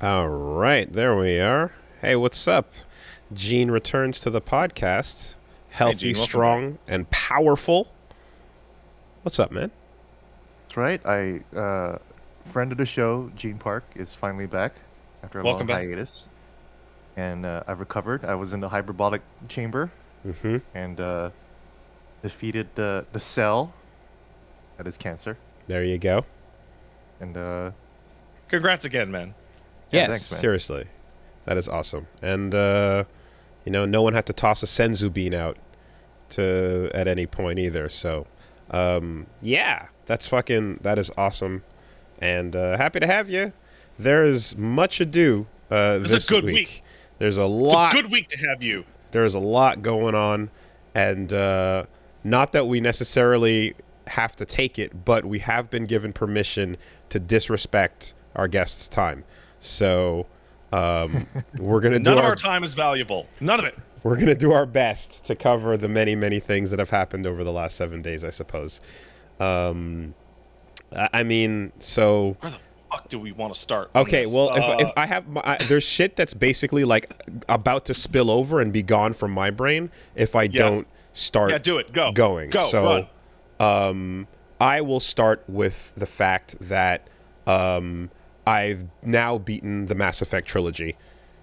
All right, there we are. Hey, what's up? Gene returns to the podcast, healthy, Gene, welcome strong, and powerful. What's up, man? That's right. Friend of the show, Gene Park, is finally back after a Welcome long back. hiatus, and I've recovered. I was in the hyperbolic chamber Mm-hmm. and defeated the cell that is cancer. There you go. And Congrats again, man. Yeah, Yes, thanks, man. seriously. That is awesome. And, no one had to toss a senzu bean out at any point either. So, yeah, that is awesome. And happy to have you. There's much ado this is a good week. There's a lot. It's a good week to have you. There's a lot going on. And not that we necessarily have to take it, but we have been given permission to disrespect our guests' time. So we're going to do None of our time is valuable. None of it. We're going to do our best to cover the many, many things that have happened over the last 7 days, I suppose. Where the fuck do we want to start? Okay, well, if I have there's shit that's basically like about to spill over and be gone from my brain if I don't start do it. Go. going. Go. So, Run. I will start with the fact that I've now beaten the Mass Effect trilogy.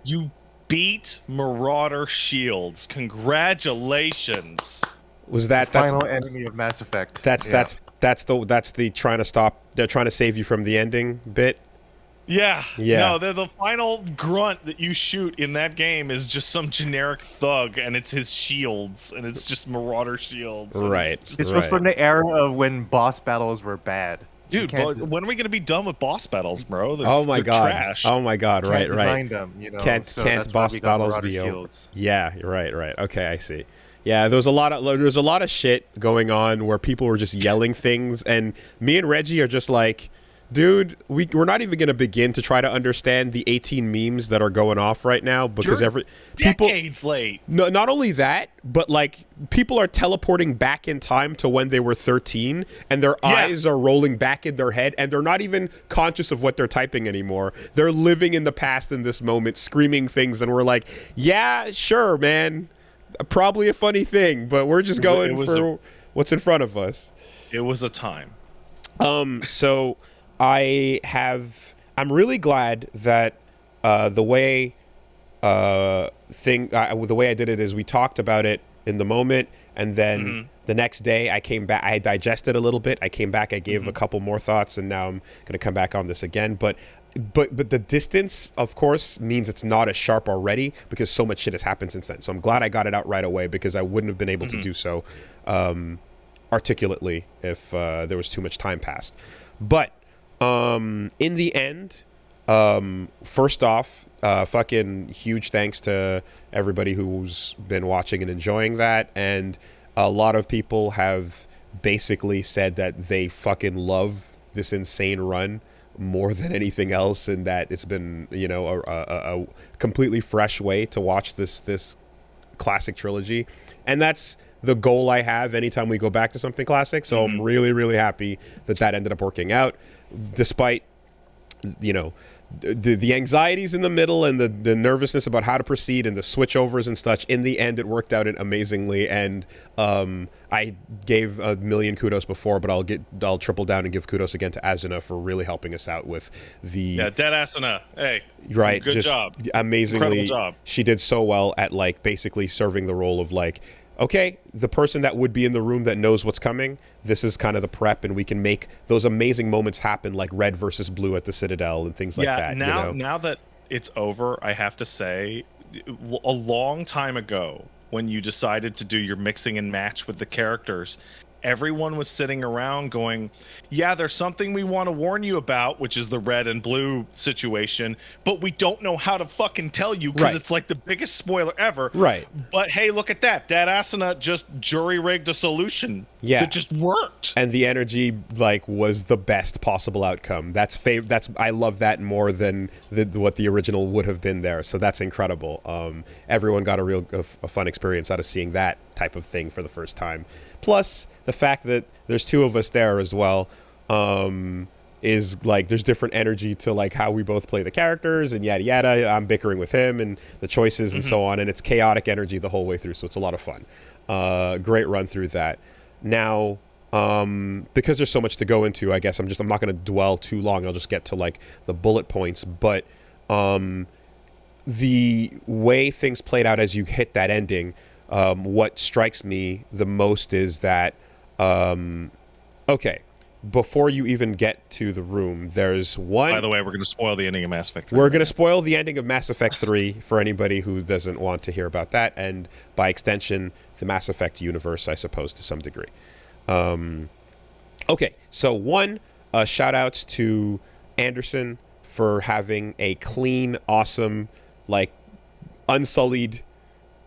You beat Marauder Shields. Congratulations. Was that's final enemy of Mass Effect. that's the trying to stop? They're trying to save you from the ending bit. Yeah. Yeah. No, the final grunt that you shoot in that game is just some generic thug, and it's his shields, and it's just Marauder Shields. and Right. it's just- This was from the era of when boss battles were bad. You Dude, can't when are we gonna be done with boss battles, bro? Oh my they're god. Trash. Oh my god. can't Right. design them, so Can't that's why boss we got battles Marauder be over? Shields. Yeah, right. Okay, I see. Yeah, there's a lot of shit going on where people were just yelling things, and me and Reggie are just like, dude, we're not even gonna begin to try to understand the 18 memes that are going off right now because You're decades late. No, not only that, but like people are teleporting back in time to when they were 13, and their eyes are rolling back in their head, and they're not even conscious of what they're typing anymore. They're living in the past in this moment, screaming things, and we're like, yeah, sure, man, probably a funny thing, but we're just going for what's in front of us. It was a time. So I'm really glad that the way I did it is we talked about it in the moment, and then the next day I came back. I digested a little bit. I came back. I gave a couple more thoughts, and now I'm gonna come back on this again. But the distance, of course, means it's not as sharp already because so much shit has happened since then. So I'm glad I got it out right away because I wouldn't have been able to do so articulately if there was too much time passed. But in the end, first off, fucking huge thanks to everybody who's been watching and enjoying that. And a lot of people have basically said that they fucking love this insane run more than anything else, and that it's been, a completely fresh way to watch this classic trilogy. And that's the goal I have anytime we go back to something classic. So I'm really, really happy that ended up working out, despite, the anxieties in the middle and the nervousness about how to proceed and the switchovers and such. In the end, it worked out amazingly, and I gave a million kudos before, but I'll triple down and give kudos again to Azuna for really helping us out with the Dead Asuna. Hey, right, good just job. Amazingly, Incredible job. She did so well at like basically serving the role of like, okay, the person that would be in the room that knows what's coming, this is kind of the prep, and we can make those amazing moments happen, like Red versus Blue at the Citadel and things like that. Now that it's over, I have to say, a long time ago, when you decided to do your mixing and match with the characters, everyone was sitting around going, yeah, there's something we want to warn you about, which is the red and blue situation, but we don't know how to fucking tell you because it's like the biggest spoiler ever. Right. But hey, look at that. Dad Asuna just jury-rigged a solution that just worked. And the energy was the best possible outcome. I love that more than what the original would have been there. So that's incredible. Everyone got a fun experience out of seeing that type of thing for the first time. Plus the fact that there's two of us there as well. is like there's different energy to like how we both play the characters and yada yada. I'm bickering with him and the choices and so on, and it's chaotic energy the whole way through, so it's a lot of fun. Great run through that. Now, because there's so much to go into, I guess I'm not going to dwell too long. I'll just get to like the bullet points. But the way things played out as you hit that ending, what strikes me the most is that okay, before you even get to the room, there's one. By the way, we're going to spoil the ending of Mass Effect 3. We're going to spoil the ending of Mass Effect 3 for anybody who doesn't want to hear about that, and by extension, the Mass Effect universe, I suppose, to some degree. Okay, so one, shout-outs to Anderson for having a clean, awesome, like, unsullied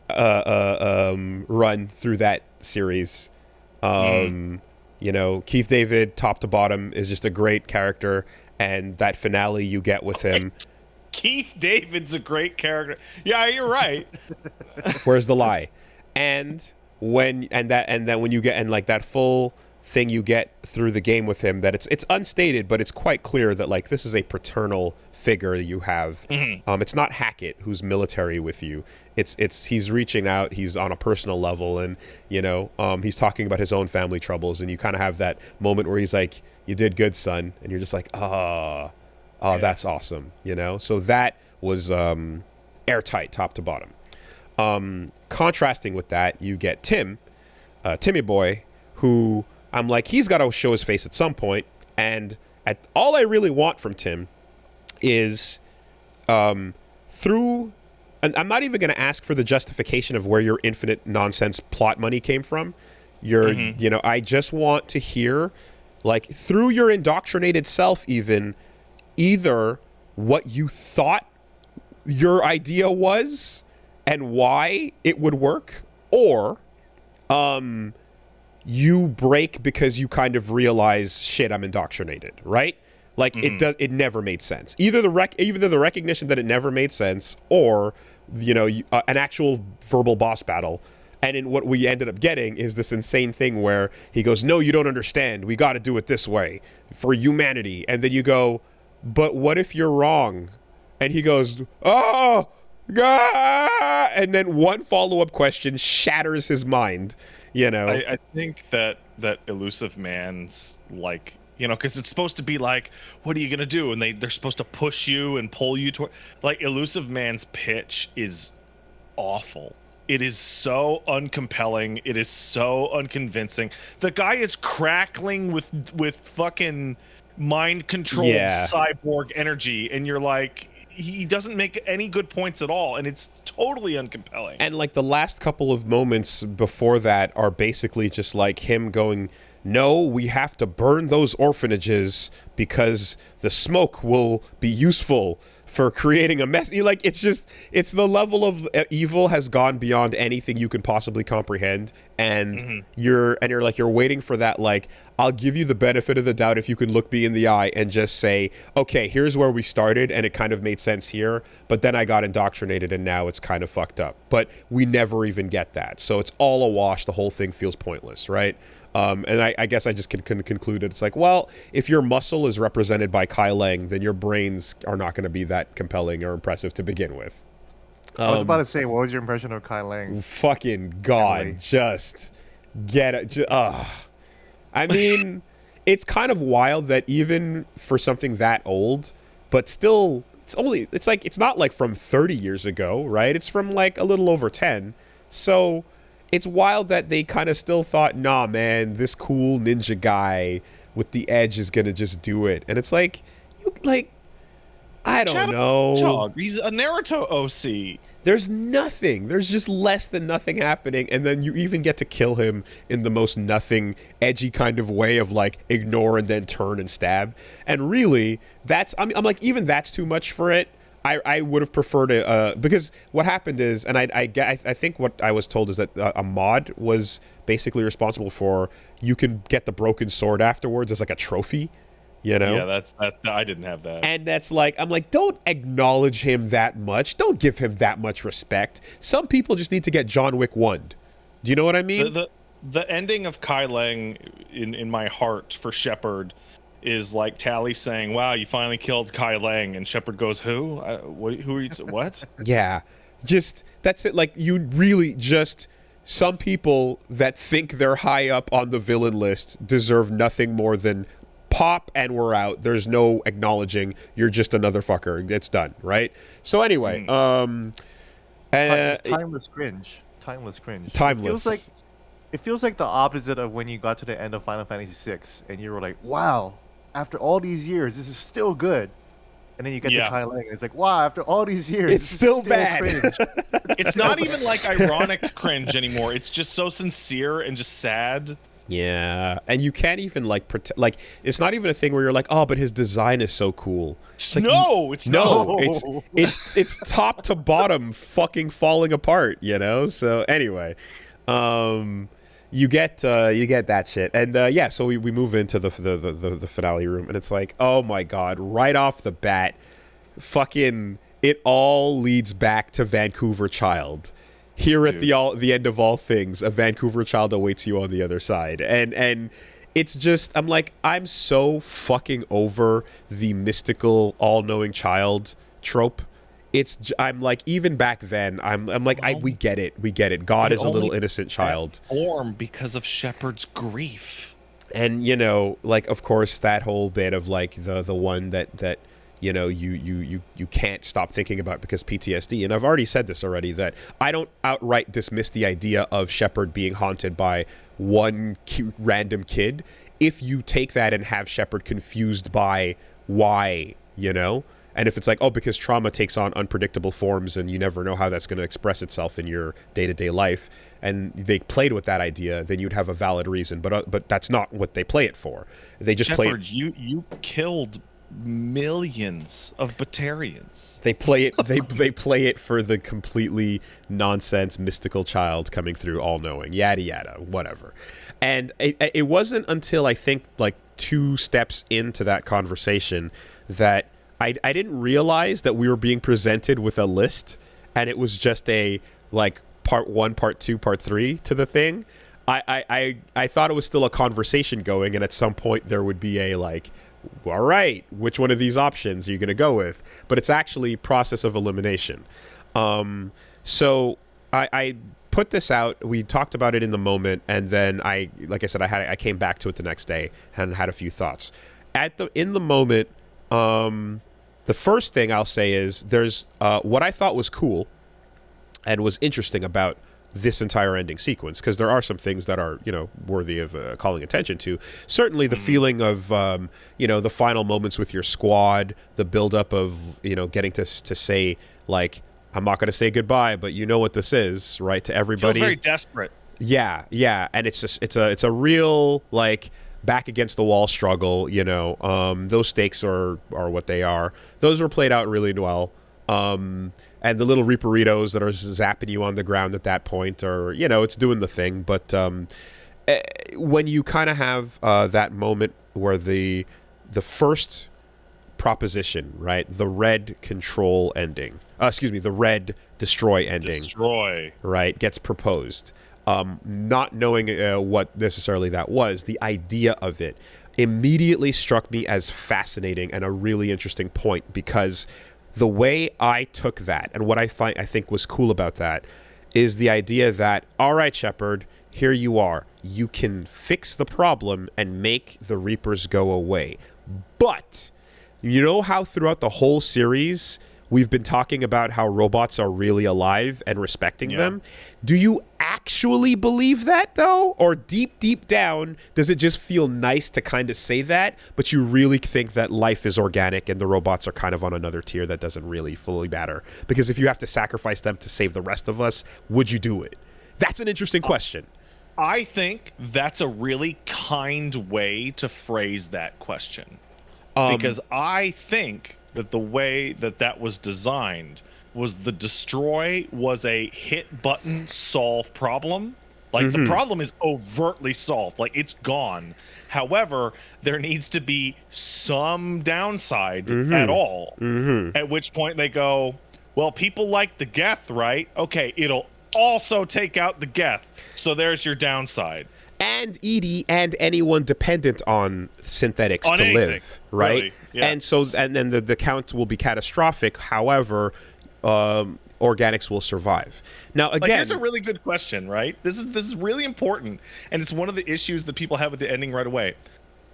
run through that series. You know, Keith David, top to bottom, is just a great character, and that finale you get with him. Keith David's a great character. Yeah, you're right. Where's the lie? And then when you get that full thing you get through the game with him, that it's unstated, but it's quite clear that like this is a paternal figure you have. It's not Hackett who's military with you. It's he's reaching out, he's on a personal level, and you know, he's talking about his own family troubles, and you kind of have that moment where he's like, "You did good, son," and you're just like, "Oh, that's awesome," you know. So that was airtight, top to bottom. Contrasting with that, you get Timmy Boy, who I'm like, he's got to show his face at some point, and all I really want from Tim is through. And I'm not even going to ask for the justification of where your infinite nonsense plot money came from. You know, I just want to hear, like, through your indoctrinated self, either what you thought your idea was and why it would work, or you break because you kind of realize, shit, I'm indoctrinated, right? Like, it never made sense. Either the recognition that it never made sense, or you know, an actual verbal boss battle. And in what we ended up getting is this insane thing where he goes, "No, you don't understand. We got to do it this way for humanity." And then you go, "But what if you're wrong?" And he goes, "Oh, God!" And then one follow-up question shatters his mind. You know, I think that Elusive Man's like, you know, because it's supposed to be like, what are you gonna do? And they're supposed to push you and pull you toward. Like, Elusive Man's pitch is awful. It is so uncompelling. It is so unconvincing. The guy is crackling with fucking mind controlled cyborg energy, and you're like, he doesn't make any good points at all, and it's totally uncompelling. And like the last couple of moments before that are basically just like him going, "No, we have to burn those orphanages because the smoke will be useful for creating a mess." Like, it's the level of evil has gone beyond anything you can possibly comprehend, and you're waiting for that, like, I'll give you the benefit of the doubt if you can look me in the eye and just say, okay, here's where we started and it kind of made sense here, but then I got indoctrinated and now it's kind of fucked up. But we never even get that, so it's all a wash. The whole thing feels pointless, right? And I guess I just can conclude it. It's like, well, if your muscle is represented by Kai Lang, then your brains are not going to be that compelling or impressive to begin with. I was about to say, what was your impression of Kai Lang? Fucking God, Really? just get it. I mean, it's kind of wild that even for something that old, but still, it's not like from 30 years ago, right? It's from like a little over 10. So it's wild that they kind of still thought, nah, man, this cool ninja guy with the edge is going to just do it. And it's like, I don't know. He's a Naruto OC. There's nothing. There's just less than nothing happening. And then you even get to kill him in the most nothing, edgy kind of way of like ignore and then turn and stab. And really, I'm like, even that's too much for it. I would have preferred it because what happened is, and I think what I was told is that a mod was basically responsible for, you can get the broken sword afterwards as like a trophy, you know? Yeah, that's I didn't have that. And that's like, I'm like, don't acknowledge him that much. Don't give him that much respect. Some people just need to get John Wick 1'd. Do you know what I mean? The ending of Kai Lang in my heart for Shepard is like Tally saying, "Wow, you finally killed Kai Lang," and Shepard goes, "Who? Who are you? What?" Yeah, just that's it. Like you really just some people that think they're high up on the villain list deserve nothing more than pop and we're out. There's no acknowledging you're just another fucker. It's done, right? So anyway, Timeless cringe. Timeless cringe. Timeless. It feels like the opposite of when you got to the end of Final Fantasy VI and you were like, "Wow, after all these years, this is still good." And then you get to Kai Lang and it's like, "Wow, after all these years, it's this still is bad." Cringe. It's not even like ironic cringe anymore. It's just so sincere and just sad. Yeah, and you can't even like pretend. Like it's not even a thing where you're like, "Oh, but his design is so cool." It's like, it's top to bottom fucking falling apart, you know. So anyway, you get that shit, and yeah. So we move into the finale room, and it's like, oh my god, right off the bat, fucking it all leads back to Vancouver Child. Here at the end of all things, a Vancouver Child awaits you on the other side, and it's just I'm like I'm so fucking over the mystical all-knowing child trope. I'm like even back then I'm like we get it. God is a little innocent child. Form because of Shepard's grief, and you know like of course that whole bit of like the one that. You know, you can't stop thinking about because PTSD. And I've already said this already, that I don't outright dismiss the idea of Shepard being haunted by one random kid if you take that and have Shepard confused by why, you know? And if it's like, oh, because trauma takes on unpredictable forms and you never know how that's going to express itself in your day-to-day life, and they played with that idea, then you'd have a valid reason. But that's not what they play it for. They just play it. You killed millions of Batarians. They play it. They play it for the completely nonsense mystical child coming through, all knowing, yada yada, whatever. And it wasn't until I think like 2 steps into that conversation that I didn't realize that we were being presented with a list, and it was just a like part 1, part 2, part 3 to the thing. I thought it was still a conversation going, and at some point there would be a like, all right, which one of these options are you going to go with? But it's actually process of elimination. So I put this out. We talked about it in the moment, and then like I said, I came back to it the next day and had a few thoughts. In the moment, the first thing I'll say is there's what I thought was cool and was interesting about this entire ending sequence, because there are some things that are, you know, worthy of calling attention to. Certainly the feeling of, you know, the final moments with your squad, the buildup of, you know, getting to say, like, I'm not going to say goodbye, but you know what this is, right, to everybody. Feels very desperate. Yeah, and it's just it's a real, like, back against the wall struggle, you know. Those stakes are what they are. Those were played out really well. And the little Reaperitos that are zapping you on the ground at that point are, you know, it's doing the thing. But when you kind of have that moment where the first proposition, right, the red control ending, the red destroy ending, right, gets proposed, not knowing what necessarily that was, the idea of it immediately struck me as fascinating and a really interesting point, because the way I took that, and what I think was cool about that, is the idea that, all right, Shepard, here you are. You can fix the problem and make the Reapers go away. But you know how throughout the whole series we've been talking about how robots are really alive and respecting them? Do you actually believe that, though? Or deep down, does it just feel nice to kind of say that, but you really think that life is organic and the robots are kind of on another tier that doesn't really fully matter? Because if you have to sacrifice them to save the rest of us, would you do it? That's an interesting question. I think that's a really kind way to phrase that question. Because I think that the way that was designed was the destroy was a hit button solve problem. Like the problem is overtly solved, like it's gone. However, there needs to be some downside at all. At which point they go, well, people like the Geth, right? Okay, it'll also take out the Geth. So there's your downside. and Edie and anyone dependent on synthetics On to anything, live, right? really, yeah. And so, and then the count will be catastrophic. However, organics will survive. Now, again, like, here's a really good question, right? This is really important, and it's one of the issues that people have with the ending right away.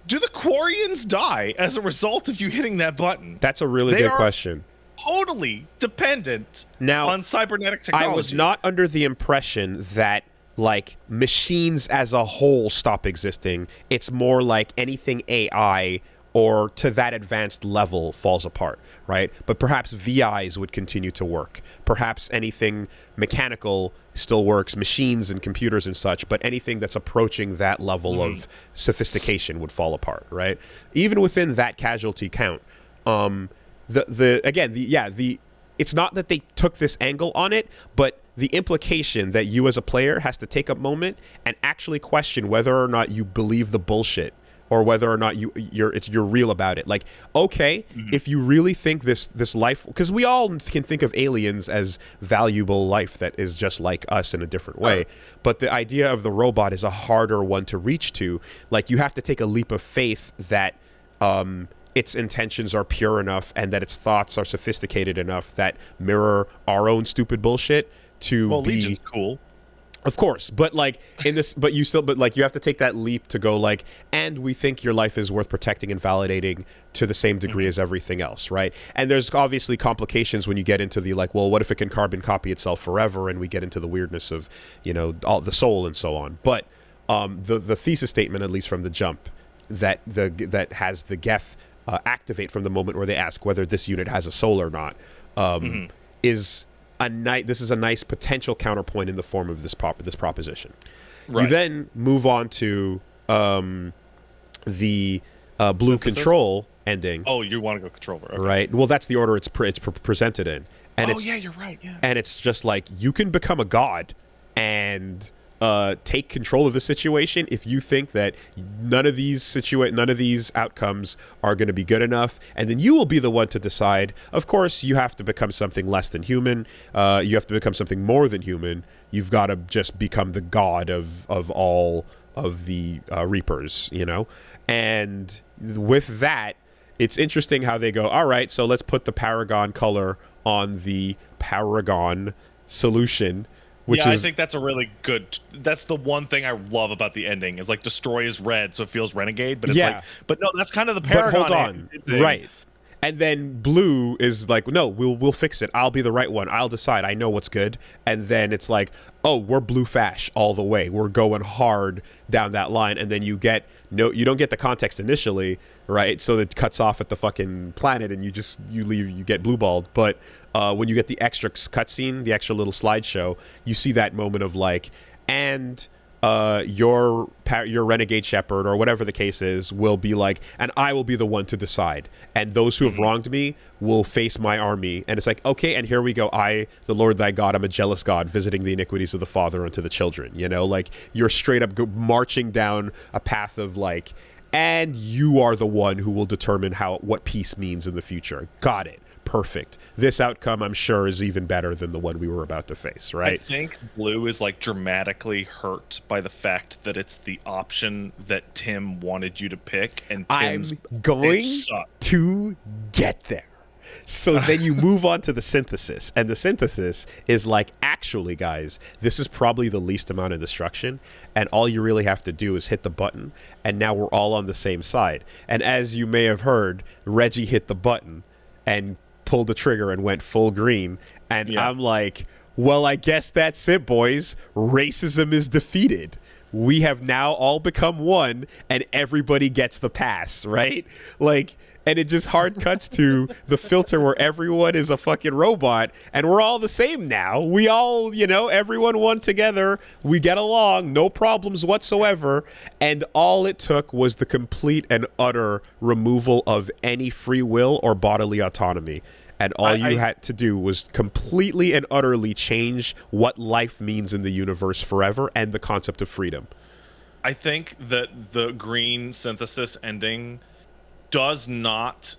Do the Quarians die as a result of you hitting that button? that's a really good question. Totally dependent Now, on cybernetic technology. I was not under the impression that like machines as a whole stop existing. It's more like anything AI or to that advanced level falls apart, right? But perhaps VIs would continue to work. Perhaps anything mechanical still works, machines and computers and such, but anything that's approaching that level of sophistication would fall apart, right? Even within that casualty count, it's not that they took this angle on it, but the implication that you as a player has to take a moment and actually question whether or not you believe the bullshit or whether or not you're real about it. Like, okay, if you really think this life, because we all can think of aliens as valuable life that is just like us in a different way, but the idea of the robot is a harder one to reach to. Like, you have to take a leap of faith that its intentions are pure enough and that its thoughts are sophisticated enough that mirror our own stupid bullshit to be... Legion's cool. Of course, but like in this, but you have to take that leap to go like, and we think your life is worth protecting and validating to the same degree as everything else, right? And there's obviously complications when you get into the like, well, what if it can carbon copy itself forever? And we get into the weirdness of, all the soul and so on. But the thesis statement, at least from the jump, that has the Geth activate from the moment where they ask whether this unit has a soul or not, is this is a nice potential counterpoint in the form of this proposition. Right. You then move on to the blue control ending. Oh, you want to go control over, okay. Right? Well, that's the order it's presented in. And yeah, you're right. Yeah. And it's just like you can become a god and take control of the situation if you think that none of these outcomes are going to be good enough, and then you will be the one to decide. Of course, you have to become something less than human. You have to become something more than human. You've got to just become the god of all of the Reapers, And with that, it's interesting how they go, all right, so let's put the Paragon color on the Paragon solution. I think that's a really good. That's the one thing I love about the ending is like destroy is red, so it feels renegade. But it's like, but no, that's kind of the Paragon. But hold on, right? And then blue is like, no, we'll fix it. I'll be the right one. I'll decide. I know what's good. And then it's like, oh, we're blue fash all the way. We're going hard down that line. And then you don't get the context initially, right? So it cuts off at the fucking planet, and you leave. You get blue balled, but. When you get the extra cutscene, the extra little slideshow, you see that moment of like, and your renegade Shepard or whatever the case is will be like, and I will be the one to decide, and those who have wronged me will face my army. And it's like, okay, and here we go. I, the Lord thy God, I'm a jealous God, visiting the iniquities of the father unto the children. Like you're straight up marching down a path of like, and you are the one who will determine what peace means in the future. Got it. Perfect. This outcome, I'm sure, is even better than the one we were about to face, right? I think blue is like dramatically hurt by the fact that it's the option that Tim wanted you to pick, and Tim's I'm going to get there. So then you move on to the synthesis, and the synthesis is like, actually, guys, this is probably the least amount of destruction, and all you really have to do is hit the button, and now we're all on the same side. And as you may have heard, Reggie hit the button and pulled the trigger and went full green, and I'm like, well, I guess that's it, boys. Racism is defeated. We have now all become one, and everybody gets the pass, right? Like, and it just hard cuts to the filter where everyone is a fucking robot, and we're all the same now. We all, everyone one together. We get along, no problems whatsoever, and all it took was the complete and utter removal of any free will or bodily autonomy. And all you had to do was completely and utterly change what life means in the universe forever and the concept of freedom. I think that the green synthesis ending does not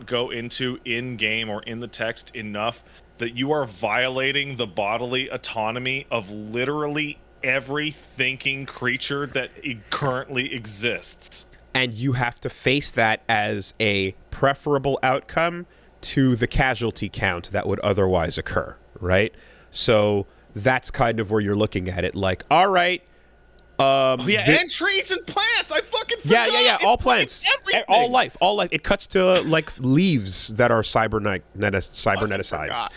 go into in-game or in the text enough that you are violating the bodily autonomy of literally every thinking creature that currently exists. And you have to face that as a preferable outcome to the casualty count that would otherwise occur, right? So that's kind of where you're looking at it. Like, all right. And trees and plants. I fucking forgot. Yeah. All plants, all life. It cuts to like leaves that are cyberneticized.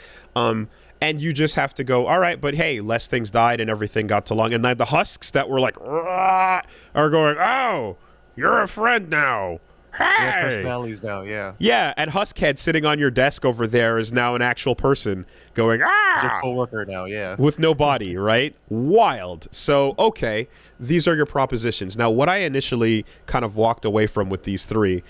And you just have to go, all right, but hey, less things died and everything got along. And then the husks that were like, are going, oh, you're a friend now. Hey! Personalities now, yeah. Yeah, and Huskhead sitting on your desk over there is now an actual person going, He's your coworker now, yeah. with no body, right? Wild. So, okay, these are your propositions. Now, what I initially kind of walked away from with these three,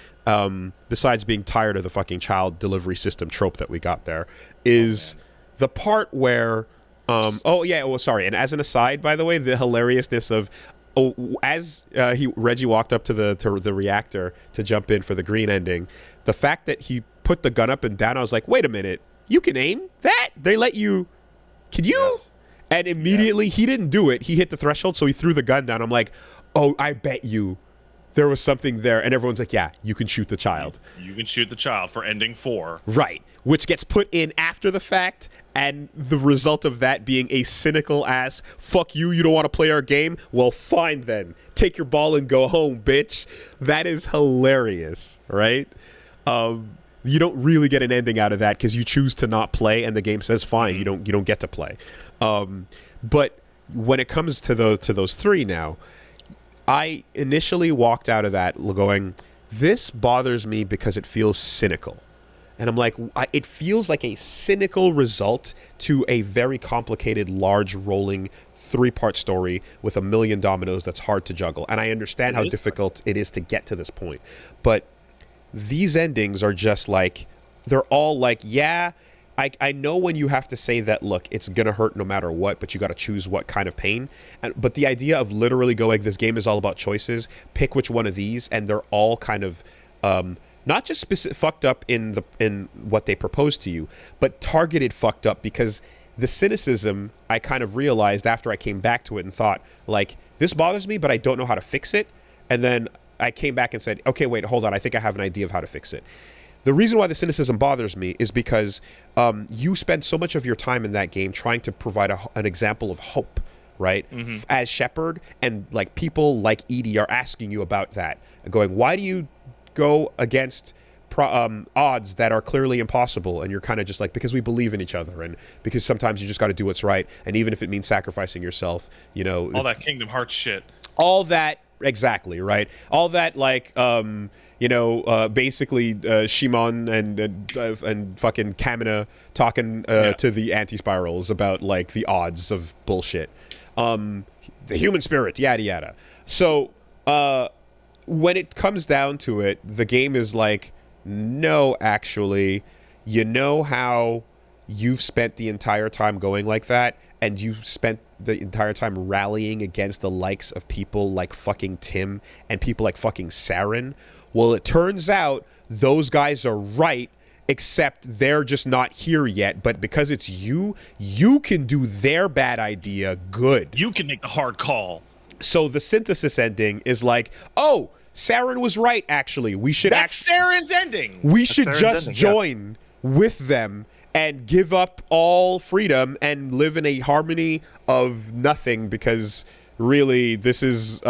besides being tired of the fucking child delivery system trope that we got there, is the part where, and as an aside, by the way, the hilariousness of, Reggie walked up to the reactor to jump in for the green ending, the fact that he put the gun up and down, I was like, wait a minute, you can aim that? They let you? Can you? Yes. And immediately he didn't do it. He hit the threshold, so he threw the gun down. I'm like, oh, I bet you there was something there. And everyone's like, yeah, you can shoot the child. You can shoot the child for ending 4. Right. Which gets put in after the fact, and the result of that being a cynical ass, fuck you, you don't want to play our game? Well, fine then. Take your ball and go home, bitch. That is hilarious, right? You don't really get an ending out of that because you choose to not play, and the game says, fine, you don't get to play. But when it comes to those three now, I initially walked out of that going, this bothers me because it feels cynical. And I'm like, it feels like a cynical result to a very complicated, large, rolling 3-part story with a million dominoes that's hard to juggle. And I understand how difficult it is to get to this point. But these endings are just like, they're all like, yeah, I know when you have to say that, look, it's going to hurt no matter what, but you got to choose what kind of pain. But the idea of literally going, this game is all about choices, pick which one of these, and they're all kind of... not just fucked up in what they propose to you, but targeted fucked up, because the cynicism I kind of realized after I came back to it and thought, like, this bothers me, but I don't know how to fix it. And then I came back and said, okay, wait, hold on. I think I have an idea of how to fix it. The reason why the cynicism bothers me is because you spend so much of your time in that game trying to provide an example of hope, right? As Shepard, and like people like Edie are asking you about that, going, why do you go against odds that are clearly impossible? And you're kind of just like, because we believe in each other, and because sometimes you just got to do what's right, and even if it means sacrificing yourself, all that Kingdom Hearts shit, all that, exactly, right? All that, like, basically Shimon and fucking Kamina talking to the anti-spirals about like the odds of bullshit, the human spirit, yada yada. So when it comes down to it, the game is like, no, actually, you know how you've spent the entire time going like that, and you've spent the entire time rallying against the likes of people like fucking Tim and people like fucking Saren? Well, it turns out those guys are right, except they're just not here yet. But because it's you can do their bad idea good. You can make the hard call. So the synthesis ending is like, oh, Saren was right, actually. We should Saren's ending. We should just join with them and give up all freedom and live in a harmony of nothing, because really this is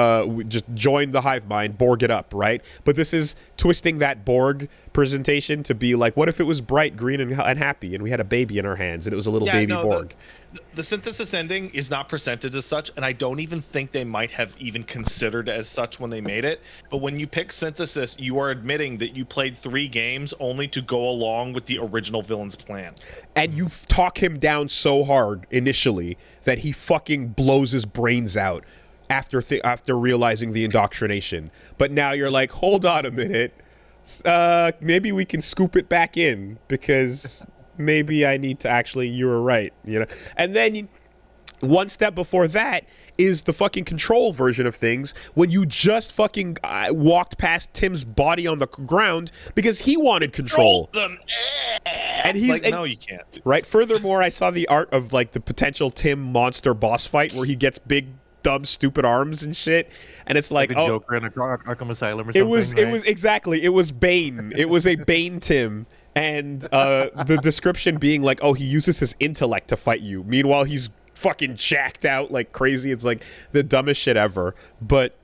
just join the hive mind, Borg it up, right? But this is twisting that Borg presentation to be like, what if it was bright, green, and happy, and we had a baby in our hands, and it was a little baby Borg? The synthesis ending is not presented as such, and I don't even think they might have even considered as such when they made it. But when you pick synthesis, you are admitting that you played 3 games only to go along with the original villain's plan. And you talk him down so hard initially that he fucking blows his brains out after realizing the indoctrination. But now you're like, hold on a minute. Maybe we can scoop it back in, because maybe I need to actually, you were right, And then One step before that is the fucking Control version of things, when you just fucking walked past Tim's body on the ground because he wanted control. And he's like, no, you can't. Right. Furthermore, I saw the art of like the potential Tim monster boss fight where he gets big, dumb, stupid arms and shit, and it's like, a Joker in Arkham Asylum or something. It was exactly. It was Bane. It was a Bane Tim. And the description being like, oh, he uses his intellect to fight you. Meanwhile, he's fucking jacked out like crazy. It's like the dumbest shit ever. But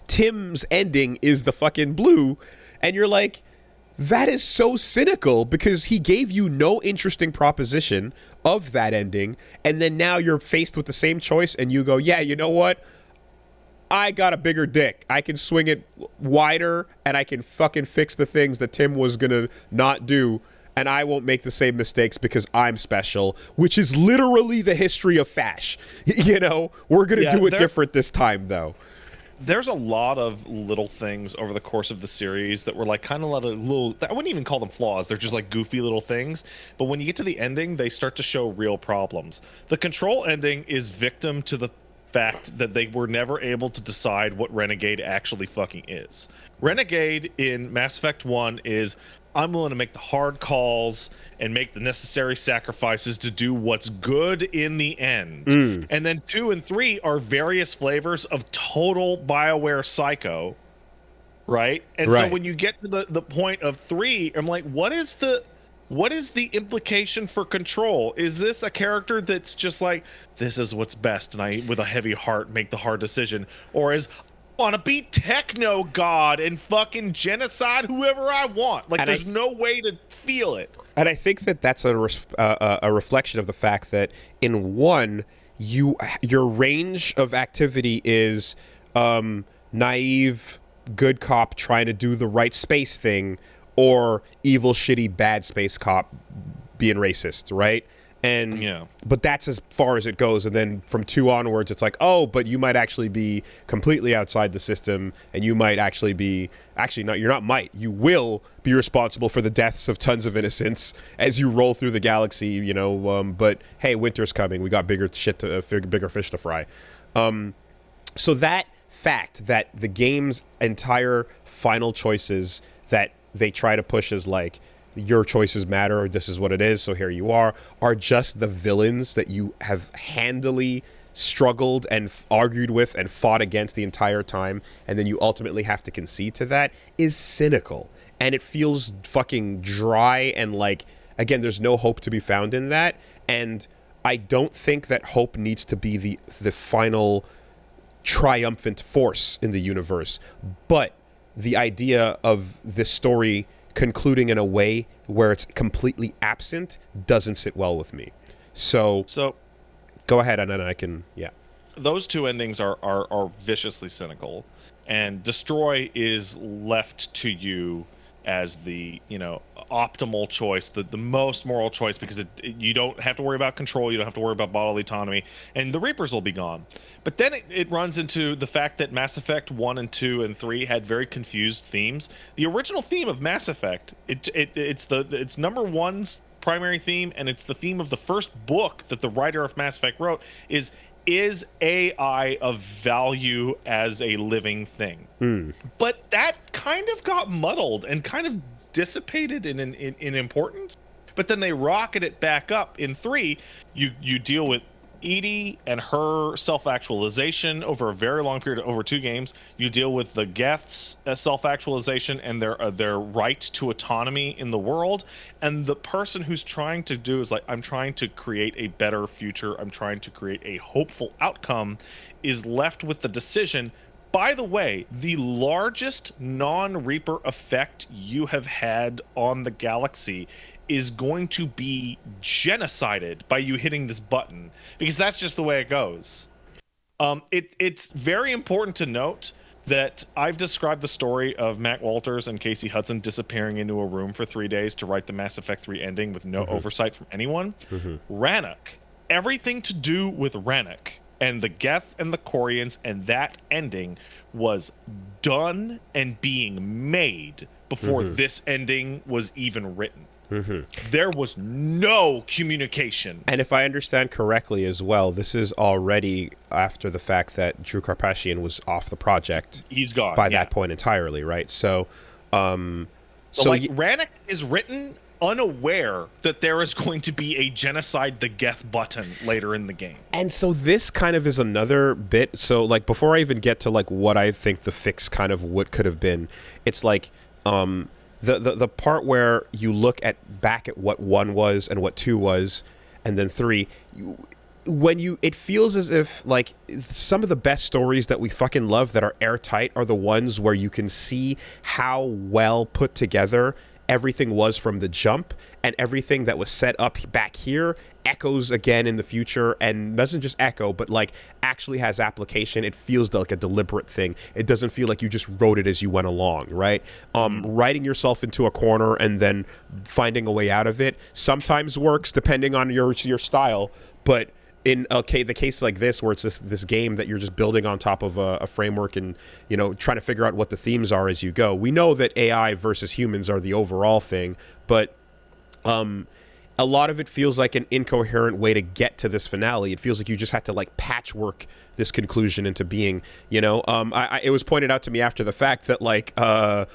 Tim's ending is the fucking blue, and you're like, that is so cynical because he gave you no interesting proposition of that ending, and then now you're faced with the same choice and you go, yeah, you know what? I got a bigger dick. I can swing it wider and I can fucking fix the things that Tim was gonna not do, and I won't make the same mistakes because I'm special, which is literally the history of Fash. You know, we're gonna do it different this time though. There's a lot of little things over the course of the series that were like kind of little, I wouldn't even call them flaws. They're just like goofy little things. But when you get to the ending, they start to show real problems. The Control ending is victim to the fact that they were never able to decide what Renegade actually fucking is. Renegade in Mass Effect 1 is, I'm willing to make the hard calls and make the necessary sacrifices to do what's good in the end. And then 2 and 3 are various flavors of total BioWare psycho, right? And so when you get to the point of 3, I'm like, what is the implication for Control? Is this a character that's just like, this is what's best, and I, with a heavy heart, make the hard decision? Or is, want to be techno god and fucking genocide whoever I want? Like, and there's no way to feel it. And I think that that's a reflection of the fact that in 1, your range of activity is naive, good cop trying to do the right space thing, or evil, shitty, bad space cop being racist, right? And but that's as far as it goes. And then from 2 onwards, it's like, oh, but you might actually be completely outside the system, and you might actually be, you will be responsible for the deaths of tons of innocents as you roll through the galaxy, you know. But hey, winter's coming. We got bigger fish to fry. So that fact that the game's entire final choices that they try to push as like, your choices matter, or this is what it is, so here you are just the villains that you have handily struggled and argued with and fought against the entire time, and then you ultimately have to concede to that, is cynical. And it feels fucking dry, and like, again, there's no hope to be found in that. And I don't think that hope needs to be the final triumphant force in the universe. But the idea of this story concluding in a way where it's completely absent doesn't sit well with me. So go ahead, and then I can, Those 2 endings are viciously cynical, and Destroy is left to you as the, you know, optimal choice, the most moral choice, because you don't have to worry about control, you don't have to worry about bodily autonomy, and the Reapers will be gone. But then it runs into the fact that Mass Effect 1 and 2 and 3 had very confused themes. The original theme of Mass Effect, it's number 1's primary theme, and it's the theme of the first book that the writer of Mass Effect wrote, is AI of value as a living thing? But that kind of got muddled and kind of dissipated in importance. But then they rocket it back up in 3. You deal with EDI and her self-actualization over a very long period, over 2 games. You deal with the Geth's self-actualization and their right to autonomy in the world. And the person who's trying to do is like, I'm trying to create a better future, I'm trying to create a hopeful outcome, is left with the decision, by the way, the largest non-Reaper effect you have had on the galaxy is going to be genocided by you hitting this button, because that's just the way it goes. It's very important to note that I've described the story of Matt Walters and Casey Hudson disappearing into a room for 3 days to write the Mass Effect 3 ending with no oversight from anyone. Rannoch, everything to do with Rannoch and the Geth and the Corians and that ending was done and being made before this ending was even written. There was no communication. And if I understand correctly as well, this is already after the fact that Drew Karpyshyn was off the project. He's gone by that point entirely, right? So, Rannick is written unaware that there is going to be a genocide the Geth button later in the game. And so this kind of is another bit. So like before I even get to like what I think the fix kind of what could have been, it's like the part where you look back at what 1 was and what 2 was, and then 3. It feels as if like some of the best stories that we fucking love that are airtight are the ones where you can see how well put together everything was from the jump, and everything that was set up back here echoes again in the future, and doesn't just echo but like actually has application. It feels like a deliberate thing. It doesn't feel like you just wrote it as you went along, right? Writing yourself into a corner and then finding a way out of it sometimes works depending on your style, but in the case like this, where it's this game that you're just building on top of a framework and, you know, trying to figure out what the themes are as you go. We know that AI versus humans are the overall thing, but a lot of it feels like an incoherent way to get to this finale. It feels like you just had to like patchwork this conclusion into being, you know. It was pointed out to me after the fact that like the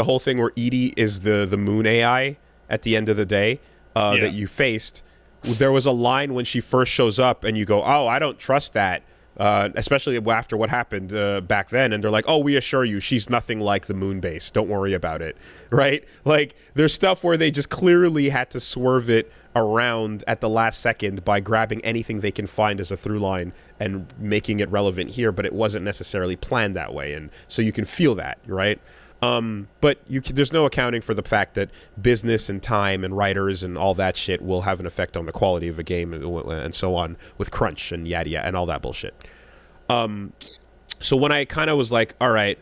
whole thing where Edie is the moon AI at the end of the day that you faced. There was a line when she first shows up and you go, oh, I don't trust that, especially after what happened back then. And they're like, oh, we assure you she's nothing like the moon base. Don't worry about it. Right? Like there's stuff where they just clearly had to swerve it around at the last second by grabbing anything they can find as a through line and making it relevant here. But it wasn't necessarily planned that way. And so you can feel that, right? But there's no accounting for the fact that business and time and writers and all that shit will have an effect on the quality of a game and so on with crunch and yada yada and all that bullshit. So when I kind of was like, all right,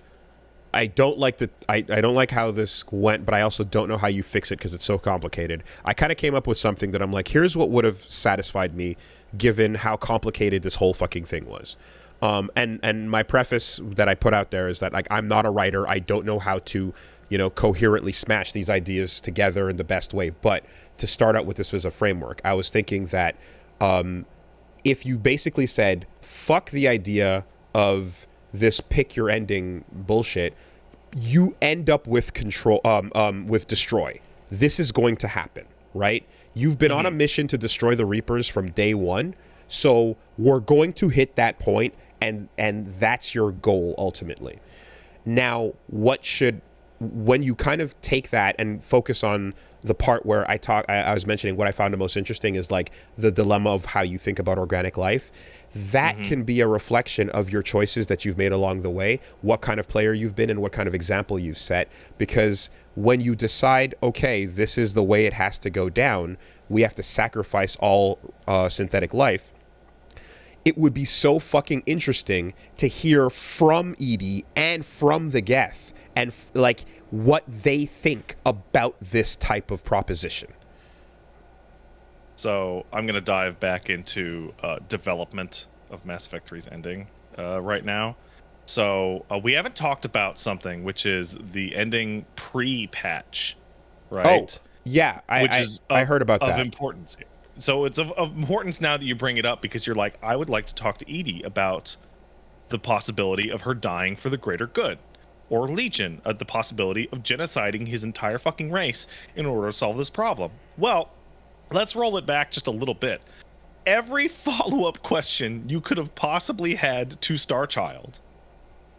I don't like I don't like how this went, but I also don't know how you fix it because it's so complicated. I kind of came up with something that I'm like, here's what would have satisfied me given how complicated this whole fucking thing was. And my preface that I put out there is that like I'm not a writer. I don't know how to, you know, coherently smash these ideas together in the best way. But to start out with this as a framework, I was thinking that if you basically said fuck the idea of this pick your ending bullshit, you end up with with destroy. This is going to happen, right? You've been on a mission to destroy the Reapers from day one, so we're going to hit that point. And that's your goal ultimately. Now, when you kind of take that and focus on the part where I was mentioning what I found the most interesting is like the dilemma of how you think about organic life. That can be a reflection of your choices that you've made along the way, what kind of player you've been and what kind of example you've set. Because when you decide, okay, this is the way it has to go down, we have to sacrifice all synthetic life. It would be so fucking interesting to hear from Edie and from the Geth and like what they think about this type of proposition. So I'm going to dive back into development of Mass Effect 3's ending right now. So we haven't talked about something, which is the ending pre-patch, right? Oh, yeah. I heard about that. Of importance. So it's of importance now that you bring it up because you're like, I would like to talk to Edie about the possibility of her dying for the greater good. Or Legion, the possibility of genociding his entire fucking race in order to solve this problem. Well, let's roll it back just a little bit. Every follow-up question you could have possibly had to Starchild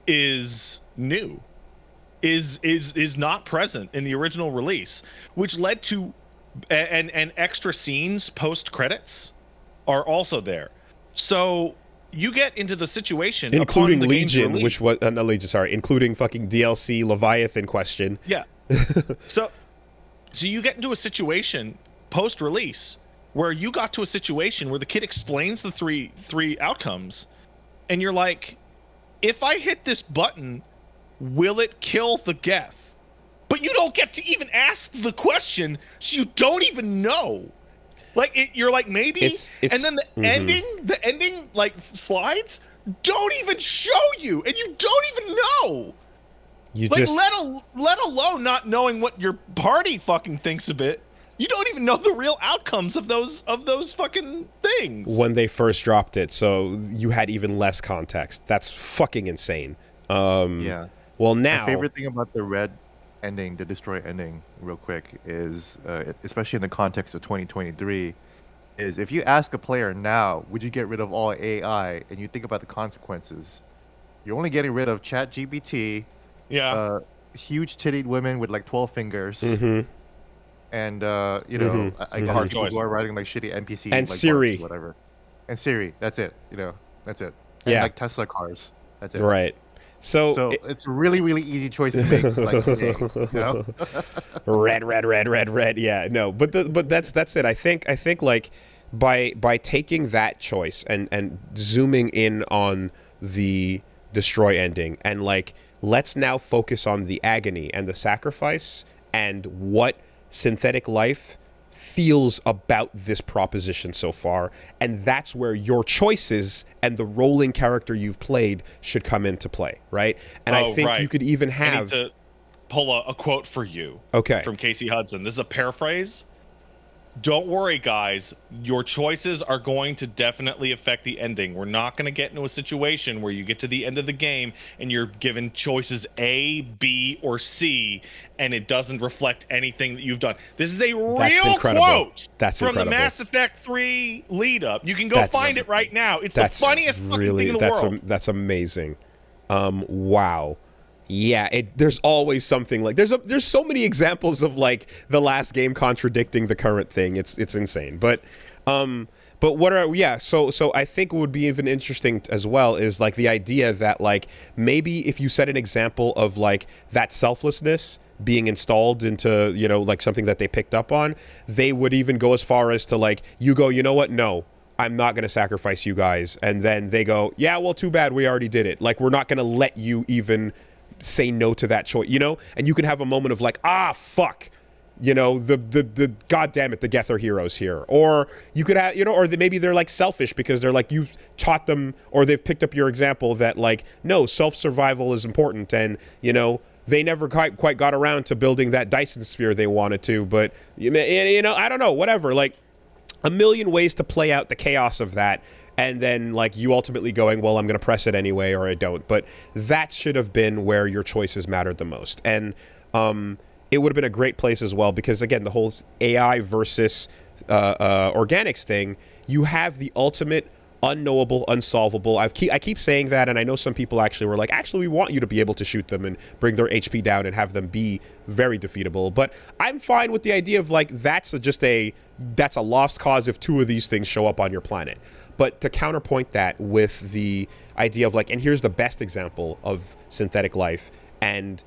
is new. Is not present in the original release, which led to and extra scenes post credits are also there. So you get into the situation, including Legion, which was not Legion, sorry, including fucking DLC Leviathan question. Yeah. so you get into a situation post release where you got to a situation where the kid explains the three outcomes, and you're like, if I hit this button, will it kill the Geth? But you don't get to even ask the question, so you don't even know. Like you're like maybe, and then the ending like slides don't even show you, and you don't even know. You like just let alone not knowing what your party fucking thinks of it. You don't even know the real outcomes of those fucking things when they first dropped it, so you had even less context. That's fucking insane. Yeah. Well, now my favorite thing about the red ending, the destroy ending, real quick, is especially in the context of 2023, is if you ask a player now, would you get rid of all AI, and you think about the consequences, you're only getting rid of Chat GPT, yeah huge tittied women with like 12 fingers. And you know, I guess Hard people choice. who are writing like shitty NPC And like Siri. bots, whatever, and Siri. That's it. You know, that's it. And Yeah. like Tesla cars. That's it. right. So It's a really really easy choice to make. Like today, you know? red. Yeah, no, but that's it. I think like by taking that choice and zooming in on the destroy ending, and like let's now focus on the agony and the sacrifice and what synthetic life feels about this proposition so far, and that's where your choices and the rolling character you've played should come into play, right? And I think you could even have I need to pull a quote for you from Casey Hudson. This is a paraphrase. Don't worry, guys. Your choices are going to definitely affect the ending. We're not going to get into a situation where you get to the end of the game and you're given choices A, B, or C, and it doesn't reflect anything that you've done. This is a real quote from the Mass Effect 3 lead up. You can go find it right now. It's the funniest fucking thing in the world. That's amazing. Wow. Yeah, there's always something like there's so many examples of like the last game contradicting the current thing. It's insane. But what are so I think what would be even interesting as well is like the idea that like maybe if you set an example of like that selflessness being installed into, you know, like something that they picked up on, they would even go as far as to like, you go, you know what, no, I'm not going to sacrifice you guys, and then they go, yeah, well, too bad, we already did it, like we're not going to let you even say no to that choice, you know? And you can have a moment of like, fuck, you know, the god damn it, the Gether heroes here. Or you could have, you know, or maybe they're like selfish because they're like, you've taught them, or they've picked up your example that like, no, self-survival is important, and, you know, they never quite got around to building that Dyson sphere they wanted to, but, you know, I don't know, whatever, like a million ways to play out the chaos of that. And then, like, you ultimately going, well, I'm going to press it anyway, or I don't. But that should have been where your choices mattered the most. And it would have been a great place as well, because, again, the whole AI versus organics thing, you have the ultimate unknowable, unsolvable. I keep saying that, and I know some people actually were like, actually, we want you to be able to shoot them and bring their HP down and have them be very defeatable. But I'm fine with the idea of, like, that's a lost cause if two of these things show up on your planet. But to counterpoint that with the idea of like, and here's the best example of synthetic life, and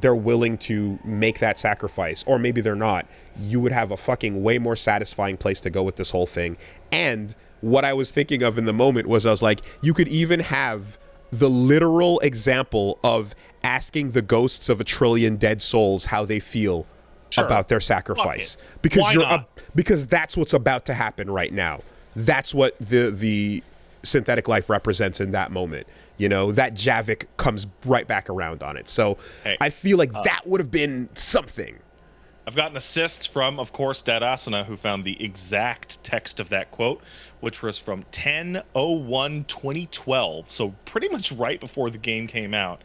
they're willing to make that sacrifice, or maybe they're not, you would have a fucking way more satisfying place to go with this whole thing. And what I was thinking of in the moment was, I was like, you could even have the literal example of asking the ghosts of 1 trillion dead souls how they feel about their sacrifice. Because that's what's about to happen right now. That's what the synthetic life represents in that moment. You know, that Javik comes right back around on it. So I feel like that would have been something. I've got an assist from, of course, Dead Asana, who found the exact text of that quote, which was from 10/01/2012, so pretty much right before the game came out.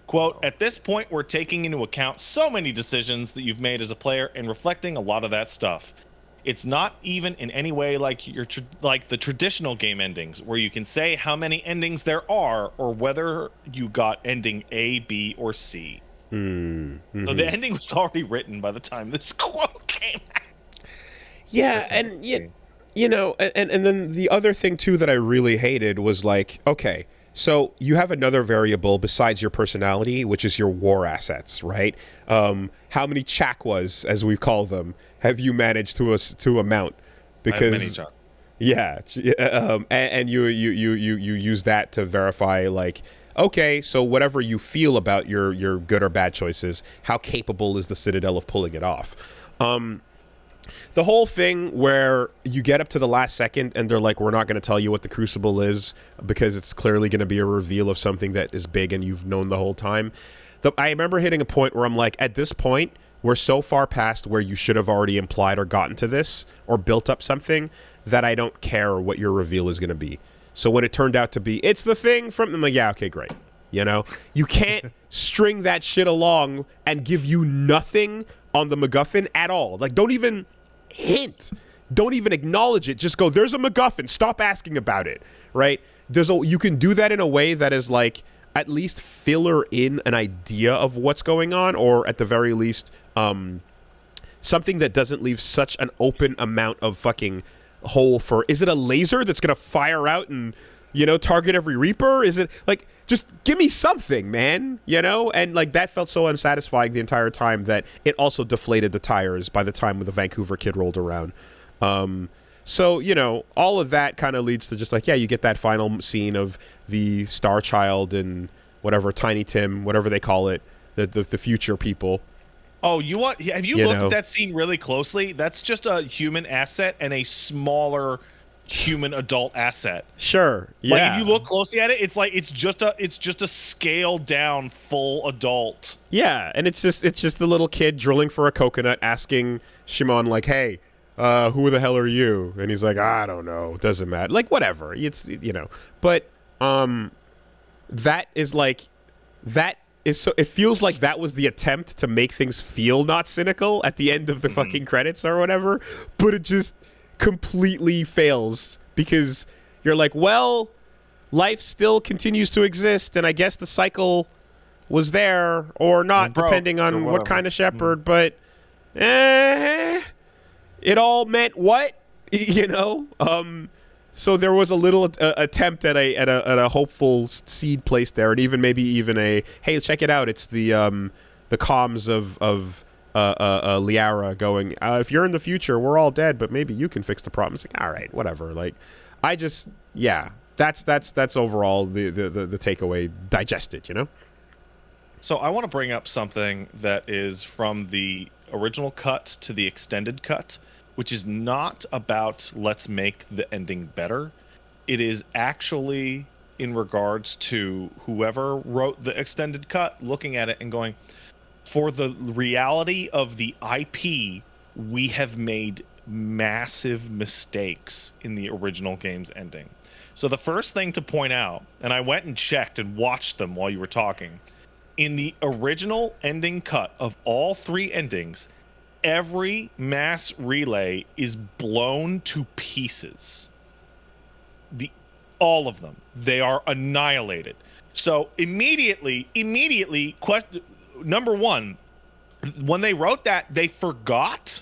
Quote, "At this point, we're taking into account so many decisions that you've made as a player and reflecting a lot of that stuff. It's not even in any way like the traditional game endings, where you can say how many endings there are or whether you got ending A, B, or C." Mm-hmm. So the ending was already written by the time this quote came out. Yeah, and you know, and then the other thing too that I really hated was like, okay, so you have another variable besides your personality, which is your war assets, right? How many chakwas, as we call them, have you managed to amount? Because and you use that to verify, like, okay, so whatever you feel about your good or bad choices, how capable is the Citadel of pulling it off? The whole thing where you get up to the last second and they're like, we're not going to tell you what the Crucible is because it's clearly going to be a reveal of something that is big and you've known the whole time. I remember hitting a point where I'm like, at this point, we're so far past where you should have already implied or gotten to this or built up something that I don't care what your reveal is going to be. So when it turned out to be, it's the thing from, I'm like, yeah, okay, great. You know, you can't string that shit along and give you nothing on the MacGuffin at all. Like, don't even hint. Don't even acknowledge it. Just go, there's a MacGuffin. Stop asking about it, right? You can do that in a way that is like, at least filler in an idea of what's going on, or at the very least, something that doesn't leave such an open amount of fucking hole for, is it a laser that's going to fire out and, you know, target every Reaper? Is it, like, just give me something, man, you know? And, like, that felt so unsatisfying the entire time that it also deflated the tires by the time the Vancouver kid rolled around. So, you know, all of that kind of leads to just like, yeah, you get that final scene of the Star Child and whatever, Tiny Tim, whatever they call it, the future people. Oh, have you looked at that scene really closely? That's just a human asset and a smaller human adult asset. Sure. Yeah. Like, if you look closely at it, it's like it's just a scaled down full adult. Yeah, and it's just the little kid drilling for a coconut asking Shimon like, "Hey, who the hell are you?" And he's like, "I don't know. It doesn't matter." Like, whatever. It's, you know. But that is like, that is so, it feels like that was the attempt to make things feel not cynical at the end of the fucking credits or whatever, but it just completely fails because you're like, well, life still continues to exist, and I guess the cycle was there or not, depending on what kind of Shepard, but it all meant what? You know? So there was a little attempt at a hopeful seed placed there, and maybe even a, hey, check it out, it's the comms of Liara going, if you're in the future, we're all dead, but maybe you can fix the problem. It's like, all right, whatever. Like, I just, yeah, that's overall the takeaway digested, you know? So I want to bring up something that is from the original cut to the extended cut, which is not about let's make the ending better. It is actually in regards to whoever wrote the extended cut, looking at it and going, for the reality of the IP, we have made massive mistakes in the original game's ending. So the first thing to point out, and I went and checked and watched them while you were talking, in the original ending cut of all three endings, every mass relay is blown to pieces. All of them. They are annihilated. So immediately, number one, when they wrote that, they forgot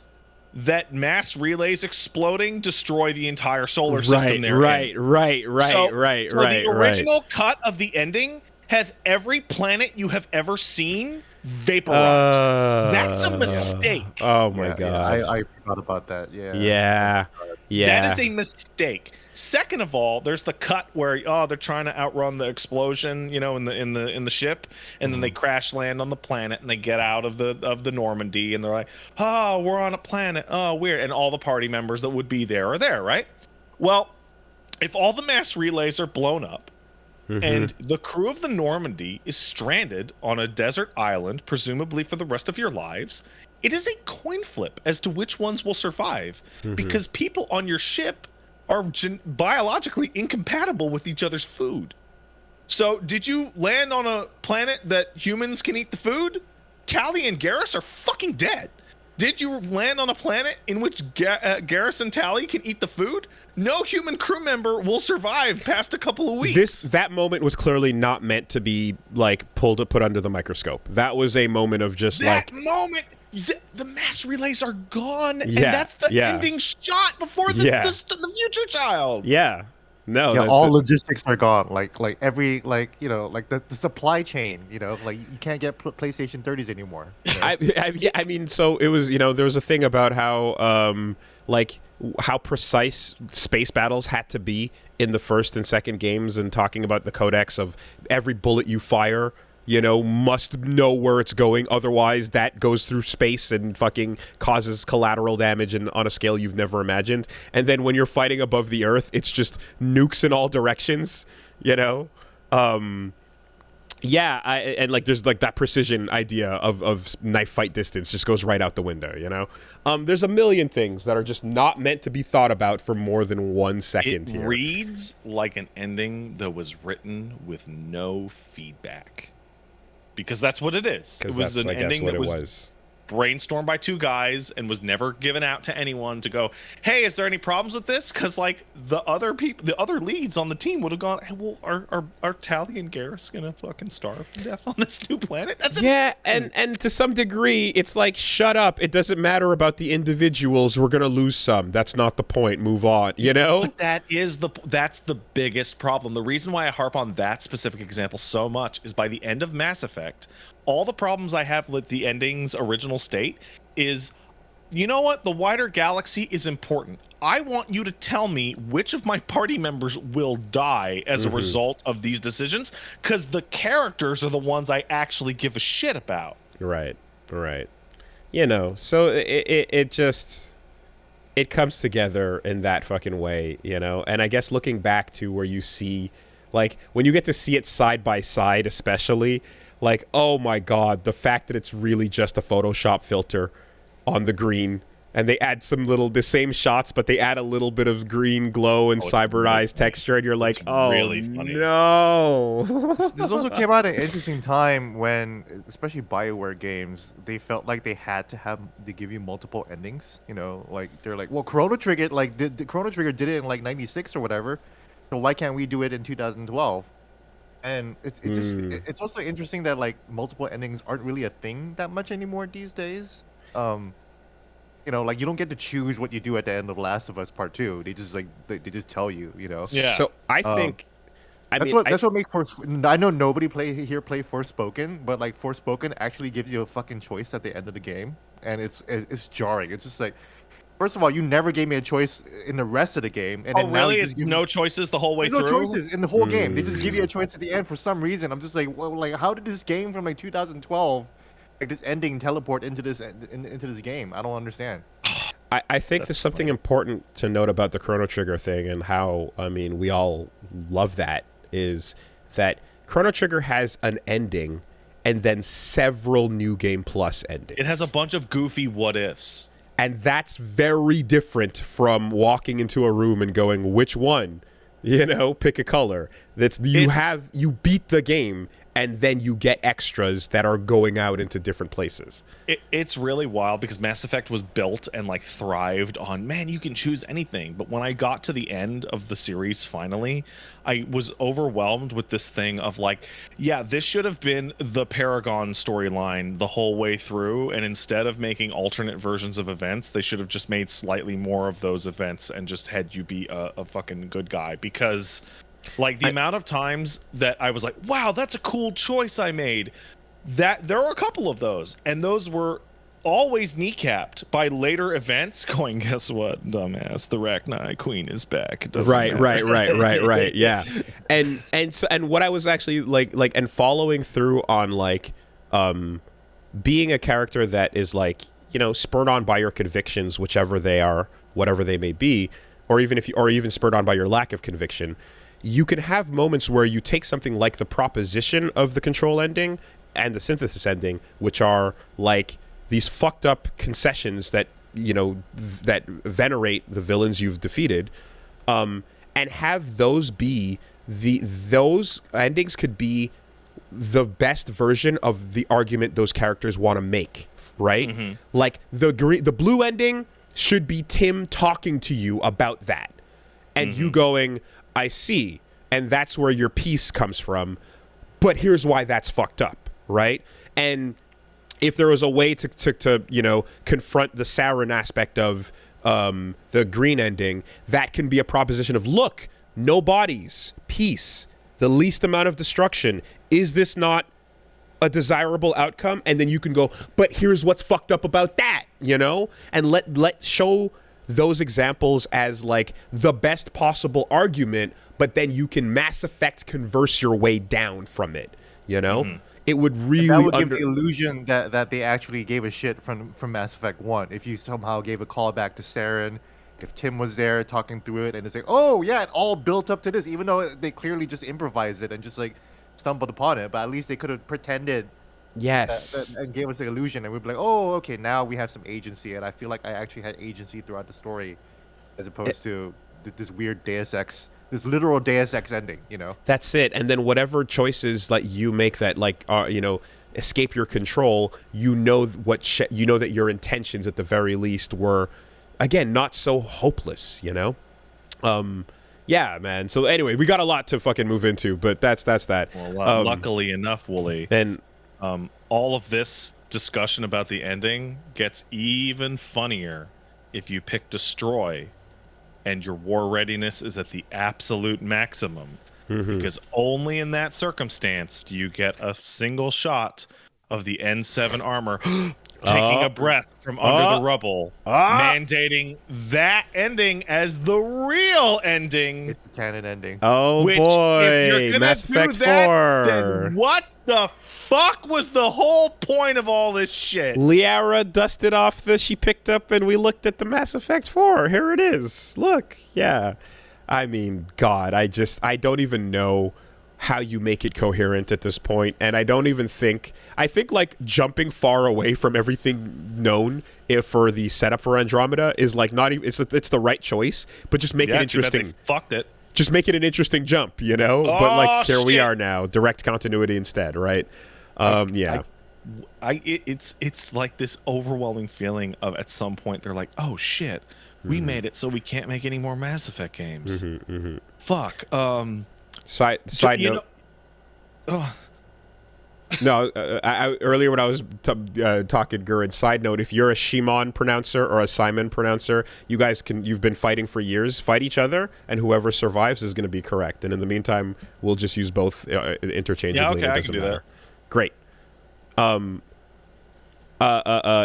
that mass relays exploding destroy the entire solar system there. Right. So the original cut of the ending has every planet you have ever seen vaporized. That's a mistake. Oh my god! Yeah, I forgot about that. Yeah. That is a mistake. Second of all, there's the cut where they're trying to outrun the explosion, you know, in the ship, and then they crash land on the planet and they get out of the Normandy and they're like, "Oh, we're on a planet. Oh, weird." And all the party members that would be there are there, right? Well, if all the mass relays are blown up, and the crew of the Normandy is stranded on a desert island, presumably for the rest of your lives, it is a coin flip as to which ones will survive, because people on your ship are biologically incompatible with each other's food. So did you land on a planet that humans can eat the food? Tally and Garrus are fucking dead. Did you land on a planet in which Garrus and Tally can eat the food? No human crew member will survive past a couple of weeks. That moment was clearly not meant to be like put under the microscope. That was a moment of just that moment. The mass relays are gone, and that's the ending shot before the future child. Yeah. No. Yeah, all logistics are gone. Like every the supply chain. You know, like you can't get PlayStation 30s anymore. I mean, so it was. You know, there was a thing about how how precise space battles had to be in the first and second games, and talking about the codex of every bullet you fire, you know, must know where it's going. Otherwise, that goes through space and fucking causes collateral damage and on a scale you've never imagined. And then when you're fighting above the Earth, it's just nukes in all directions, you know? Yeah, and like there's like that precision idea of knife fight distance just goes right out the window, you know? There's a million things that are just not meant to be thought about for more than 1 second It here. reads like an ending that was written with no feedback. Because that's what it is. It was an ending that was brainstormed by 2 guys and was never given out to anyone to go, hey, is there any problems with this? Because like the other people, the other leads on the team would have gone, hey, well, are Tally and Garrus gonna fucking starve to death on this new planet? That's and to some degree it's like, shut up, it doesn't matter about the individuals, we're gonna lose some, that's not the point, move on, you know? But that's the biggest problem. The reason why I harp on that specific example so much is by the end of Mass Effect, all the problems I have with the ending's original state is, you know what? The wider galaxy is important. I want you to tell me which of my party members will die as a result of these decisions, because the characters are the ones I actually give a shit about. Right. You know, so it just, it comes together in that fucking way, you know? And I guess looking back to where you see, like, when you get to see it side by side especially, like, oh my god, the fact that it's really just a Photoshop filter on the green, and they add the same shots, but they add a little bit of green glow and cyberized texture, and you're like, oh really no. This also came out at an interesting time when, especially BioWare games, they felt like they had to give you multiple endings. You know, like they're like, well, Chrono Trigger, like the Chrono Trigger did it in like '96 or whatever, so why can't we do it in 2012? And it's also interesting that like multiple endings aren't really a thing that much anymore these days. You know, like you don't get to choose what you do at the end of Last of Us Part 2. They just like they just tell you, you know. Yeah. So I think that's what makes I know nobody play Forspoken, but like Forspoken actually gives you a fucking choice at the end of the game, and it's jarring. It's just like, first of all, you never gave me a choice in the rest of the game. And then really? It's no choices the whole way through? No choices in the whole game. They just give you a choice at the end for some reason. I'm just like, well, like, how did this game from like 2012, like this ending, teleport into this game? I don't understand. I think there's something important to note about the Chrono Trigger thing, and how, I mean, we all love that, is that Chrono Trigger has an ending and then several New Game Plus endings. It has a bunch of goofy what-ifs. And that's very different from walking into a room and going, which one? You know, pick a color. You beat the game, and then you get extras that are going out into different places. It's really wild because Mass Effect was built and like thrived on, man, you can choose anything. But when I got to the end of the series finally, I was overwhelmed with this thing of like, yeah, this should have been the Paragon storyline the whole way through, and instead of making alternate versions of events, they should have just made slightly more of those events and just had you be a fucking good guy. Because like the amount of times that I was like, wow, that's a cool choice I made. That there are a couple of those, and those were always kneecapped by later events going, guess what, dumbass, the Rachni Queen is back. Right. Yeah. And what I was actually like and following through on like being a character that is like, you know, spurred on by your convictions, whichever they are, whatever they may be, or even spurred on by your lack of conviction. You can have moments where you take something like the proposition of the Control ending and the Synthesis ending, which are like these fucked up concessions that, you know, that venerate the villains you've defeated, and have those be those endings could be the best version of the argument those characters want to make, right? Mm-hmm. Like the blue ending should be Tim talking to you about that, and you going, I see, and that's where your peace comes from, but here's why that's fucked up, right? And if there was a way to you know, confront the Sauron aspect of the green ending, that can be a proposition of, look, no bodies, peace, the least amount of destruction. Is this not a desirable outcome? And then you can go, but here's what's fucked up about that, you know? And let show those examples as like the best possible argument, but then you can Mass Effect converse your way down from it, you know? Mm-hmm. It would really that would give the illusion that they actually gave a shit from Mass Effect 1. If you somehow gave a callback to Saren, if Tim was there talking through it, and it's like, oh yeah, it all built up to this, even though they clearly just improvised it and just like stumbled upon it, but at least they could have pretended Yes. and gave us the illusion, and we'd be like, oh, okay, now we have some agency, and I feel like I actually had agency throughout the story, as opposed to this weird Deus Ex, this literal Deus Ex ending, you know? That's it. And then whatever choices like you make that like you know, escape your control, you know you know that your intentions at the very least were, again, not so hopeless, you know? Yeah, man. So anyway, we got a lot to fucking move into, but that's that. Well, luckily enough, Woolie, and all of this discussion about the ending gets even funnier if you pick Destroy and your war readiness is at the absolute maximum. Because only in that circumstance do you get a single shot of the N7 armor taking a breath from under the rubble, mandating that ending as the real ending. It's the canon ending. oh Which, boy, if you're gonna Mass do Effect that, 4. then what the fuck was the whole point of all this shit? Liara dusted off she picked up, and we looked at the Mass Effect 4. Here it is. Look, yeah. I mean, God, I don't even know how you make it coherent at this point, and I don't even think, like jumping far away from everything known for the setup for Andromeda is like not even, it's the right choice, but just make it interesting. Fucked it. Just make it an interesting jump, you know? But like here we shit. are now, direct continuity instead, right? Yeah. It's like this overwhelming feeling of at some point they're like, oh shit, we made it so we can't make any more Mass Effect games. Fuck. Side note. No, earlier when I was talking Gurren, side note, if you're a Shimon pronouncer or a Simon pronouncer, you've been fighting for years, fight each other, and whoever survives is going to be correct. And in the meantime, we'll just use both interchangeably. Yeah, okay, it I doesn't can do matter. that. Great.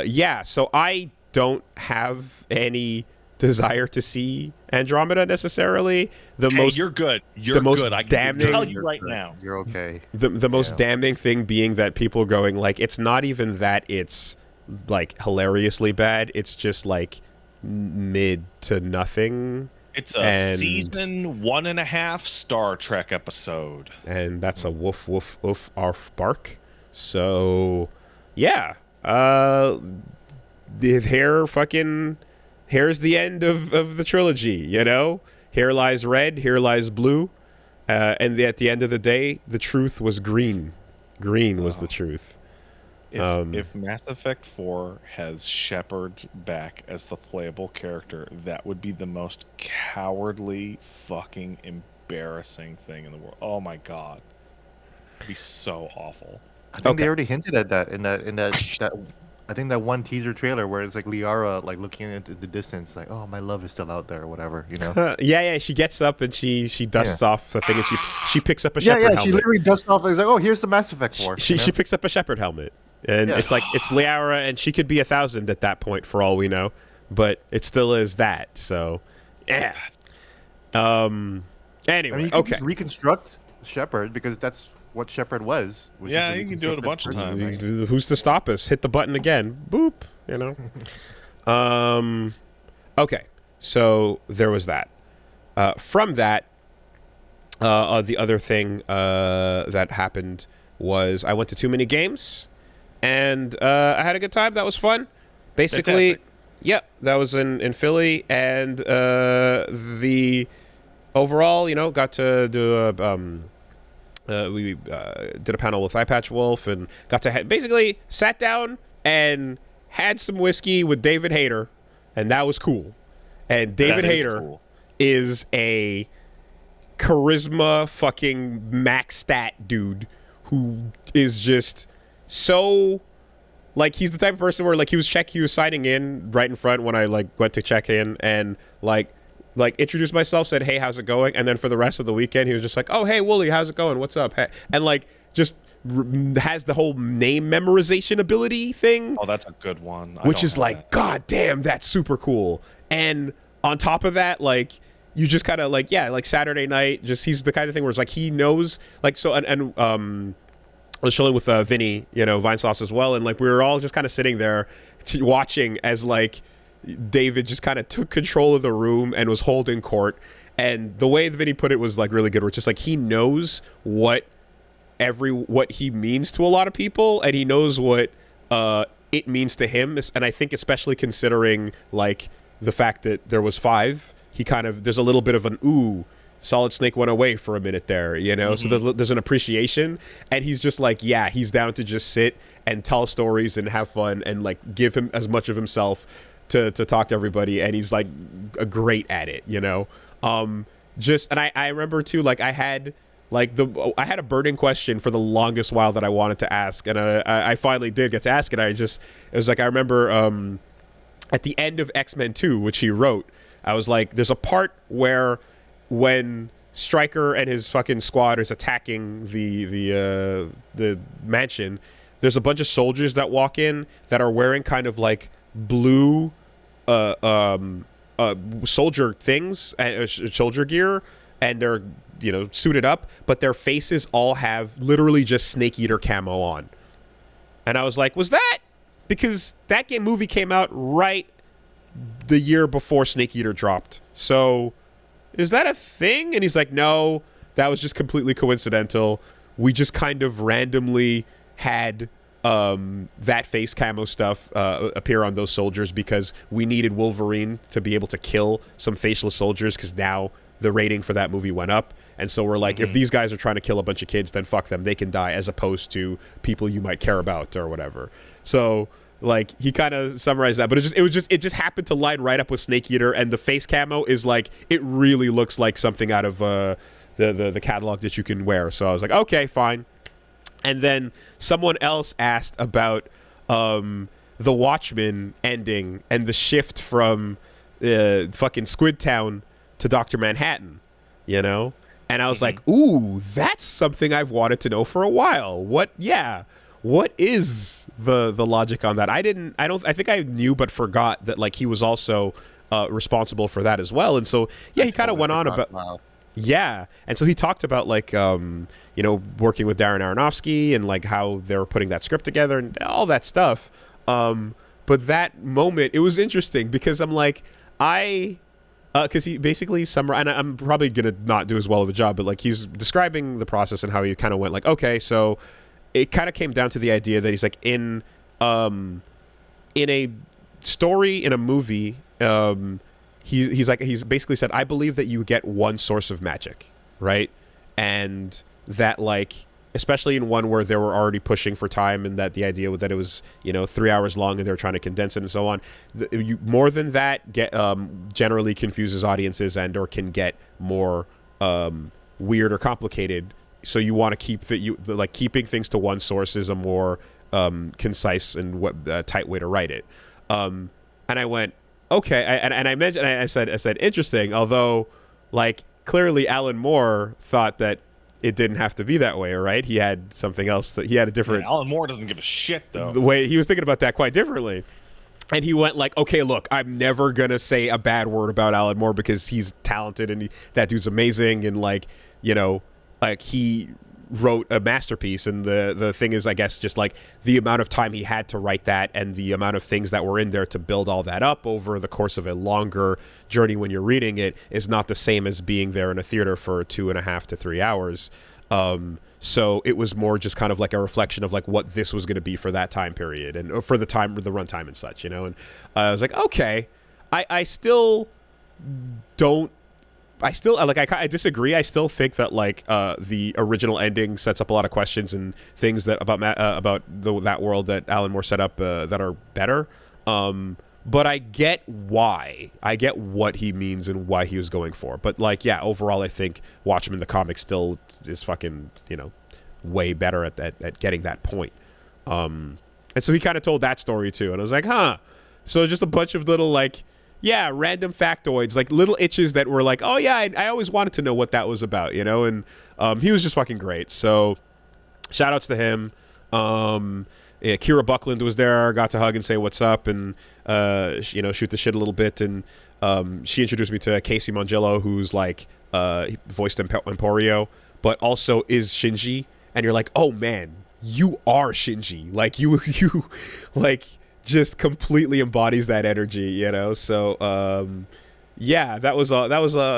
Yeah, so I don't have any desire to see Andromeda necessarily. You're good. You're the most good. I can damning, tell you right now. You're okay. The most damning thing being that people going like, it's not even that it's like hilariously bad. It's just like mid to nothing. It's a season 1.5 Star Trek episode. And that's a woof woof oof arf bark. So yeah. Here's the end of the trilogy, you know? Here lies red, here lies blue. And at the end of the day, the truth was green. Green was the truth. If Mass Effect 4 has Shepard back as the playable character, that would be the most cowardly, fucking embarrassing thing in the world. Oh my god. It'd be so awful. I think they already hinted at that in that I think that one teaser trailer where it's like Liara like looking into the distance, like, oh, my love is still out there or whatever, you know? Yeah. She gets up and she dusts off the thing and she picks up a Shepard helmet. She literally dusts off. It's like, oh, here's the Mass Effect 4. She picks up a Shepard helmet, and it's like it's Liara, and she could be 1,000 at that point for all we know, but it still is that. So, yeah. Anyway, I mean, you can just reconstruct Shepard because that's what Shepard was. Yeah, you can do it a bunch of times. Who's to stop us? Hit the button again. Boop. You know. Okay. So there was that. From that, the other thing that happened was I went to too many games, and I had a good time. That was fun. Basically, Fantastic. Yep. That was in Philly, and the overall, you know, got to do we did a panel with Eye Patch Wolf and got to basically sat down and had some whiskey with David Hayter, and that was cool. And David Hayter is a charisma fucking max stat dude who is just so like, he's the type of person where like he was signing in right in front when I like went to check in, and like introduced myself, said, hey, how's it going? And then for the rest of the weekend, he was just like, oh, hey, Woolie, how's it going? What's up? Hey. And like, just has the whole name memorization ability thing. Oh, that's a good one. Which is like, god damn, that's super cool. And on top of that, like, you just kind of like, yeah, like Saturday night, just he's the kind of thing where it's like he knows, like, so, and I was chilling with Vinny, you know, Vinesauce as well, and like we were all just kind of sitting there watching as like David just kind of took control of the room and was holding court. And the way Vinny put it was like really good, where it's just like he knows what what he means to a lot of people, and he knows what it means to him. And I think especially considering like the fact that there was 5, he kind of, there's a little bit of an ooh, Solid Snake went away for a minute there, you know. So there's an appreciation, and he's just like, yeah, he's down to just sit and tell stories and have fun and like give him as much of himself to talk to everybody, and he's like great at it, you know. And I remember too, like I had a burning question for the longest while that I wanted to ask, and I finally did get to ask it. It was like, I remember at the end of X-Men 2, which he wrote, I was like, there's a part where when Stryker and his fucking squad is attacking the mansion, there's a bunch of soldiers that walk in that are wearing kind of like blue soldier things, soldier gear, and they're, you know, suited up, but their faces all have literally just Snake Eater camo on. And I was like, was that because that movie came out right the year before Snake Eater dropped, so is that a thing? And he's like, no, that was just completely coincidental. We just kind of randomly had that face camo stuff appear on those soldiers because we needed Wolverine to be able to kill some faceless soldiers, because now the rating for that movie went up. And so we're like, if these guys are trying to kill a bunch of kids, then fuck them, they can die, as opposed to people you might care about or whatever. So like, he kind of summarized that, but it just happened to line right up with Snake Eater, and the face camo is like, it really looks like something out of the catalog that you can wear. So I was like, okay, fine. And then someone else asked about the Watchmen ending and the shift from fucking Squid Town to Dr. Manhattan, you know? And I was like, ooh, that's something I've wanted to know for a while. What is the logic on that? I think I knew but forgot that like he was also responsible for that as well. And so yeah, he kind of went on about yeah, and so he talked about like you know, working with Darren Aronofsky and like how they were putting that script together and all that stuff. But that moment, it was interesting because I'm like, because he basically summarized, and I'm probably gonna not do as well of a job, but like he's describing the process and how he kind of went like, okay, so it kind of came down to the idea that he's like, in a story, in a movie, he's basically said, I believe that you get one source of magic, right? And that like, especially in one where they were already pushing for time, and that the idea that it was, you know, 3 hours long and they were trying to condense it and so on, more than that generally confuses audiences and or can get more weird or complicated. So you want to keep keeping things to one source is a more concise and tight way to write it. And I went, okay, and I mentioned, I said interesting, although like clearly Alan Moore thought that it didn't have to be that way, right? He had something else, that he had a different. Yeah, Alan Moore doesn't give a shit though. The way he was thinking about that quite differently. And he went like, okay, look, I'm never gonna say a bad word about Alan Moore because he's talented and that dude's amazing, and like, you know, like he wrote a masterpiece. And the thing is, I guess, just like the amount of time he had to write that and the amount of things that were in there to build all that up over the course of a longer journey when you're reading it is not the same as being there in a theater for 2.5 to 3 hours. So it was more just kind of like a reflection of like what this was going to be for that time period and for the runtime and such, you know. And I was like, okay, I still I disagree. I still think that like the original ending sets up a lot of questions and things that about that world that Alan Moore set up that are better. But I get why. I get what he means and why he was going for. But like, yeah, overall, I think Watchmen the comic still is fucking, you know, way better at getting that point. And so he kind of told that story too, and I was like, huh. So just a bunch of little like, yeah, random factoids, like little itches that were like, oh yeah, I always wanted to know what that was about, you know. And he was just fucking great. So shout outs to him. Yeah, Kira Buckland was there, got to hug and say what's up, and you know, shoot the shit a little bit. And she introduced me to Casey Mongillo, who's like he voiced Emporio, but also is Shinji. And you're like, oh man, you are Shinji. Like you like just completely embodies that energy, you know. So yeah, that was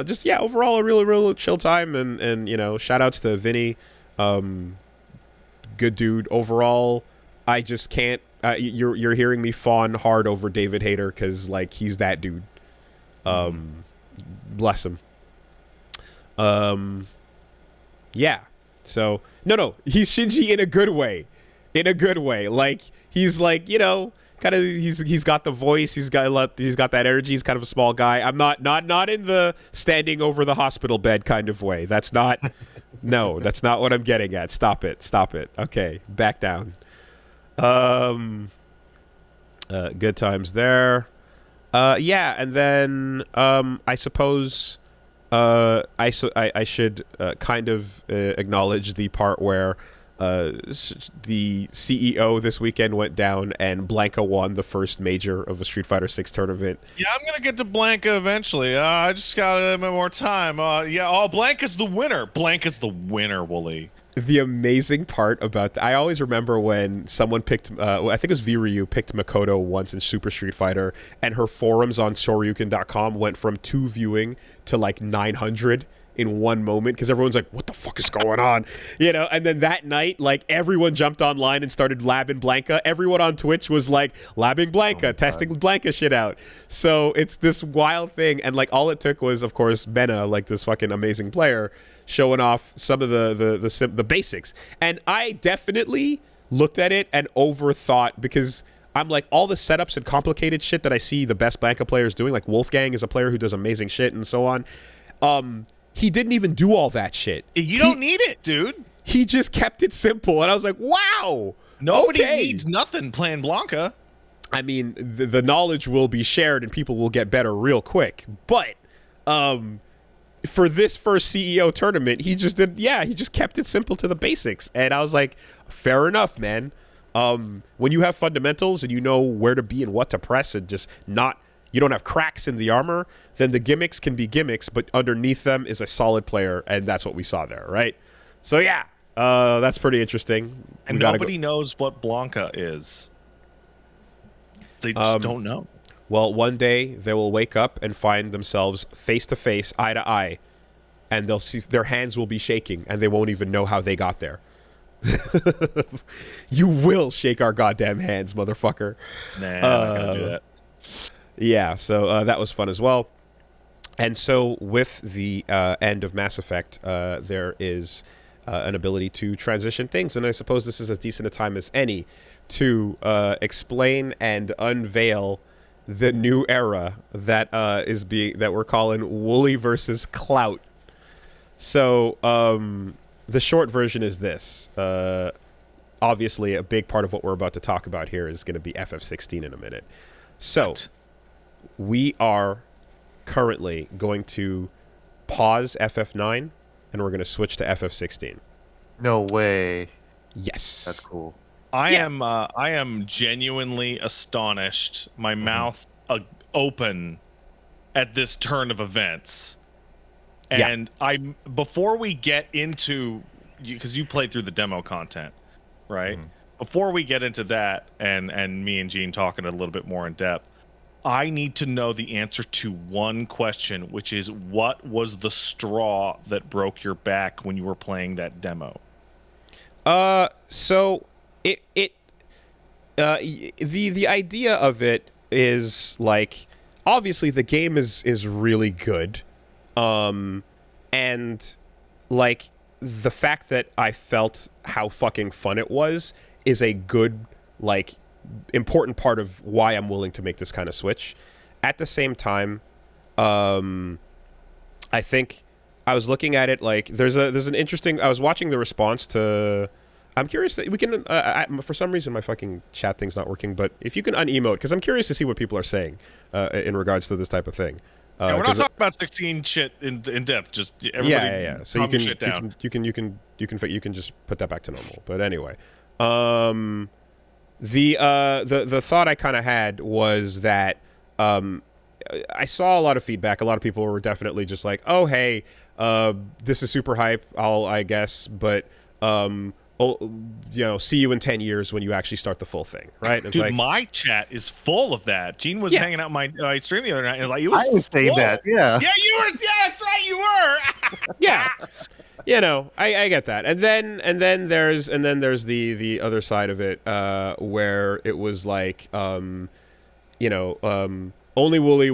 just, yeah, overall a really chill time. And you know, shout outs to Vinny. good dude. Overall, I just can't. You're hearing me fawn hard over David Hayter because like he's that dude. Bless him. Yeah. So no, he's Shinji in a good way. In a good way. Like he's like, you know, kind of he's got the voice, he's got that energy, he's kind of a small guy. I'm not in the standing over the hospital bed kind of way. That's not no, that's not what I'm getting at. Stop it. Okay, back down. Good times there. Yeah, and then I suppose I should kind of acknowledge the part where the CEO this weekend went down and Blanca won the first major of a Street Fighter 6 tournament. Yeah, I'm gonna get to Blanca eventually. I just got a little bit more time. Blanca's the winner. Blanca's the winner, Woolie. The amazing part about I always remember when someone picked, I think it was V-Ryu, picked Makoto once in Super Street Fighter, and her forums on Shoryuken.com went from 2 viewing to like 900 in one moment because everyone's like, what the fuck is going on? You know, and then that night, like everyone jumped online and started labbing Blanca. Everyone on Twitch was like labbing Blanca, testing Blanca shit out. So it's this wild thing. And like all it took was, of course, Mena, like this fucking amazing player, showing off some of the basics. And I definitely looked at it and overthought because I'm like all the setups and complicated shit that I see the best Blanca players doing, like Wolfgang is a player who does amazing shit and so on. He didn't even do all that shit. You don't need it, dude. He just kept it simple. And I was like, wow. Nobody needs nothing playing Blanca. I mean, the knowledge will be shared and people will get better real quick. But for this first CEO tournament, he just kept it simple to the basics. And I was like, fair enough, man. When you have fundamentals and you know where to be and what to press and just you don't have cracks in the armor, then the gimmicks can be gimmicks, but underneath them is a solid player, and that's what we saw there, right? So yeah, that's pretty interesting. And nobody knows what Blanca is. They just don't know. Well, one day they will wake up and find themselves face to face, eye to eye, and they'll see their hands will be shaking, and they won't even know how they got there. You will shake our goddamn hands, motherfucker. Nah, I'm not gonna do that. Yeah, so that was fun as well. And so with the end of Mass Effect, there is an ability to transition things, and I suppose this is as decent a time as any to explain and unveil the new era that that we're calling Woolie versus Clout. So the short version is this. Obviously, a big part of what we're about to talk about here is going to be FF16 in a minute. So we are currently going to pause FF9 and we're going to switch to FF16. No way. Yes. That's cool. I am genuinely astonished. My mouth open at this turn of events. And before we get into, because you played through the demo content, right? Before we get into that and me and Gene talking a little bit more in depth, I need to know the answer to one question, which is what was the straw that broke your back when you were playing that demo? So the idea of it is like, obviously the game is really good. And like the fact that I felt how fucking fun it was is a good, like, important part of why I'm willing to make this kind of switch. At the same time, I think I was looking at it like there's an interesting. I was watching the response to. I'm curious that we can. For some reason, my fucking chat thing's not working. But if you can unemote, because I'm curious to see what people are saying in regards to this type of thing. We're not talking about 16 shit in depth. Just everybody. Yeah. So you can just put that back to normal. But anyway, the thought I kind of had was that I saw a lot of feedback. A lot of people were definitely just like, "Oh, hey, this is super hype. I guess, but see you in 10 years when you actually start the full thing, right?" Dude, like, my chat is full of that. Gene was hanging out my stream the other night, and like, it was I was saying that, yeah. Yeah, you were. Yeah, that's right, you were. Yeah. You know, I get that, and then there's the other side of it, where it was like, you know, only Woolie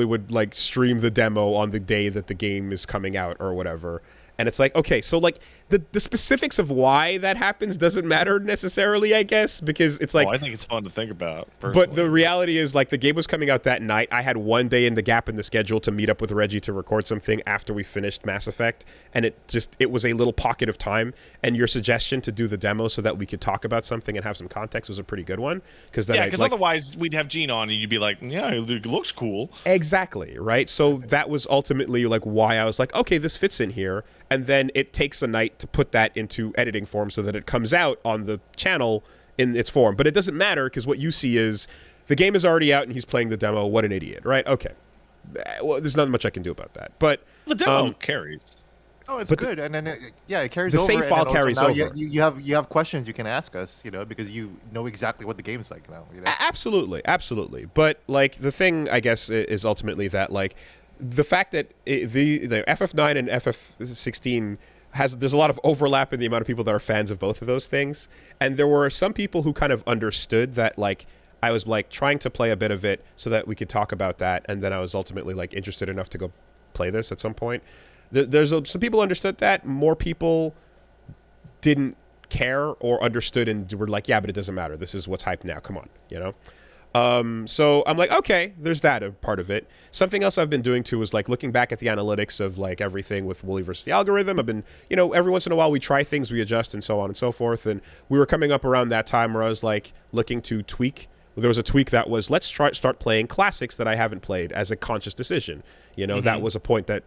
would like stream the demo on the day that the game is coming out or whatever. And it's like, okay, so like the specifics of why that happens doesn't matter necessarily, I guess, because it's like, I think it's fun to think about personally. But the reality is, like, the game was coming out that night. I had one day in the gap in the schedule to meet up with Reggie to record something after we finished Mass Effect, and it was a little pocket of time. And your suggestion to do the demo so that we could talk about something and have some context was a pretty good one. Because otherwise we'd have Gene on and you'd be like, yeah, it looks cool. Exactly, right? So that was ultimately like why I was like, okay, this fits in here. And then it takes a night to put that into editing form so that it comes out on the channel in its form. But it doesn't matter because what you see is the game is already out and he's playing the demo. What an idiot, right? Okay. Well, there's not much I can do about that. But the demo carries. Oh, it's good, and then it carries the over. save file carries now over. You have questions you can ask us, you know, because you know exactly what the game's like now. You know? Absolutely. But like the thing, I guess, is ultimately that like the fact that the FF9 and FF16 there's a lot of overlap in the amount of people that are fans of both of those things, and there were some people who kind of understood that like I was like trying to play a bit of it so that we could talk about that, and then I was ultimately like interested enough to go play this at some point. There's some people understood that. More people didn't care or understood and were like, yeah, but it doesn't matter. This is what's hyped now. Come on, you know? So I'm like, okay, there's that a part of it. Something else I've been doing too is like looking back at the analytics of like everything with Woolie versus the algorithm. I've been, you know, every once in a while we try things, we adjust and so on and so forth. And we were coming up around that time where I was like looking to tweak. There was a tweak that was, let's start playing classics that I haven't played as a conscious decision. You know, that was a point that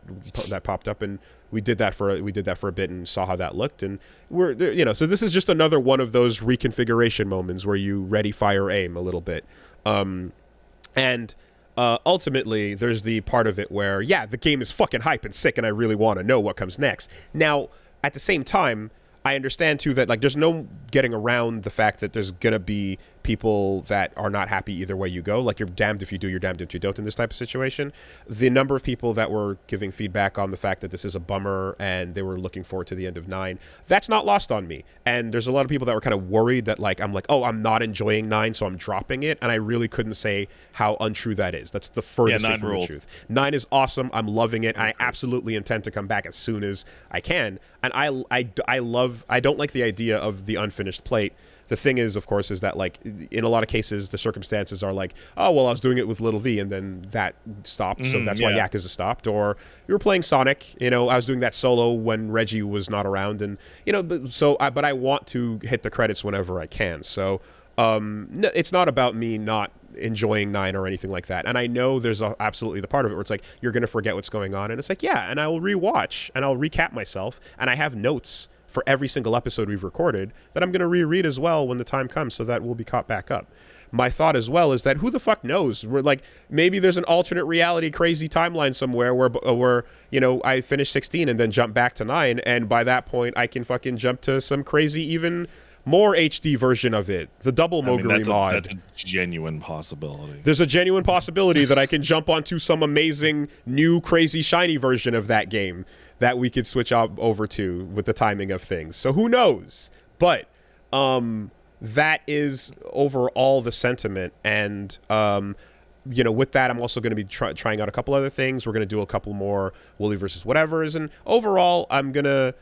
popped up, and we did that for a bit and saw how that looked. And we're, you know, so this is just another one of those reconfiguration moments where you ready, fire, aim a little bit. And ultimately, there's the part of it where, yeah, the game is fucking hype and sick, and I really want to know what comes next. Now, at the same time, I understand too that like there's no getting around the fact that there's gonna be people that are not happy either way you go. Like, you're damned if you do, you're damned if you don't in this type of situation. The number of people that were giving feedback on the fact that this is a bummer and they were looking forward to the end of 9, that's not lost on me. And there's a lot of people that were kind of worried that like I'm like, oh, I'm not enjoying 9, so I'm dropping it. And I really couldn't say how untrue that is. That's the furthest thing from the truth. 9 is awesome. I'm loving it. I absolutely intend to come back as soon as I can. And I don't like the idea of the unfinished plate. The thing is, of course, is that like in a lot of cases, the circumstances are like, oh, well, I was doing it with Little V and then that stopped. So that's why Yakuza stopped. Or you were playing Sonic, you know, I was doing that solo when Reggie was not around. And, you know, but I want to hit the credits whenever I can. So no, it's not about me not enjoying 9 or anything like that. And I know there's absolutely the part of it where it's like, you're going to forget what's going on. And it's like, yeah, and I will rewatch and I'll recap myself. And I have notes for every single episode we've recorded that I'm going to reread as well when the time comes, so that we'll be caught back up. My thought as well is that who the fuck knows? We're like, maybe there's an alternate reality crazy timeline somewhere where you know, I finish 16 and then jump back to 9, and by that point I can fucking jump to some crazy even more HD version of it, the double Moguri mod. That's a genuine possibility. There's a genuine possibility that I can jump onto some amazing new crazy shiny version of that game that we could switch over to with the timing of things. So who knows? But that is overall the sentiment. And you know, with that, I'm also going to be trying out a couple other things. We're going to do a couple more Woolie versus whatevers. And overall, I'm going to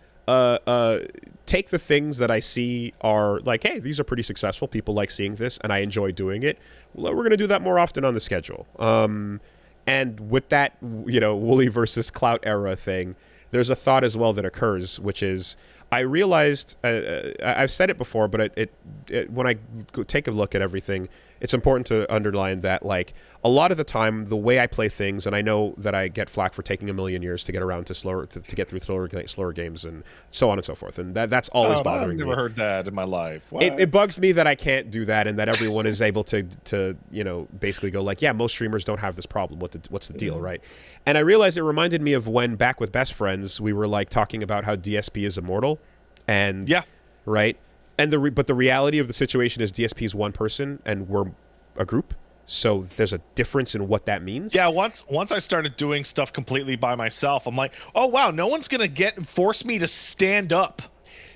take the things that I see are like, hey, these are pretty successful. People like seeing this, and I enjoy doing it. We're going to do that more often on the schedule. And with that, you know, Woolie versus Clout era thing, there's a thought as well that occurs, which is I realized, I've said it before, but when I take a look at everything, it's important to underline that, like, a lot of the time, the way I play things, and I know that I get flack for taking a million years to get around to get through slower games and so on and so forth, and that's always bothering me. I've never heard that in my life. It bugs me that I can't do that, and that everyone is able to you know, basically go like, yeah, most streamers don't have this problem. What's the deal, right? And I realized it reminded me of when back with Best Friends, we were like talking about how DSP is immortal, and right. And but the reality of the situation is DSP is one person and we're a group, So there's a difference in what that means. Yeah, once I started doing stuff completely by myself, I'm like, oh wow, no one's gonna force me to stand up.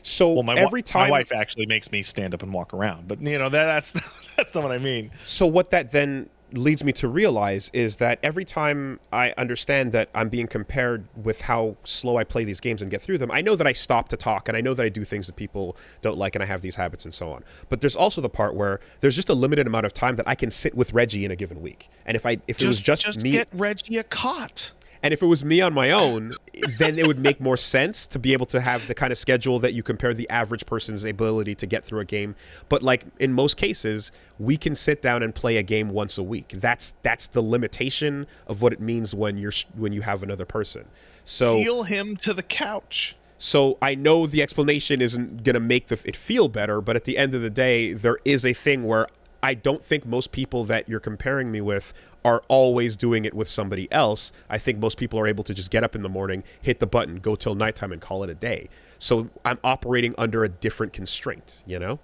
So well, every time my wife actually makes me stand up and walk around, but you know that's that's not what I mean. So what that then leads me to realize is that every time I understand that I'm being compared with how slow I play these games and get through them, I know that I stop to talk and I know that I do things that people don't like and I have these habits and so on. But there's also the part where there's just a limited amount of time that I can sit with Reggie in a given week. And if it was just me, get Reggie a cot. and if it was me on my own, then it would make more sense to be able to have the kind of schedule that you compare the average person's ability to get through a game. But like in most cases, we can sit down and play a game once a week. That's the limitation of what it means when you have another person. So seal him to the couch. So I know the explanation isn't going to make it feel better, but at the end of the day, there is a thing where I don't think most people that you're comparing me with are always doing it with somebody else. I think most people are able to just get up in the morning, hit the button, go till nighttime, and call it a day. So I'm operating under a different constraint, you know?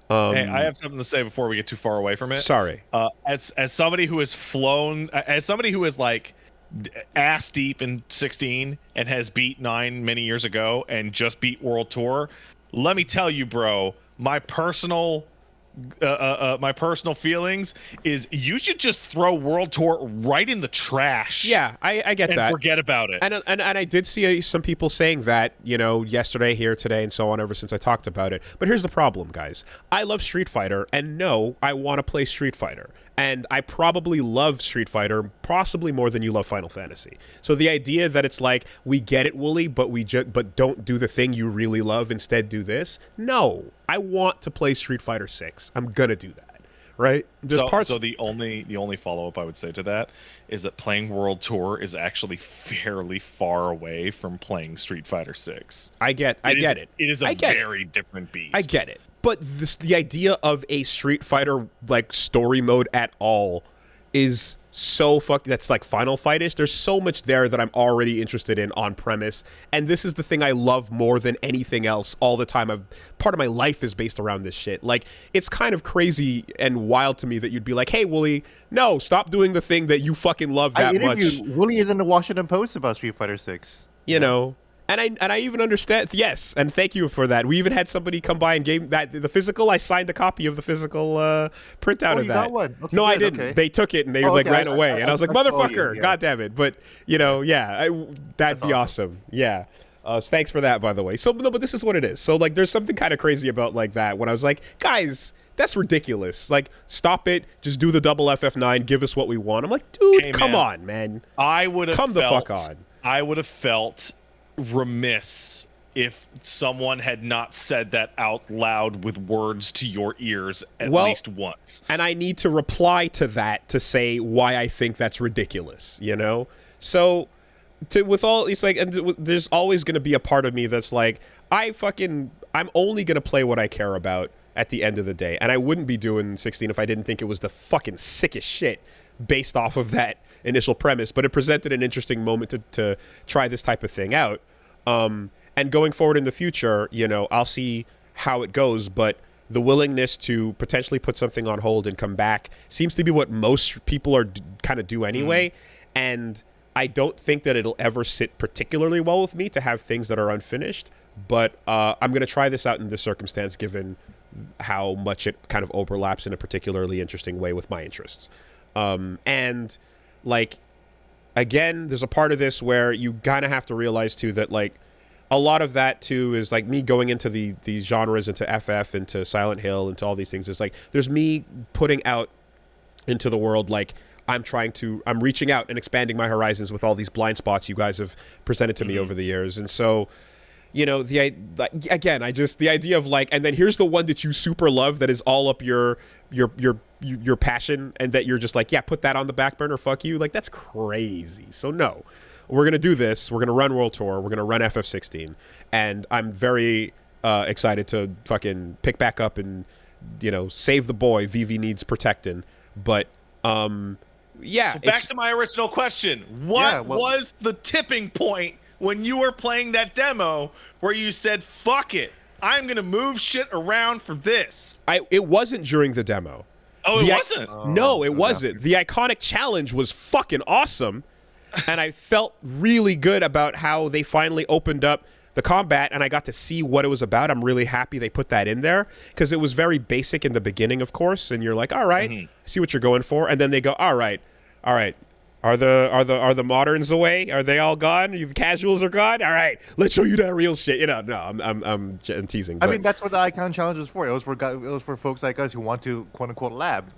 Hey, I have something to say before we get too far away from it. Sorry. As somebody who has flown, as somebody who is like ass deep in 16 and has beat 9 many years ago and just beat World Tour, let me tell you, bro, my personal feelings is you should just throw World Tour right in the trash. Yeah, I get and that. Forget about it. And I did see some people saying that, you know, yesterday, here, today, and so on ever since I talked about it. But here's the problem, guys. I love Street Fighter, and no, I want to play Street Fighter. And I probably love Street Fighter possibly more than you love Final Fantasy. So the idea that it's like, we get it, Woolie, but don't do the thing you really love, instead do this. No, I want to play Street Fighter 6. I'm gonna do that, right? So the only follow-up I would say to that is that playing World Tour is actually fairly far away from playing Street Fighter 6. I get it. It is a very different beast. I get it. But the idea of a Street Fighter like story mode at all is so that's like Final Fight-ish. There's so much there that I'm already interested in on premise, and this is the thing I love more than anything else all the time. Part of my life is based around this shit. Like, it's kind of crazy and wild to me that you'd be like, hey, Woolie, no, stop doing the thing that you fucking love that much. Woolie is in the Washington Post about Street Fighter 6. You know. And I even understand, yes, and thank you for that. We even had somebody come by and gave that the physical. I signed a copy of the physical printout of that. Got one? Okay, no, good, I didn't. okay. They took it and they like ran away, and I was like, motherfucker, yeah. God damn it! But you know, yeah, that'd be awesome. Yeah. Thanks for that, by the way. So no, but this is what it is. So like, there's something kind of crazy about like that. When I was like, guys, that's ridiculous. Like, stop it. Just do the double FF9. Give us what we want. I'm like, dude, hey, come on, man. I would have come the fuck on. I would have felt remiss if someone had not said that out loud with words to your ears at least once. And I need to reply to that to say why I think that's ridiculous, you know? So it's like, and there's always going to be a part of me that's like, I'm only going to play what I care about at the end of the day. And I wouldn't be doing 16 if I didn't think it was the fucking sickest shit based off of that initial premise. But it presented an interesting moment to try this type of thing out. And going forward in the future, you know, I'll see how it goes. But the willingness to potentially put something on hold and come back seems to be what most people are kind of do anyway. And I don't think that it'll ever sit particularly well with me to have things that are unfinished. But I'm going to try this out in this circumstance, given how much it kind of overlaps in a particularly interesting way with my interests. And like, again, there's a part of this where you kind of have to realize too that like a lot of that too is like me going into the genres, into FF, into Silent Hill, into all these things. It's like there's me putting out into the world, like I'm reaching out and expanding my horizons with all these blind spots you guys have presented to me over the years. And so, you know, the idea of like, and then here's the one that you super love that is all up your passion, and that you're just like, yeah, put that on the back burner, fuck you. Like, that's crazy. So no, we're going to do this. We're going to run World Tour. We're going to run FF16. And I'm very excited to fucking pick back up and, you know, save the boy. Vivi needs protecting. But, yeah. So back to my original question. What was the tipping point when you were playing that demo where you said, fuck it, I'm going to move shit around for this? It wasn't during the demo. Oh, it wasn't. No, it wasn't. The iconic challenge was fucking awesome, and I felt really good about how they finally opened up the combat, and I got to see what it was about. I'm really happy they put that in there because it was very basic in the beginning, of course, and you're like, all right, see what you're going for, and then they go, all right. Are the moderns away? Are they all gone? You casuals are gone. All right, let's show you that real shit. You know, no, I'm teasing. I mean, that's what the Icon Challenge was for. It was for folks like us who want to quote unquote lab.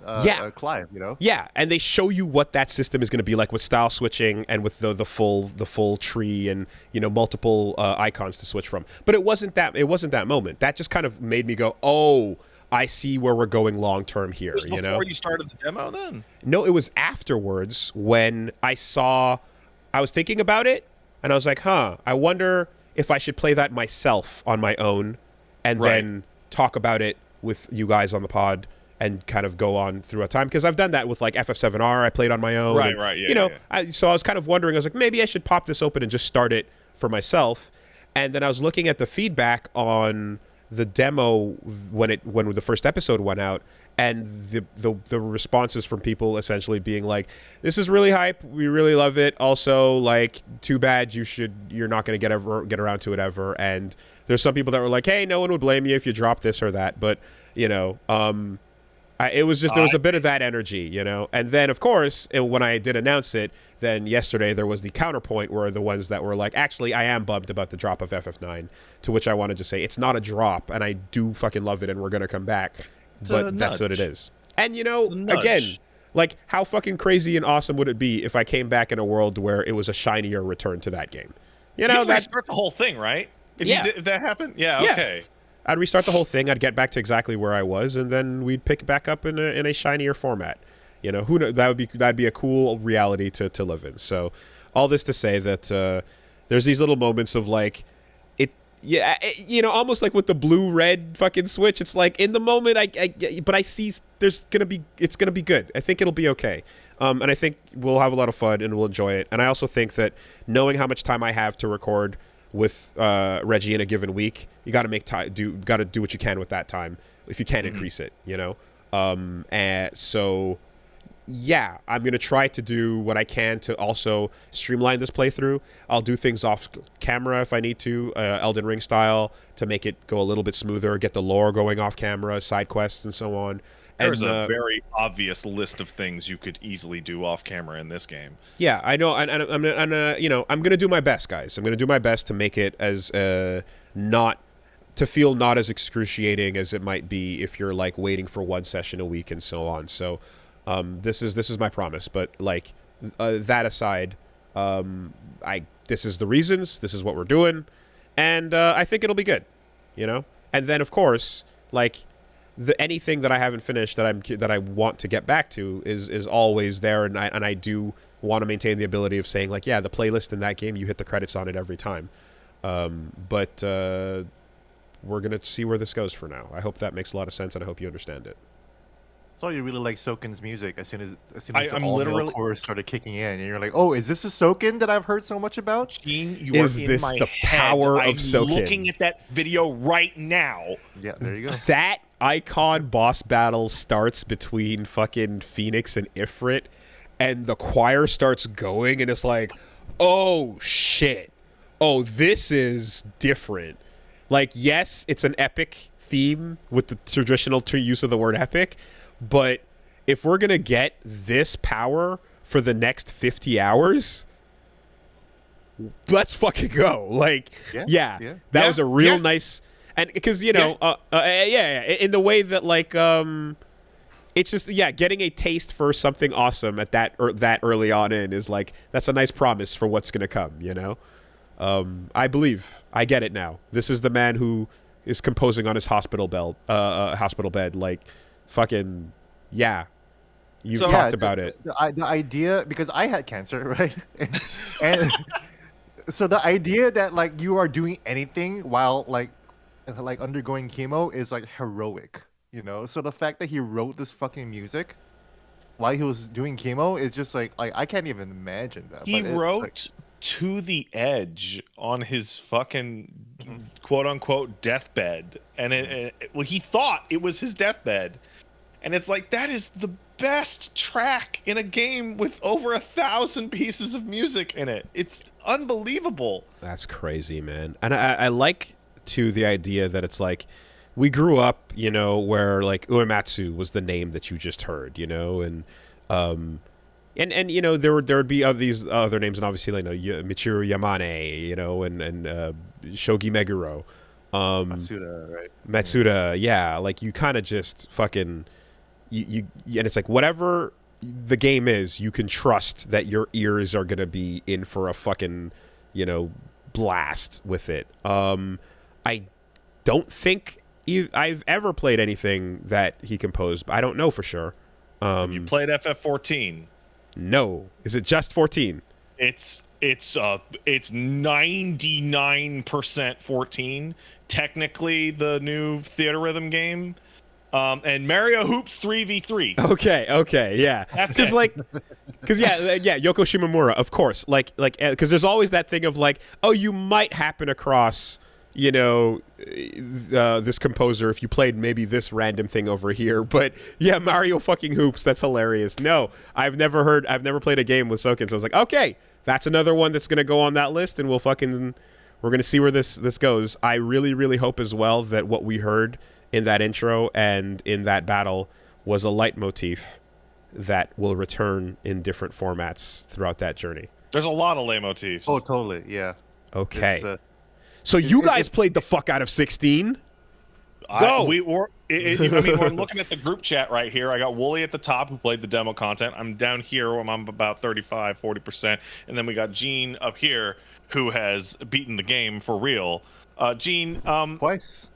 Clive, you know. Yeah, and they show you what that system is going to be like with style switching and with the full tree and multiple icons to switch from. But it wasn't that moment. That just kind of made me go, oh, I see where we're going long term here. It was before you started the demo, then? No, it was afterwards when I was thinking about it, and I was like, I wonder if I should play that myself on my own, and then talk about it with you guys on the pod, and kind of go on through a time, because I've done that with like FF7R. I played on my own. So I was kind of wondering. I was like, maybe I should pop this open and just start it for myself. And then I was looking at the feedback on the demo when the first episode went out, and the responses from people essentially being like, this is really hype, we really love it, also like too bad you're not going to get around to it ever. And there's some people that were like, hey, no one would blame you if you drop this or that, but it was just, there was a bit of that energy, and then of course when I did announce it, then yesterday there was the counterpoint where the ones that were like, actually, I am bummed about the drop of FF9, to which I wanted to say, it's not a drop, and I do fucking love it, and we're going to come back. But that's what it is. And, again, like, how fucking crazy and awesome would it be if I came back in a world where it was a shinier return to that game? You'd restart the whole thing, right? If that happened? Yeah, okay. I'd restart the whole thing, I'd get back to exactly where I was, and then we'd pick back up in a shinier format. Who knows? That'd be a cool reality to live in. So, all this to say that there's these little moments of like, almost like with the blue-red fucking switch. It's like in the moment, but I see it's gonna be good. I think it'll be okay, and I think we'll have a lot of fun and we'll enjoy it. And I also think that knowing how much time I have to record with Reggie in a given week, you got to make time. Got to do what you can with that time if you can increase it. And so. Yeah, I'm going to try to do what I can to also streamline this playthrough. I'll do things off camera if I need to, Elden Ring style, to make it go a little bit smoother, get the lore going off camera, side quests and so on. There's a very obvious list of things you could easily do off camera in this game. Yeah, I know, and I'm going to do my best, guys. I'm going to do my best to make it as not as excruciating as it might be if you're like waiting for one session a week and so on. So this is my promise, but like that aside, this is the reasons, this is what we're doing, and I think it'll be good, And then of course, like anything that I haven't finished that I want to get back to is always there, and I do want to maintain the ability of saying like, yeah, the playlist in that game, you hit the credits on it every time, but we're gonna see where this goes for now. I hope that makes a lot of sense, and I hope you understand it. So you really like Soken's music as soon as the all-male chorus started kicking in, and you're like, oh, is this a Soken that I've heard so much about? Gene, you is are this in my the head. Power of Soken? I'm looking at that video right now. Yeah, there you go. That icon boss battle starts between fucking Phoenix and Ifrit, and the choir starts going, and it's like, oh shit, oh, this is different. Like, yes, it's an epic theme with the traditional use of the word epic, but if we're going to get this power for the next 50 hours, let's fucking go. Like, that was a real nice... And because, in the way that, like, it's just, getting a taste for something awesome at that early on in is, like, that's a nice promise for what's going to come, I believe. I get it now. This is the man who is composing on his hospital bed, like... Fucking you've talked about it. The idea, because I had cancer, right? and so the idea that like you are doing anything while like undergoing chemo is like heroic, So the fact that he wrote this fucking music while he was doing chemo is just like I can't even imagine that. He wrote To the Edge on his fucking quote unquote deathbed, and he thought it was his deathbed, and it's like that is the best track in a game with over 1,000 pieces of music in it. It's unbelievable. That's crazy, man. And I like to the idea that it's like we grew up, you know, where like Uematsu was the name that you just heard, you know, and you know there would be these other names, and obviously like, you know, Michiru Yamane, you know, and Shogi Meguro, Matsuda, right? Matsuda, yeah, like you kind of just fucking you and it's like whatever the game is, you can trust that your ears are gonna be in for a fucking, you know, blast with it. I don't think I've ever played anything that he composed, but I don't know for sure. Have you played FF14? No. Is it just 14? It's 99% 14. Technically, the new Theater Rhythm game, and Mario Hoops 3v3. Okay, yeah. That's Because it. like, because yeah, Yoko Shimomura, of course. Like, because there's always that thing of like, oh, you might happen across, you know, this composer if you played maybe this random thing over here. But yeah, Mario fucking Hoops, that's hilarious. No, I've never played a game with Soken, so I was like, okay, that's another one that's gonna go on that list, and we're gonna see where this goes. I really, really hope as well that what we heard in that intro and in that battle was a leitmotif that will return in different formats throughout that journey. There's a lot of leitmotifs. Oh, totally. Yeah. Okay. So you guys played the fuck out of 16? Go! We're looking at the group chat right here. I got Woolie at the top, who played the demo content. I'm down here where I'm about 35, 40%. And then we got Gene up here, who has beaten the game for real. Gene, Twice.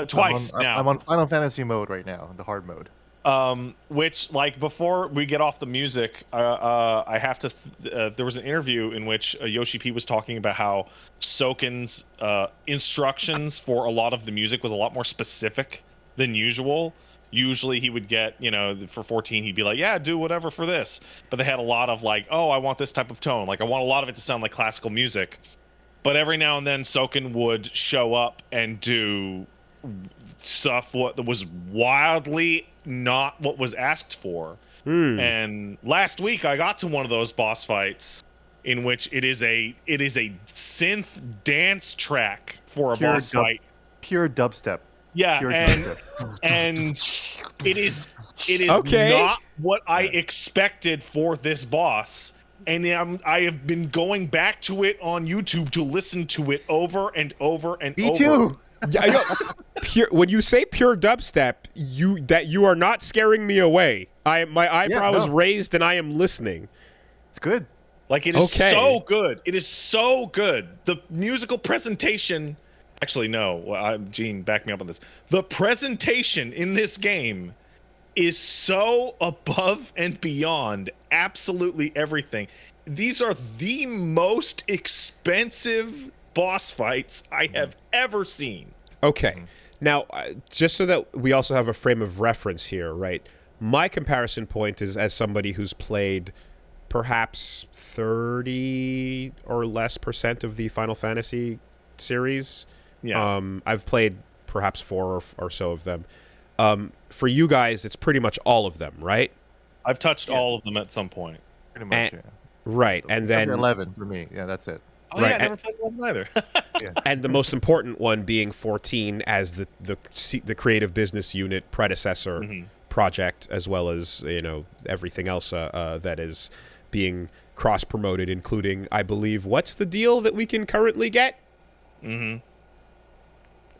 Twice now. I'm on Final Fantasy mode right now, the hard mode. Which, like, before we get off the music, I have to. There was an interview in which Yoshi P was talking about how Soken's instructions for a lot of the music was a lot more specific than usual. Usually, he would get, you know, for 14, he'd be like, "Yeah, do whatever for this." But they had a lot of like, "Oh, I want this type of tone. Like, I want a lot of it to sound like classical music." But every now and then, Soken would show up and do stuff what was wildly not what was asked for. And last week I got to one of those boss fights in which it is a synth dance track for a boss fight. Pure dubstep. Yeah, Pure and dubstep. and it is Okay. not what I expected for this boss. And I have been going back to it on YouTube to listen to it over and over and Me over. too. Yeah, when you say pure dubstep, you are not scaring me away. My eyebrow is raised and I am listening. It's good. Like, it is so good. It is so good. The musical presentation. Actually, no. Gene, back me up on this. The presentation in this game is so above and beyond absolutely everything. These are the most expensive boss fights I have ever seen. Okay. Now, just so that we also have a frame of reference here, right? My comparison point is as somebody who's played perhaps 30 or less % of the Final Fantasy series. Yeah. I've played perhaps 4 or so of them. For you guys, it's pretty much all of them, right? I've touched all of them at some point. Pretty much, yeah. Right, and then 11 for me. Yeah, that's it. Oh, Right, yeah, I never played 11 either. and the most important one being 14 as the creative business unit predecessor project, as well as, you know, everything else that is being cross promoted, including, I believe, what's the deal that we can currently get?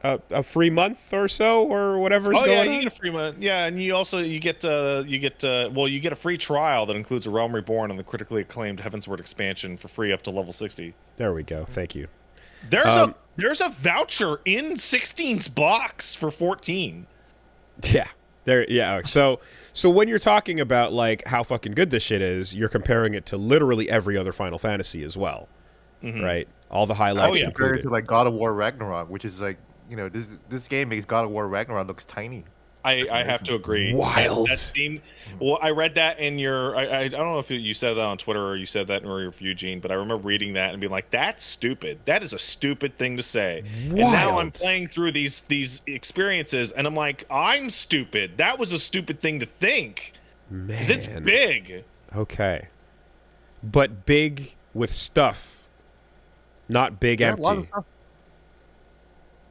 A free month or so, or whatever's going on. You get a free month. Yeah, and you also you get a free trial that includes A Realm Reborn and the critically acclaimed Heavensward expansion for free up to level 60. There we go. Thank you. There's a voucher in 16's box for 14. Yeah. Yeah. So when you're talking about like how fucking good this shit is, you're comparing it to literally every other Final Fantasy as well, right? All the highlights Compared included. to like God of War Ragnarok, which is like, you know, this game makes God of War Ragnarok looks tiny. I have to agree. Wild. That seemed, well, I read that in your. I don't know if you said that on Twitter or you said that in your review, Gene, but I remember reading that and being like, "That's stupid. That is a stupid thing to say." Wild. And now I'm playing through these experiences, and I'm like, "I'm stupid. That was a stupid thing to think." Because it's big. Okay. But big with stuff, not big empty. A lot of stuff.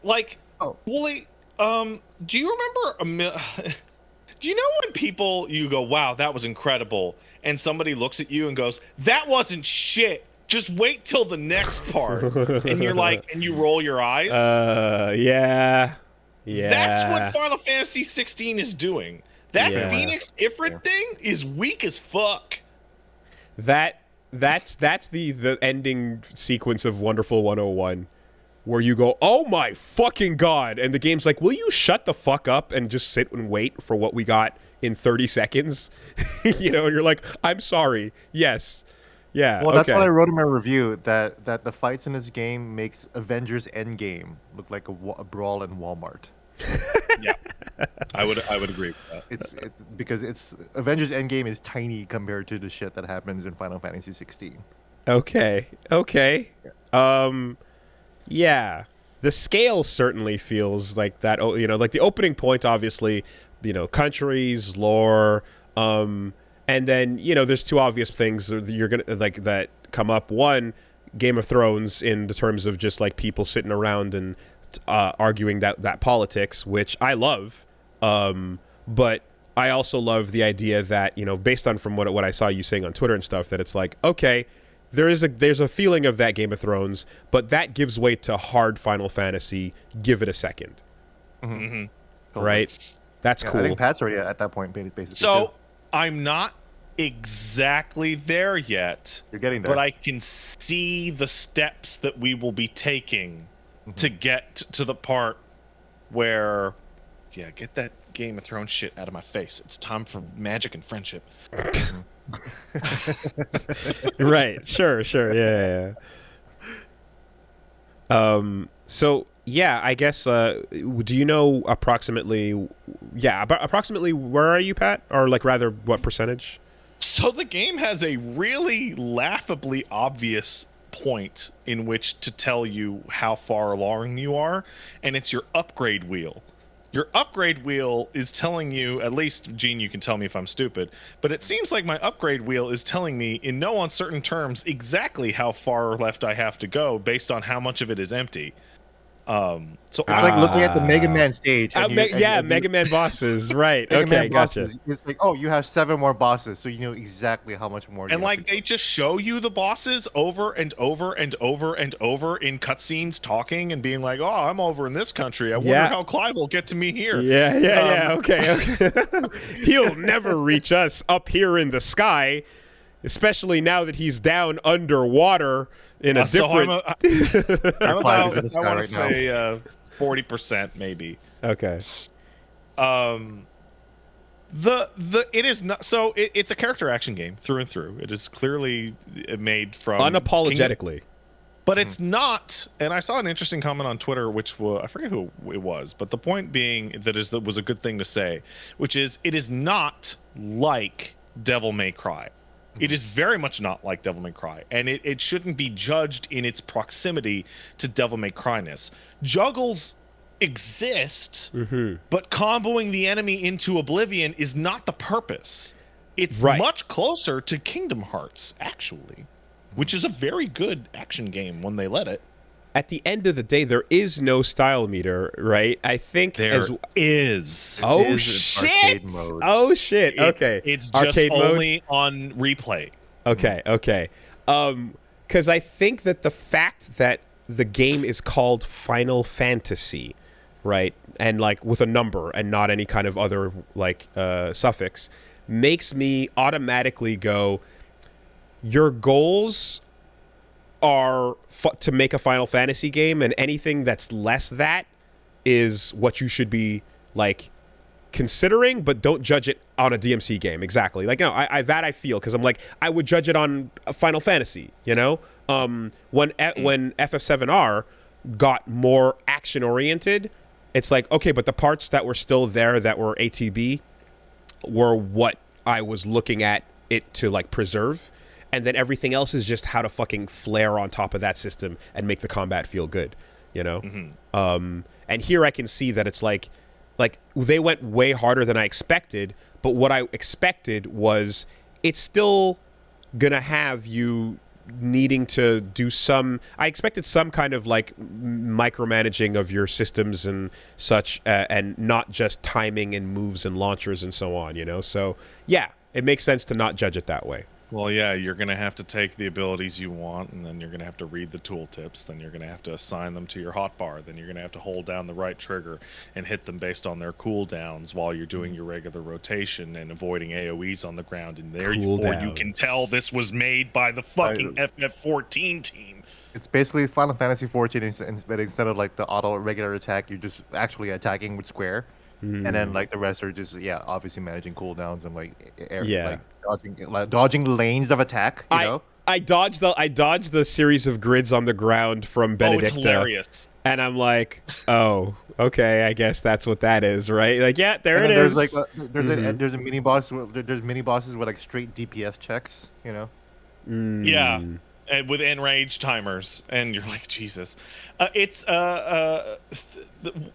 Like, Woolie, do you remember do you know when people, you go, wow, that was incredible, and somebody looks at you and goes, that wasn't shit, just wait till the next part, and you're like, and you roll your eyes? Yeah. That's what Final Fantasy 16 is doing. That Phoenix Ifrit thing is weak as fuck. That's the ending sequence of Wonderful 101, where you go, oh my fucking god, and the game's like, will you shut the fuck up and just sit and wait for what we got in 30 seconds? You know, and you're like, I'm sorry, yes, yeah. Well, that's what I wrote in my review, that the fights in this game makes Avengers Endgame look like a brawl in Walmart. Yeah, I would agree with that. Because Avengers Endgame is tiny compared to the shit that happens in Final Fantasy 16. Okay. Yeah, the scale certainly feels like that. You know, like the opening point, obviously, you know, countries, lore, and then, you know, there's two obvious things you're gonna like that come up. One, Game of Thrones, in the terms of just like people sitting around and arguing that politics, which I love, but I also love the idea that, you know, based on from what I saw you saying on Twitter and stuff, that it's like, okay, there's a feeling of that Game of Thrones, but that gives way to hard Final Fantasy. Give it a second. Mm-hmm. Right? That's cool. I think Pat's already at that point, basically. So I'm not exactly there yet. You're getting there. But I can see the steps that we will be taking to get to the part where, yeah, get that Game of Thrones shit out of my face. It's time for magic and friendship. Right. Sure. Yeah. So yeah, I guess. Do you know approximately? Yeah, approximately where are you, Pat? Or like rather, what percentage? So the game has a really laughably obvious point in which to tell you how far along you are, and it's your upgrade wheel. Your upgrade wheel is telling you, at least, Gene, you can tell me if I'm stupid, but it seems like my upgrade wheel is telling me in no uncertain terms exactly how far left I have to go based on how much of it is empty. So it's like looking at the Mega Man stage. Mega Man bosses, right? Mega Okay, Man gotcha. Bosses. It's like, oh, you have 7 more bosses, so you know exactly how much more. And like they just show you the bosses over and over and over and over in cutscenes, talking and being like, "Oh, I'm over in this country. I wonder how Clive will get to me here." Yeah. Okay. He'll never reach us up here in the sky, especially now that he's down underwater. In a different. I'm about, I want to say 40% maybe. Okay. It is not, so it's a character action game through and through. It is clearly made from unapologetically. But it's not, and I saw an interesting comment on Twitter, which was, I forget who it was, but the point being that was a good thing to say, which is it is not like Devil May Cry. It is very much not like Devil May Cry, and it shouldn't be judged in its proximity to Devil May Cry-ness. Juggles exist, but comboing the enemy into oblivion is not the purpose. It's much closer to Kingdom Hearts, actually, which is a very good action game when they let it. At the end of the day, there is no style meter, right? I think there is. Oh shit! Mode. Oh shit! Okay, it's just arcade only mode? on replay. Okay. Because I think that the fact that the game is called Final Fantasy, right, and like with a number and not any kind of other like suffix, makes me automatically go, your goals are to make a Final Fantasy game, and anything that's less that is what you should be like considering, but don't judge it on a DMC game. Exactly. Like, no, I feel, because I'm like, I would judge it on a Final Fantasy, you know? When FF7R got more action oriented, it's like, okay, but the parts that were still there that were ATB were what I was looking at it to like preserve, and then everything else is just how to fucking flare on top of that system and make the combat feel good, you know. And here I can see that it's like they went way harder than I expected, but what I expected was it's still gonna have you needing to do some. I expected some kind of like micromanaging of your systems and such, and not just timing and moves and launchers and so on, you know. So yeah, it makes sense to not judge it that way. Well, yeah, you're going to have to take the abilities you want, and then you're going to have to read the tooltips, then you're going to have to assign them to your hotbar, then you're going to have to hold down the right trigger and hit them based on their cooldowns while you're doing your regular rotation and avoiding AoEs on the ground, and therefore you can tell this was made by the fucking FF14 team. It's basically Final Fantasy 14, but instead of like the auto regular attack, you're just actually attacking with square. And then like the rest are just obviously managing cooldowns and like dodging lanes of attack. You know, I dodged the series of grids on the ground from Benedicta. Oh, it's hilarious. And I'm like, oh, okay, I guess that's what that is, right? Like, yeah, there it is. There's like there's a mini boss. There's mini bosses with like straight DPS checks. You know. Yeah. And with enrage timers, and you're like, Jesus.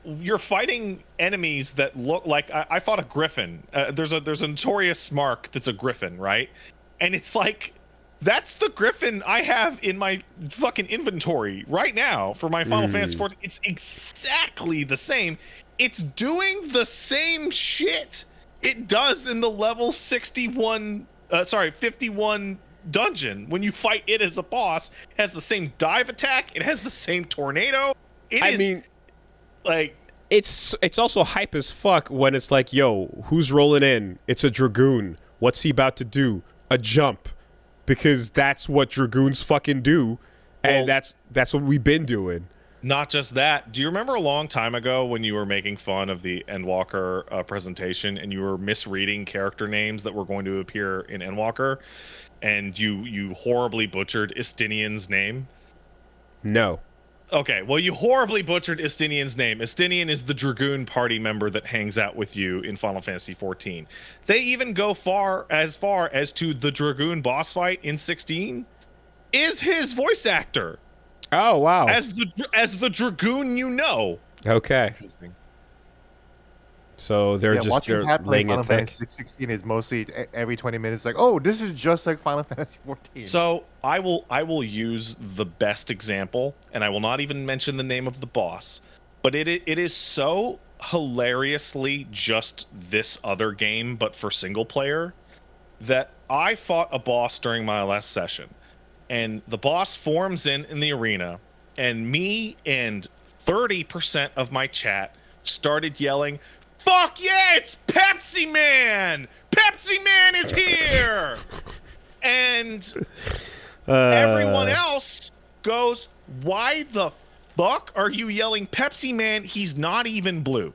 You're fighting enemies that look like I fought a griffin. There's a notorious mark that's a griffin, right? And it's like, that's the griffin I have in my fucking inventory right now for my Final Fantasy 14. It's exactly the same. It's doing the same shit it does in the level 51 dungeon. When you fight it as a boss, it has the same dive attack, it has the same tornado. I mean, like, it's also hype as fuck when it's like, yo, who's rolling in? It's a dragoon. What's he about to do? A jump. Because that's what dragoons fucking do, and that's what we've been doing. Not just that. Do you remember a long time ago when you were making fun of the Endwalker presentation and you were misreading character names that were going to appear in Endwalker? And you horribly butchered Estinian's name? No. Okay, well, you horribly butchered Estinian's name. Estinian is the Dragoon party member that hangs out with you in Final Fantasy XIV. They even go as far as to the Dragoon boss fight in 16 is his voice actor. Oh, wow. As the Dragoon you know. Okay. Interesting. So they're laying it thick. 16 is mostly every 20 minutes like, oh, this is just like Final Fantasy 14. So I will use the best example, and I will not even mention the name of the boss, but it is so hilariously just this other game, but for single player, that I fought a boss during my last session, and the boss forms in the arena, and me and 30% of my chat started yelling, "Fuck yeah, it's Pepsi Man! Pepsi Man is here!" And everyone else goes, "Why the fuck are you yelling Pepsi Man? He's not even blue.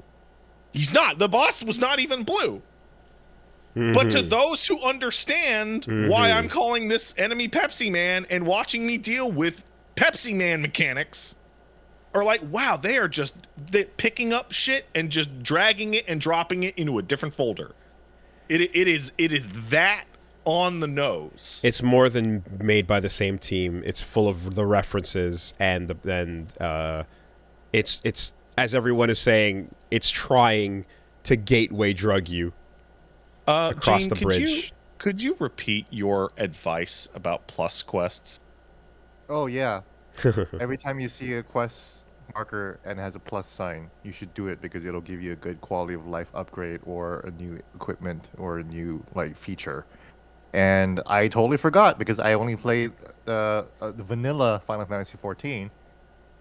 He's not. The boss was not even blue." But to those who understand why I'm calling this enemy Pepsi Man and watching me deal with Pepsi Man mechanics, are like, wow, they're picking up shit and just dragging it and dropping it into a different folder. It is that on the nose. It's more than made by the same team. It's full of the references and it's as everyone is saying, it's trying to gateway drug you across Gene, the bridge. Could you repeat your advice about plus quests? Oh yeah. Every time you see a quest marker and has a plus sign, you should do it because it'll give you a good quality of life upgrade or a new equipment or a new feature. And I totally forgot because I only played the vanilla Final Fantasy 14.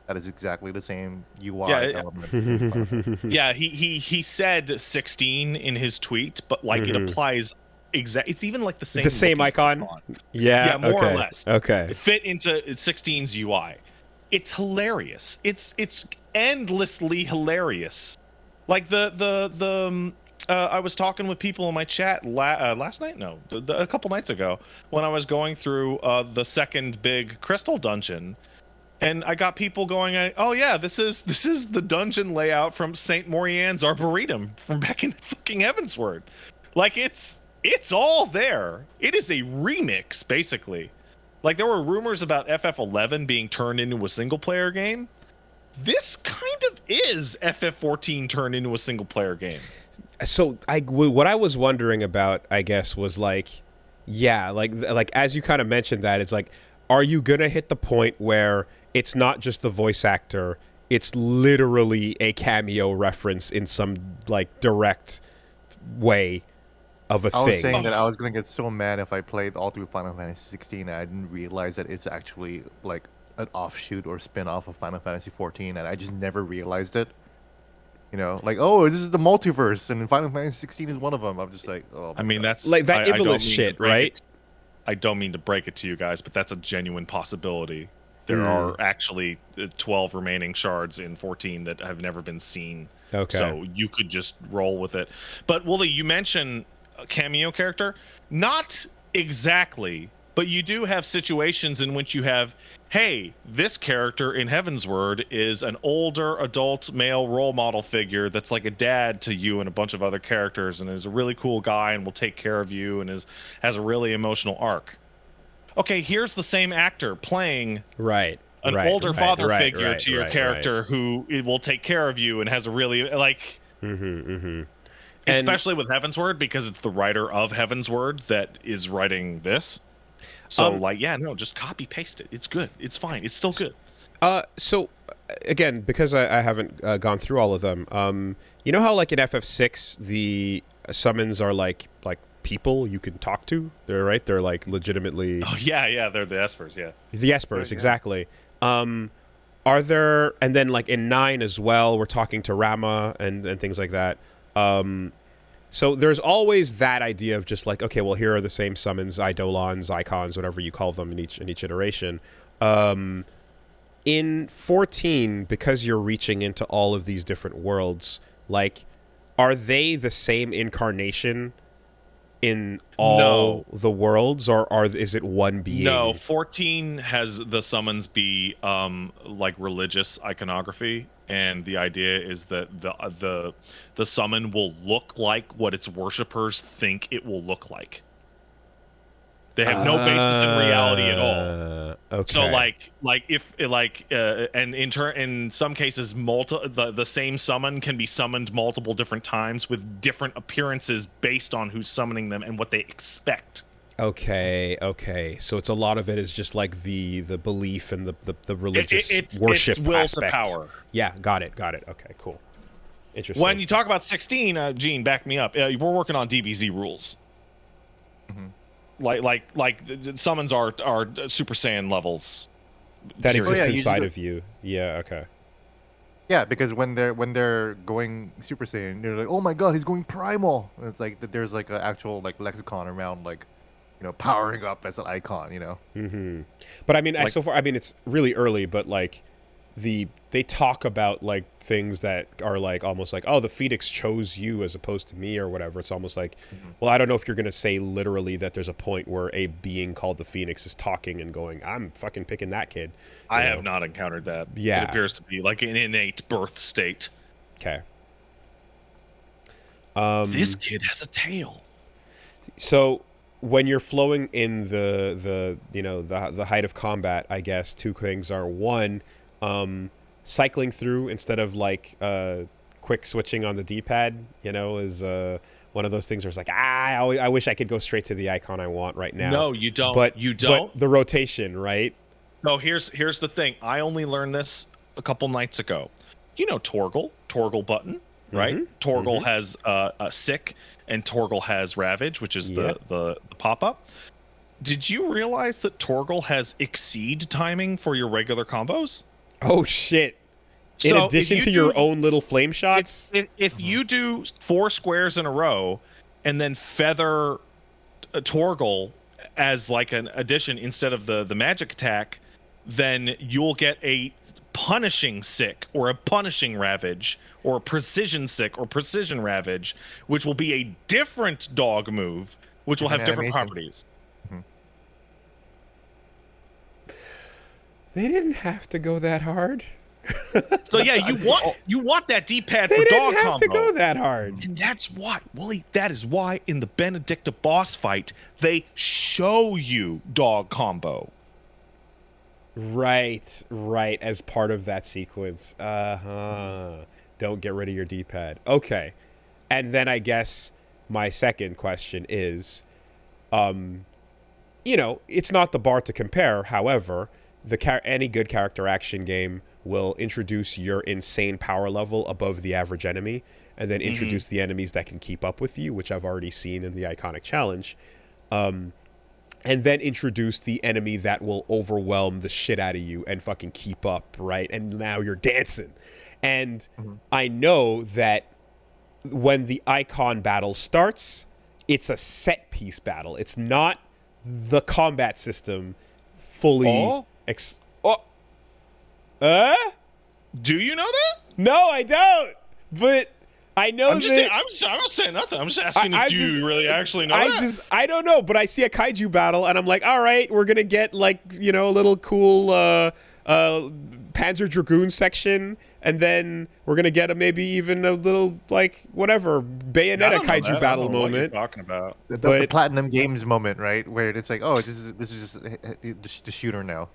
That is exactly the same UI element. Yeah, he said 16 in his tweet, but it applies it's even like the same icon. Yeah, more or less. Okay, it fit into 16's UI. It's hilarious. It's endlessly hilarious. Like I was talking with people in my chat last night. No, a couple nights ago when I was going through the second big crystal dungeon, And I got people going, oh yeah, this is the dungeon layout from Saint Morian's Arboretum from back in fucking Heavensward. Like it's all there. It is a remix, basically. Like there were rumors about FF11 being turned into a single player game. This kind of is FF14 turned into a single player game. So what I was wondering about, I guess, was like, yeah, like as you kind of mentioned that, it's like, are you gonna hit the point where it's not just the voice actor, it's literally a cameo reference in some like direct way of a I thing? was saying that I was gonna get so mad if I played all through Final Fantasy 16 and I didn't realize that it's actually like an offshoot or spin-off of Final Fantasy 14, and I just never realized it. You know, like, oh, this is the multiverse, and Final Fantasy 16 is one of them. I'm just like, oh. I mean, God. that's like that I don't Ivalice mean to shit, break right? it- I don't mean to break it to you guys, but that's a genuine possibility. There are actually 12 remaining shards in 14 that have never been seen. Okay. So you could just roll with it. But Woolie, you mentioned a cameo character. Not exactly, but you do have situations in which you have, hey, this character in Heavensward is an older adult male role model figure that's like a dad to you and a bunch of other characters and is a really cool guy and will take care of you and has a really emotional arc. Okay, here's the same actor playing Right. an right, older right, father right, figure right, to your right, character who will take care of you and has a really like And especially with Heavensward, because it's the writer of Heavensward that is writing this. So like, yeah, no, just copy paste it. It's good. It's fine. It's still good. so again, because I haven't gone through all of them, you know how like in FF6 the summons are like people you can talk to? They're like legitimately Oh yeah, they're the Espers, yeah. the Espers, Right, yeah. exactly. Are there, and then like in 9 as well, we're talking to Rama and things like that. So there's always that idea of just like, okay, well, here are the same summons, eidolons, icons, whatever you call them in each iteration. In 14, because you're reaching into all of these different worlds, like, are they the same incarnation in all the worlds, or is it one being? No, 14 has the summons be like religious iconography, and the idea is that the summon will look like what its worshippers think it will look like. They have no basis in reality at all. Okay. So and in some cases the same summon can be summoned multiple different times with different appearances based on who's summoning them and what they expect. Okay. So it's a lot of it is just like the belief and the religious worship it's will aspect. to power. Yeah, got it. Okay, cool. Interesting. When you talk about 16, Gene, back me up. We're working on DBZ rules. Mhm. Like the summons are Super Saiyan levels that period. exists yeah, you inside just- of you. Yeah. Okay. Yeah, because when they're going Super Saiyan, they're like, oh my god, he's going primal. And it's like there's like an actual like lexicon around like, you know, powering up as an icon. You know. Mm-hmm. But I mean, Like- so far, I mean, it's really early, but like they talk about like things that are like almost like, oh, the Phoenix chose you as opposed to me or whatever. It's almost like, well, I don't know if you're gonna say literally that there's a point where a being called the Phoenix is talking and going, I'm fucking picking that kid. I You have know? not encountered that. Yeah. It appears to be like an innate birth state. Okay. This kid has a tail. So when you're flowing in the you know the height of combat, I guess two things are: one, cycling through instead of like quick switching on the D-pad, you know, is one of those things where it's like, I wish I could go straight to the icon I want right now. No, you don't. But You don't. But the rotation, right? No, here's the thing. I only learned this a couple nights ago. You know Torgal button, right? Mhm, Torgal has a sick, and Torgal has ravage, which is Yep. the pop-up. Did you realize that Torgal has exceed timing for your regular combos? Oh shit! In So addition if to you your do- own little flame shots. If you do 4 squares in a row and then feather a Torgal as like an addition instead of the magic attack, then you'll get a punishing sick or a punishing ravage or a precision sick or precision ravage, which will be a different dog move, which will have different Different properties. They didn't have to go that hard. So yeah, you want that D-pad They for didn't dog have combo. to go that hard. And that's why, Woolie, that is why in the Benedicta boss fight, they show you dog combo. Right, as part of that sequence. Don't get rid of your D-pad. Okay. And then I guess my second question is, it's not the bar to compare. However, any good character action game will introduce your insane power level above the average enemy, and then introduce the enemies that can keep up with you, which I've already seen in the Iconic Challenge. And then introduce the enemy that will overwhelm the shit out of you and fucking keep up, right? And now you're dancing. And I know that when the Icon battle starts, it's a set piece battle. It's not the combat system fully... Do you know that? No, I don't. But I know I'm not saying nothing. I'm just asking if you really actually know that. I don't know, but I see a kaiju battle and I'm like, all right, we're gonna get like, a little cool Panzer Dragoon section, and then we're gonna get maybe even a little like whatever Bayonetta kaiju battle moment. What you're talking about the Platinum Games moment, right? Where it's like, oh, this is just the shooter now.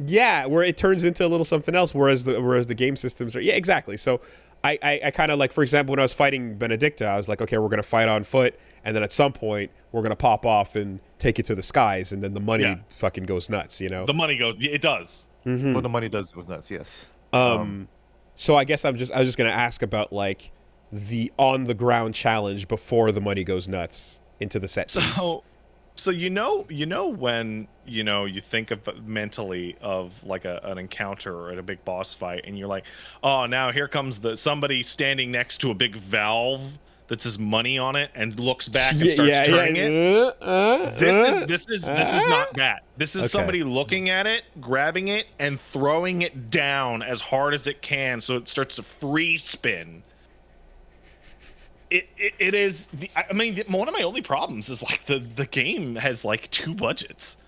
Yeah, where it turns into a little something else, whereas the game systems are... Yeah, exactly. So I kind of like, for example, when I was fighting Benedicta, I was like, okay, we're going to fight on foot, and then at some point, we're going to pop off and take it to the skies, and then the money fucking goes nuts, The money goes... It does. Mm-hmm. Well, the money does go nuts, yes. So I guess I was just going to ask about, like, the on-the-ground challenge before the money goes nuts into the set piece. So when you think of mentally of like an encounter or at a big boss fight, and you're like, oh, now here comes somebody standing next to a big valve that says money on it and looks back and starts turning it. This is not that. This is somebody looking at it, grabbing it, and throwing it down as hard as it can so it starts to free spin. It is one of my only problems is like the game has like two budgets.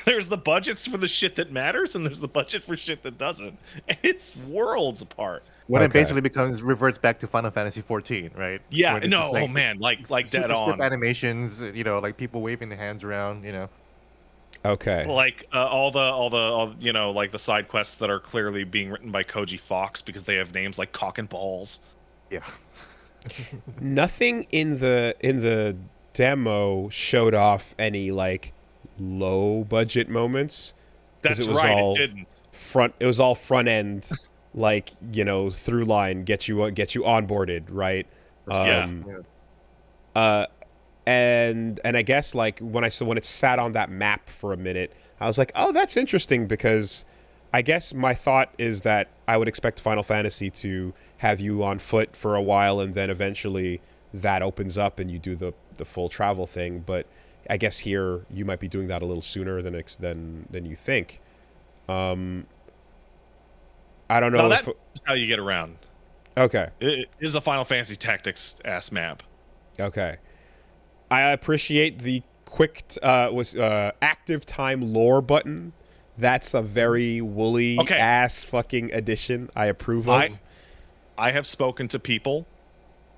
There's the budgets for the shit that matters, and there's the budget for shit that doesn't, and it's worlds apart. When it basically reverts back to Final Fantasy 14, right? Yeah, no, like, oh man, like dead on animations, like people waving their hands around, Okay. Like all the like the side quests that are clearly being written by Koji Fox because they have names like Cock and Balls. Yeah. Nothing in the demo showed off any like low budget moments. That's right. It didn't. It was all front end, like through line, get you onboarded, right? And I guess like when it sat on that map for a minute, I was like, oh, that's interesting, because I guess my thought is that I would expect Final Fantasy to have you on foot for a while, and then eventually that opens up and you do the full travel thing. But I guess here you might be doing that a little sooner than you think. I don't know. That's how you get around. Okay. It is a Final Fantasy Tactics ass map. Okay. I appreciate the quick active time lore button. That's a very Woolie ass fucking addition. I approve of. I have spoken to people,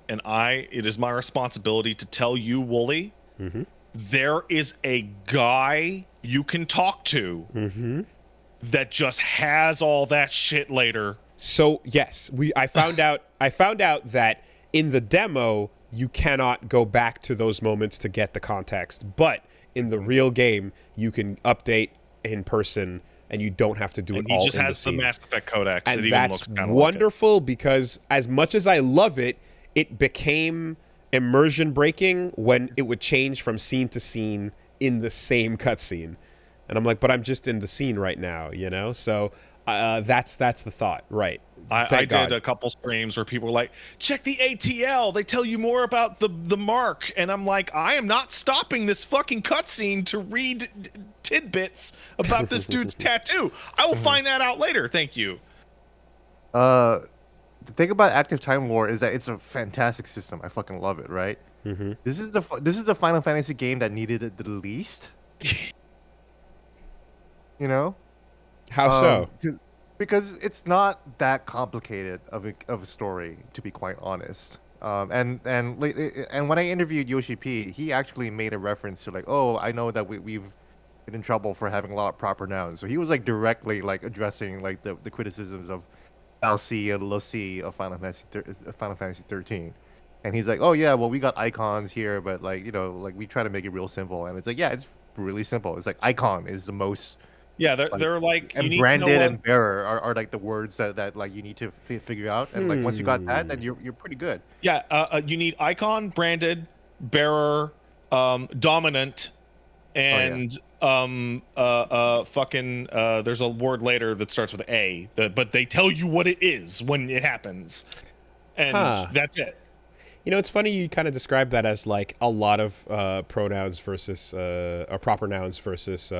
and it is my responsibility to tell you, Woolie, there is a guy you can talk to that just has all that shit later. So yes, I found out that in the demo you cannot go back to those moments to get the context, but in the real game you can update in person, and you don't have to do it all in the scene. He just has the Mass Effect codex, and that's wonderful, because as much as I love it, it became immersion breaking when it would change from scene to scene in the same cutscene, and I'm like, but I'm just in the scene right now, So that's the thought, right? I did a couple streams where people were like, check the ATL, they tell you more about the mark, and I'm like, I am not stopping this fucking cutscene to read tidbits about this dude's tattoo. I will find that out later. Thank you. The thing about active time lore is that it's a fantastic system. I fucking love it, right? This is the Final Fantasy game that needed it the least. How so? Because it's not that complicated of a story, to be quite honest. And when I interviewed Yoshi P, he actually made a reference to like, oh, I know that we've been in trouble for having a lot of proper nouns. So he was like directly like addressing like the criticisms of LC and LC of Final Fantasy 13. And he's like, oh yeah, well we got icons here, but like like we try to make it real simple. And it's like, yeah, it's really simple. It's like icon is the most Yeah, they're like, you and need to know branded what. and bearer are like the words that like you need to figure out. And like once you got that, then you're pretty good. Yeah, you need icon, branded, bearer, dominant, and fucking there's a word later that starts with A, but they tell you what it is when it happens, and that's it. You know, it's funny you kind of describe that as like a lot of pronouns versus or proper nouns versus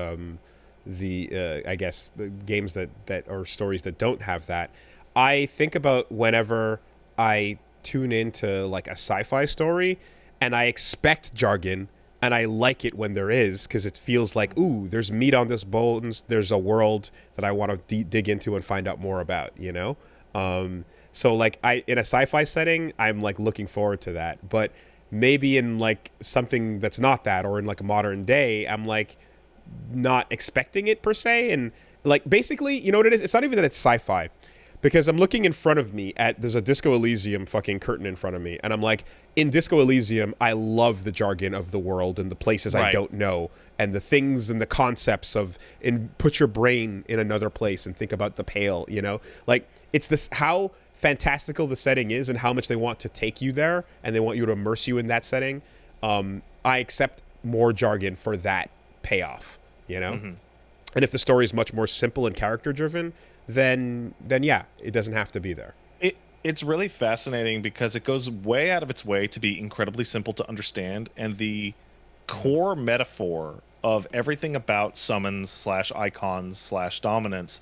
the I guess games that or stories that don't have that. I think about whenever I tune into like a sci-fi story and I expect jargon and I like it when there is because it feels like, ooh, there's meat on this bones. There's a world that I want to dig into and find out more about, you know? So like in a sci-fi setting, I'm like looking forward to that. But maybe in like something that's not that or in like a modern day, I'm like not expecting it per se. And like basically, you know what it is? It's not even that it's sci-fi. Because I'm looking in front of me there's a Disco Elysium fucking curtain in front of me. And I'm like, in Disco Elysium, I love the jargon of the world and the places I don't know. And the things and the concepts of, put your brain in another place and think about the pale, you know? Like, it's this, how fantastical the setting is and how much they want to take you there. And they want you to immerse you in that setting. I accept more jargon for that payoff, you know? Mm-hmm. And if the story is much more simple and character driven, then yeah, it doesn't have to be there. It's really fascinating because it goes way out of its way to be incredibly simple to understand, and the core metaphor of everything about summons / icons / dominance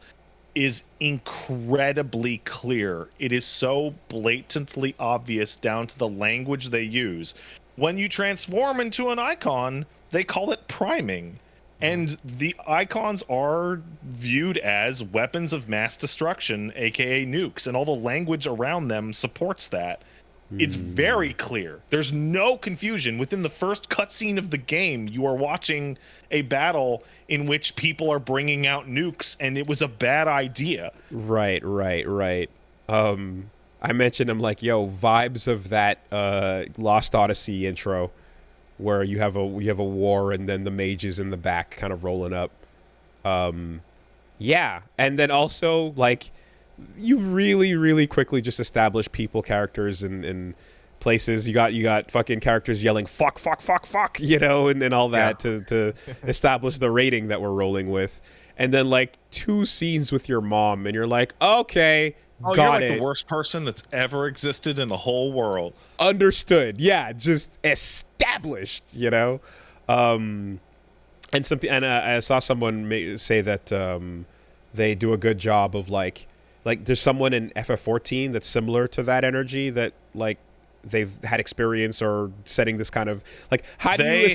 is incredibly clear. It is so blatantly obvious down to the language they use. When you transform into an icon, they call it priming. And the icons are viewed as weapons of mass destruction, aka nukes, and all the language around them supports that. It's very clear. There's no confusion. Within the first cutscene of the game, you are watching a battle in which people are bringing out nukes, and it was a bad idea. Right. I mentioned, I'm like, yo, vibes of that Lost Odyssey intro, where you have a war and then the mages in the back kind of rolling up. Yeah, and then also like you really quickly just establish people, characters, and places. You got fucking characters yelling fuck, you know, and all that to establish the rating that we're rolling with. And then like 2 scenes with your mom, and you're like, okay. Oh, you're like the worst person that's ever existed in the whole world. Understood. Yeah, just established, you know? And I saw someone say that they do a good job of like there's someone in FF14 that's similar to that energy, that like they've had experience or setting this kind of like how do you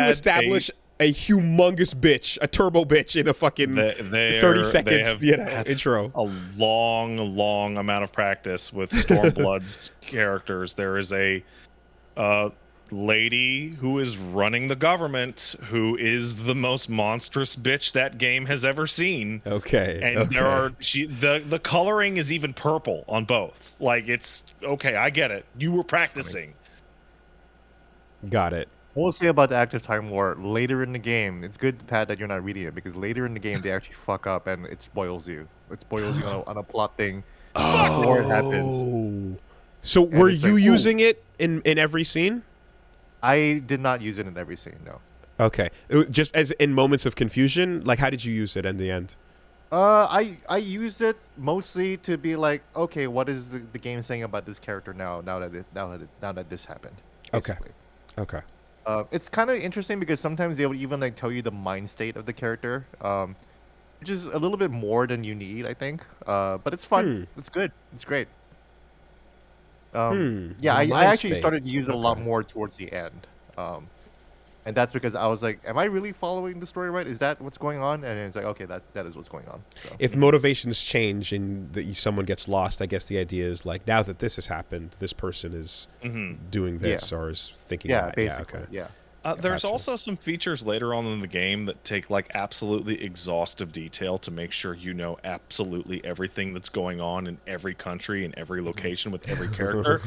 establish a humongous bitch, a turbo bitch in a fucking 30 seconds, intro. A long amount of practice with Stormblood's characters. There is a lady who is running the government who is the most monstrous bitch that game has ever seen. Okay. And there are the coloring is even purple on both. Like, it's okay, I get it. You were practicing. Got it. What we'll say about the active time war later in the game. It's good, Pat, that you're not reading it, because later in the game they actually fuck up and it spoils you. It spoils you on a plot thing before it happens. So were you using it in every scene? I did not use it in every scene, no. Okay. Just as in moments of confusion, like how did you use it in the end? I used it mostly to be like, okay, what is the game saying about this character now that this happened? Basically. Okay. It's kind of interesting because sometimes they would even like tell you the mind state of the character, which is a little bit more than you need, I think. But it's fun. It's good. It's great. Yeah, I actually started to use it a lot more towards the end. And that's because I was like, am I really following the story right? Is that what's going on? And it's like, okay, that is what's going on. So. If motivations change and someone gets lost, I guess the idea is like, now that this has happened, this person is doing this or is thinking that. Basically, Yeah, okay. There's Gotcha. also some features later on in the game that take like absolutely exhaustive detail to make sure you know absolutely everything that's going on in every country and every location with every character.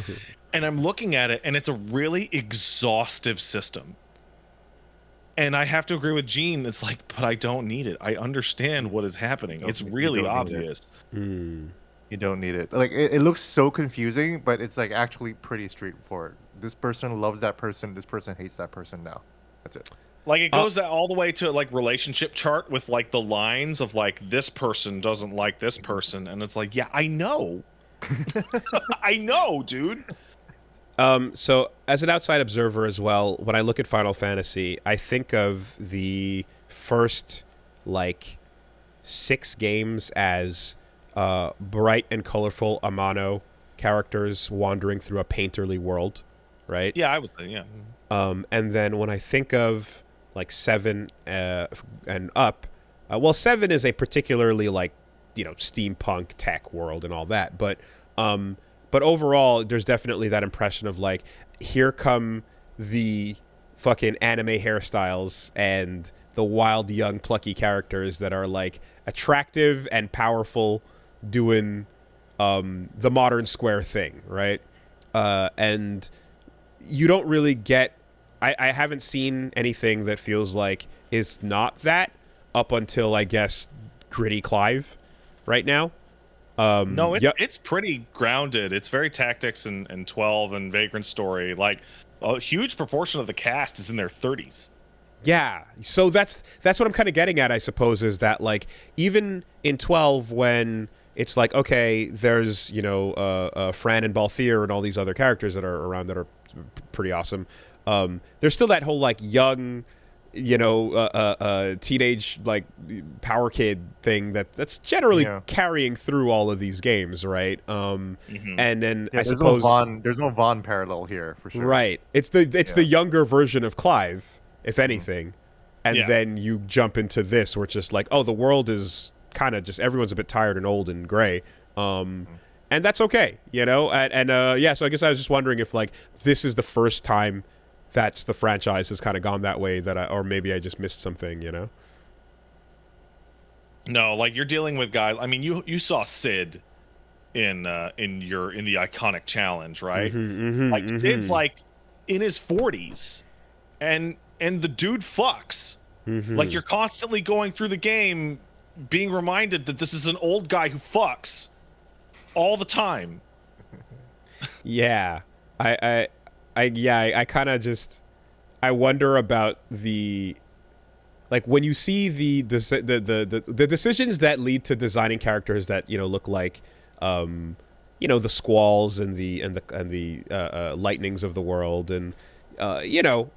And I'm looking at it, and it's a really exhaustive system. And I have to agree with Gene. It's like, but I don't need it. I understand what is happening. It's really obvious. You don't need it. Like it looks so confusing, but it's like actually pretty straightforward. This person loves that person. This person hates that person now. That's it. Like it goes all the way to like relationship chart with like the lines of like this person doesn't like this person, and it's like, yeah, I know. I know, dude. So as an outside observer as well, when I look at Final Fantasy, I think of the first like 6 games as bright and colorful Amano characters wandering through a painterly world, right? Yeah, I would say, yeah. And then when I think of like 7 and up, well, 7 is a particularly like, steampunk tech world and all that, but overall, there's definitely that impression of like, here come the fucking anime hairstyles and the wild, young, plucky characters that are like attractive and powerful, doing the modern Square thing, right? And you don't really get. I haven't seen anything that feels like is not that up until I guess Gritty Clive, right now. No, it's pretty grounded. It's very Tactics and 12 and Vagrant Story. Like a huge proportion of the cast is in their 30s. Yeah, so that's what I'm kind of getting at, I suppose, is that like even in 12 when it's like, okay, there's Fran and Balthier and all these other characters that are around that are pretty awesome. There's still that whole like young, teenage like power kid thing that's generally carrying through all of these games, right? And then I suppose there's no Vaughn parallel here for sure. Right. It's the younger version of Clive, if anything, and then you jump into this where it's just like, oh, the world is kind of just everyone's a bit tired and old and gray, and that's okay, So I guess I was just wondering if like this is the first time that's the franchise has kind of gone that way or maybe I just missed something, No, like you're dealing with guys. I mean, you saw Sid in the iconic challenge, right? Sid's like in his 40s, and the dude fucks. Like you're constantly going through the game, being reminded that this is an old guy who fucks all the time. Yeah, I kind of just I wonder about the like when you see the decisions that lead to designing characters that look like the Squalls and the Lightnings of the world and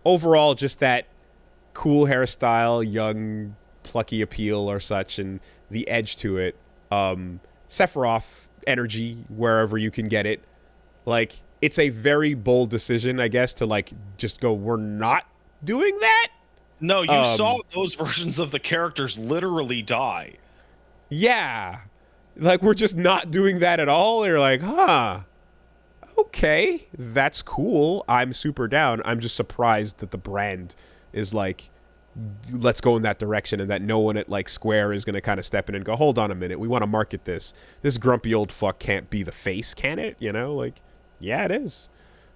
overall just that cool hairstyle, young plucky appeal or such, and the edge to it, Sephiroth energy wherever you can get it, like. It's a very bold decision, I guess, to like just go, we're not doing that. No, you saw those versions of the characters literally die. Yeah. Like, we're just not doing that at all. You're like, okay, that's cool. I'm super down. I'm just surprised that the brand is like, let's go in that direction, and that no one at like Square is going to kind of step in and go, hold on a minute. We want to market this. This grumpy old fuck can't be the face, can it? Like... Yeah, it is.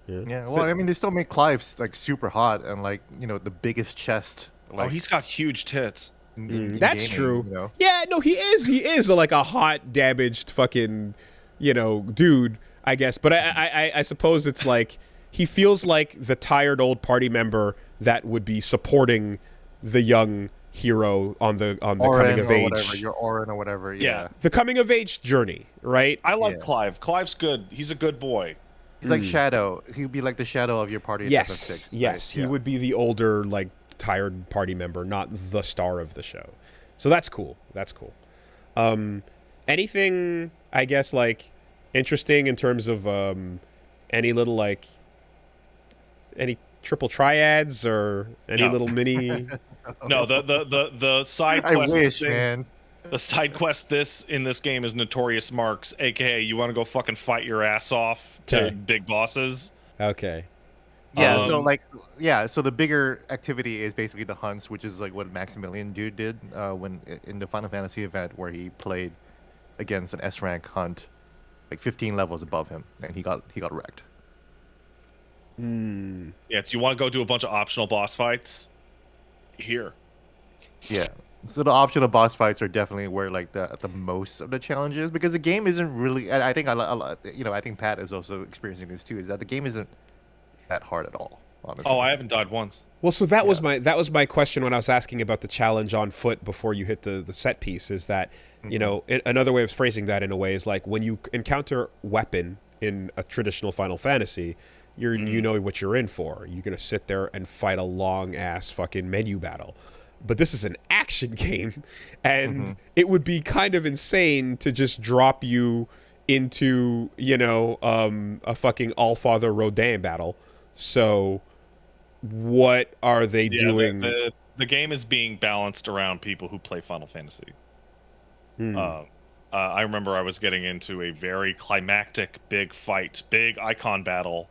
Yeah. Well, I mean, they still make Clive like super hot and like the biggest chest. Like, he's got huge tits. That's gaming, true. Yeah, no, he is. He is like a hot, damaged, fucking, dude. I guess, but I suppose it's like he feels like the tired old party member that would be supporting the young hero on the coming of age, whatever, your Orin or whatever. Yeah. The coming of age journey, right? I like Clive. Clive's good. He's a good boy. He's like Shadow. He'd be like the Shadow of your party. Yes, yes. He would be the older, like, tired party member, not the star of the show. So that's cool. That's cool. Anything, I guess, like, interesting in terms of any little, like, any triple triads or any No. little mini? No, the side I quest wish, thing, man. the side quest in this game is Notorious Marks, aka you want to go fucking fight your ass off to Okay. big bosses. Okay. Yeah, so Um, like, so the bigger activity is basically the hunts, which is like what Maximilian Dude did when in the Final Fantasy event where he played against an S rank hunt, like 15 levels above him, and he got wrecked. Yeah, so you want to go do a bunch of optional boss fights here. Yeah. So the optional boss fights are definitely where like the most of the challenge is, because the game isn't really. And I think I think Pat is also experiencing this too. Is that the game isn't that hard at all, honestly. Oh, I haven't died once. Well, so that was my question when I was asking about the challenge on foot before you hit the set piece. Is that you know another way of phrasing that in a way is like when you encounter weapon in a traditional Final Fantasy, you know what you're in for. You're gonna sit there and fight a long ass fucking menu battle. But this is an action game, and it would be kind of insane to just drop you into a fucking Allfather Rodin battle. So what are they doing? The game is being balanced around people who play Final Fantasy. I remember I was getting into a very climactic big fight, big icon battle,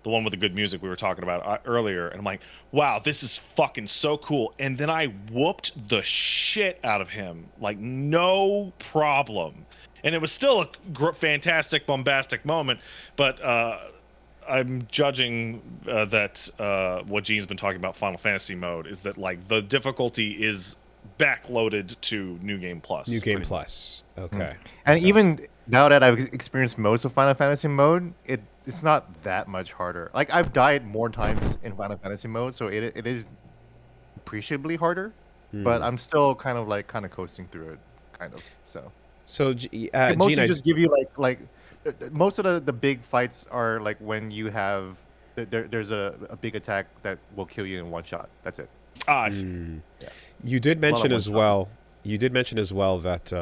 the one with the good music we were talking about earlier, and I'm like, wow, this is fucking so cool. And then I whooped the shit out of him, like no problem. And it was still a fantastic, bombastic moment, but I'm judging that what Gene's been talking about Final Fantasy mode is that like the difficulty is backloaded to New Game Plus. New Game Plus. Okay. And even now that I've experienced most of Final Fantasy mode, it's not that much harder. Like I've died more times in Final Fantasy mode, so it is appreciably harder. But I'm still kind of coasting through it, kind of. So it mostly Gene, just give you like most of the big fights are like when you have there's a big attack that will kill you in one shot. That's it. I see. Yeah. You did mention as well. You did mention as well that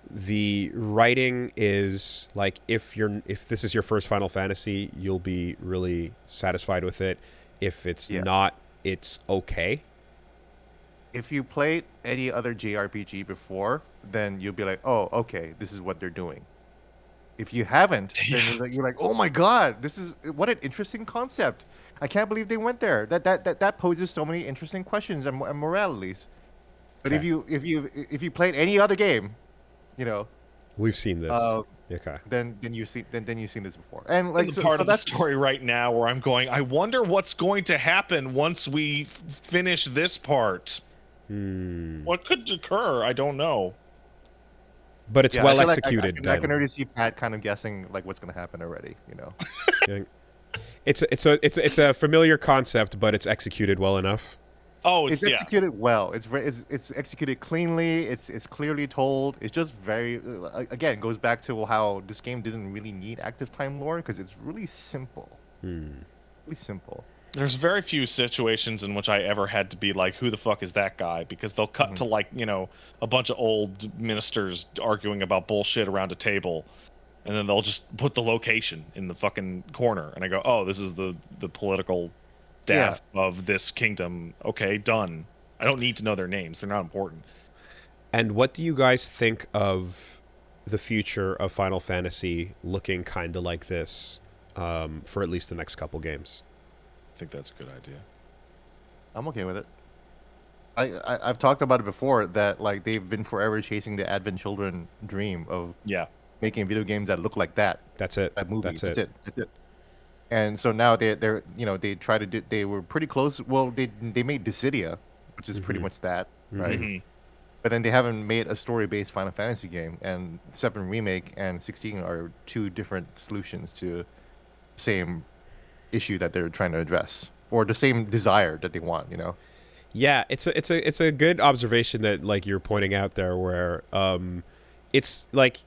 the writing is like if this is your first Final Fantasy, you'll be really satisfied with it. If it's not, it's okay. If you played any other JRPG before, then you'll be like, oh, okay, this is what they're doing. If you haven't, then you're like, oh my god, what an interesting concept. I can't believe they went there. That poses so many interesting questions and moralities. But if you played any other game, we've seen this. Okay. Then you've seen this before. And like the part of the story right now where I'm going, I wonder what's going to happen once we finish this part. What could occur? I don't know. But it's well executed. I can already see Pat kind of guessing like what's going to happen already. It's a familiar concept, but it's executed well enough. Oh, it's executed well. It's executed cleanly. It's clearly told. It's just very again goes back to how this game doesn't really need active time lore because it's really simple. Really simple. There's very few situations in which I ever had to be like, who the fuck is that guy? Because they'll cut to like, a bunch of old ministers arguing about bullshit around a table. And then they'll just put the location in the fucking corner. And I go, oh, this is the political staff of this kingdom. Okay, done. I don't need to know their names. They're not important. And what do you guys think of the future of Final Fantasy looking kind of like this for at least the next couple games? I think that's a good idea. I'm okay with it. I've talked about it before that like they've been forever chasing the Advent Children dream of making video games that look like that. That's it. That movie. That's it. And so now they try to do. They were pretty close. Well, they made Dissidia, which is pretty much that, right? But then they haven't made a story-based Final Fantasy game, and 7 Remake and 16 are two different solutions to the same issue that they're trying to address, or the same desire that they want. Yeah, it's a good observation that like you're pointing out there, where it's like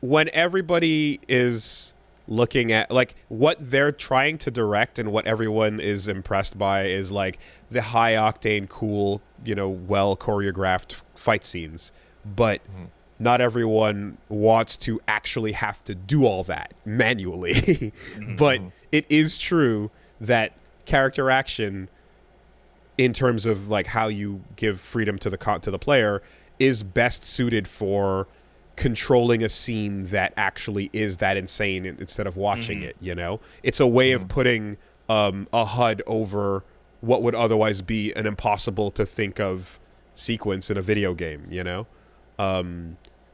when everybody is looking at like what they're trying to direct and what everyone is impressed by is like the high octane, cool, well choreographed fight scenes, but not everyone wants to actually have to do all that manually. But it is true that character action in terms of like how you give freedom to the player is best suited for controlling a scene that actually is that insane instead of watching it, you know? It's a way of putting a HUD over what would otherwise be an impossible to think of sequence in a video game, you know?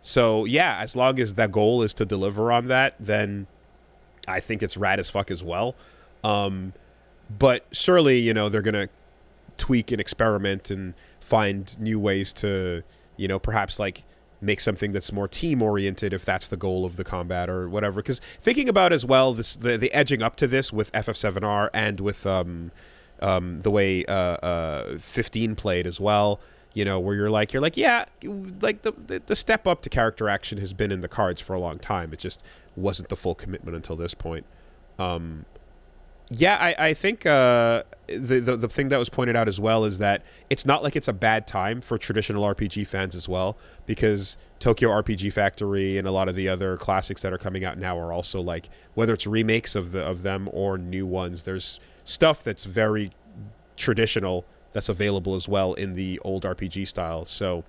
So yeah, as long as that goal is to deliver on that, then I think it's rad as fuck as well. But surely, you know, they're gonna tweak and experiment and find new ways to, you know, perhaps like make something that's more team oriented if that's the goal of the combat or whatever. Because thinking about as well the edging up to this with FF7R and with the way 15 played as well, you know, where you're like yeah, like the step up to character action has been in the cards for a long time. It just wasn't the full commitment until this point. Yeah, I think the thing that was pointed out as well is that it's not like it's a bad time for traditional RPG fans as well, because Tokyo RPG Factory and a lot of the other classics that are coming out now are also like, whether it's remakes of them or new ones, there's stuff that's very traditional that's available as well in the old RPG style. So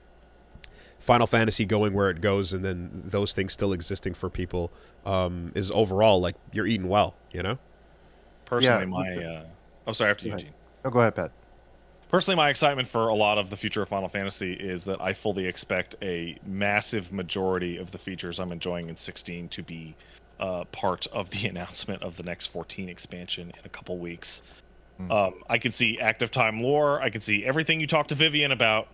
Final Fantasy going where it goes and then those things still existing for people is overall like you're eating well, you know? Personally, sorry, after Eugene. Oh, go ahead, Pat. Personally, my excitement for a lot of the future of Final Fantasy is that I fully expect a massive majority of the features I'm enjoying in 16 to be part of the announcement of the next 14 expansion in a couple weeks. I can see active time lore. I can see everything you talked to Vivian about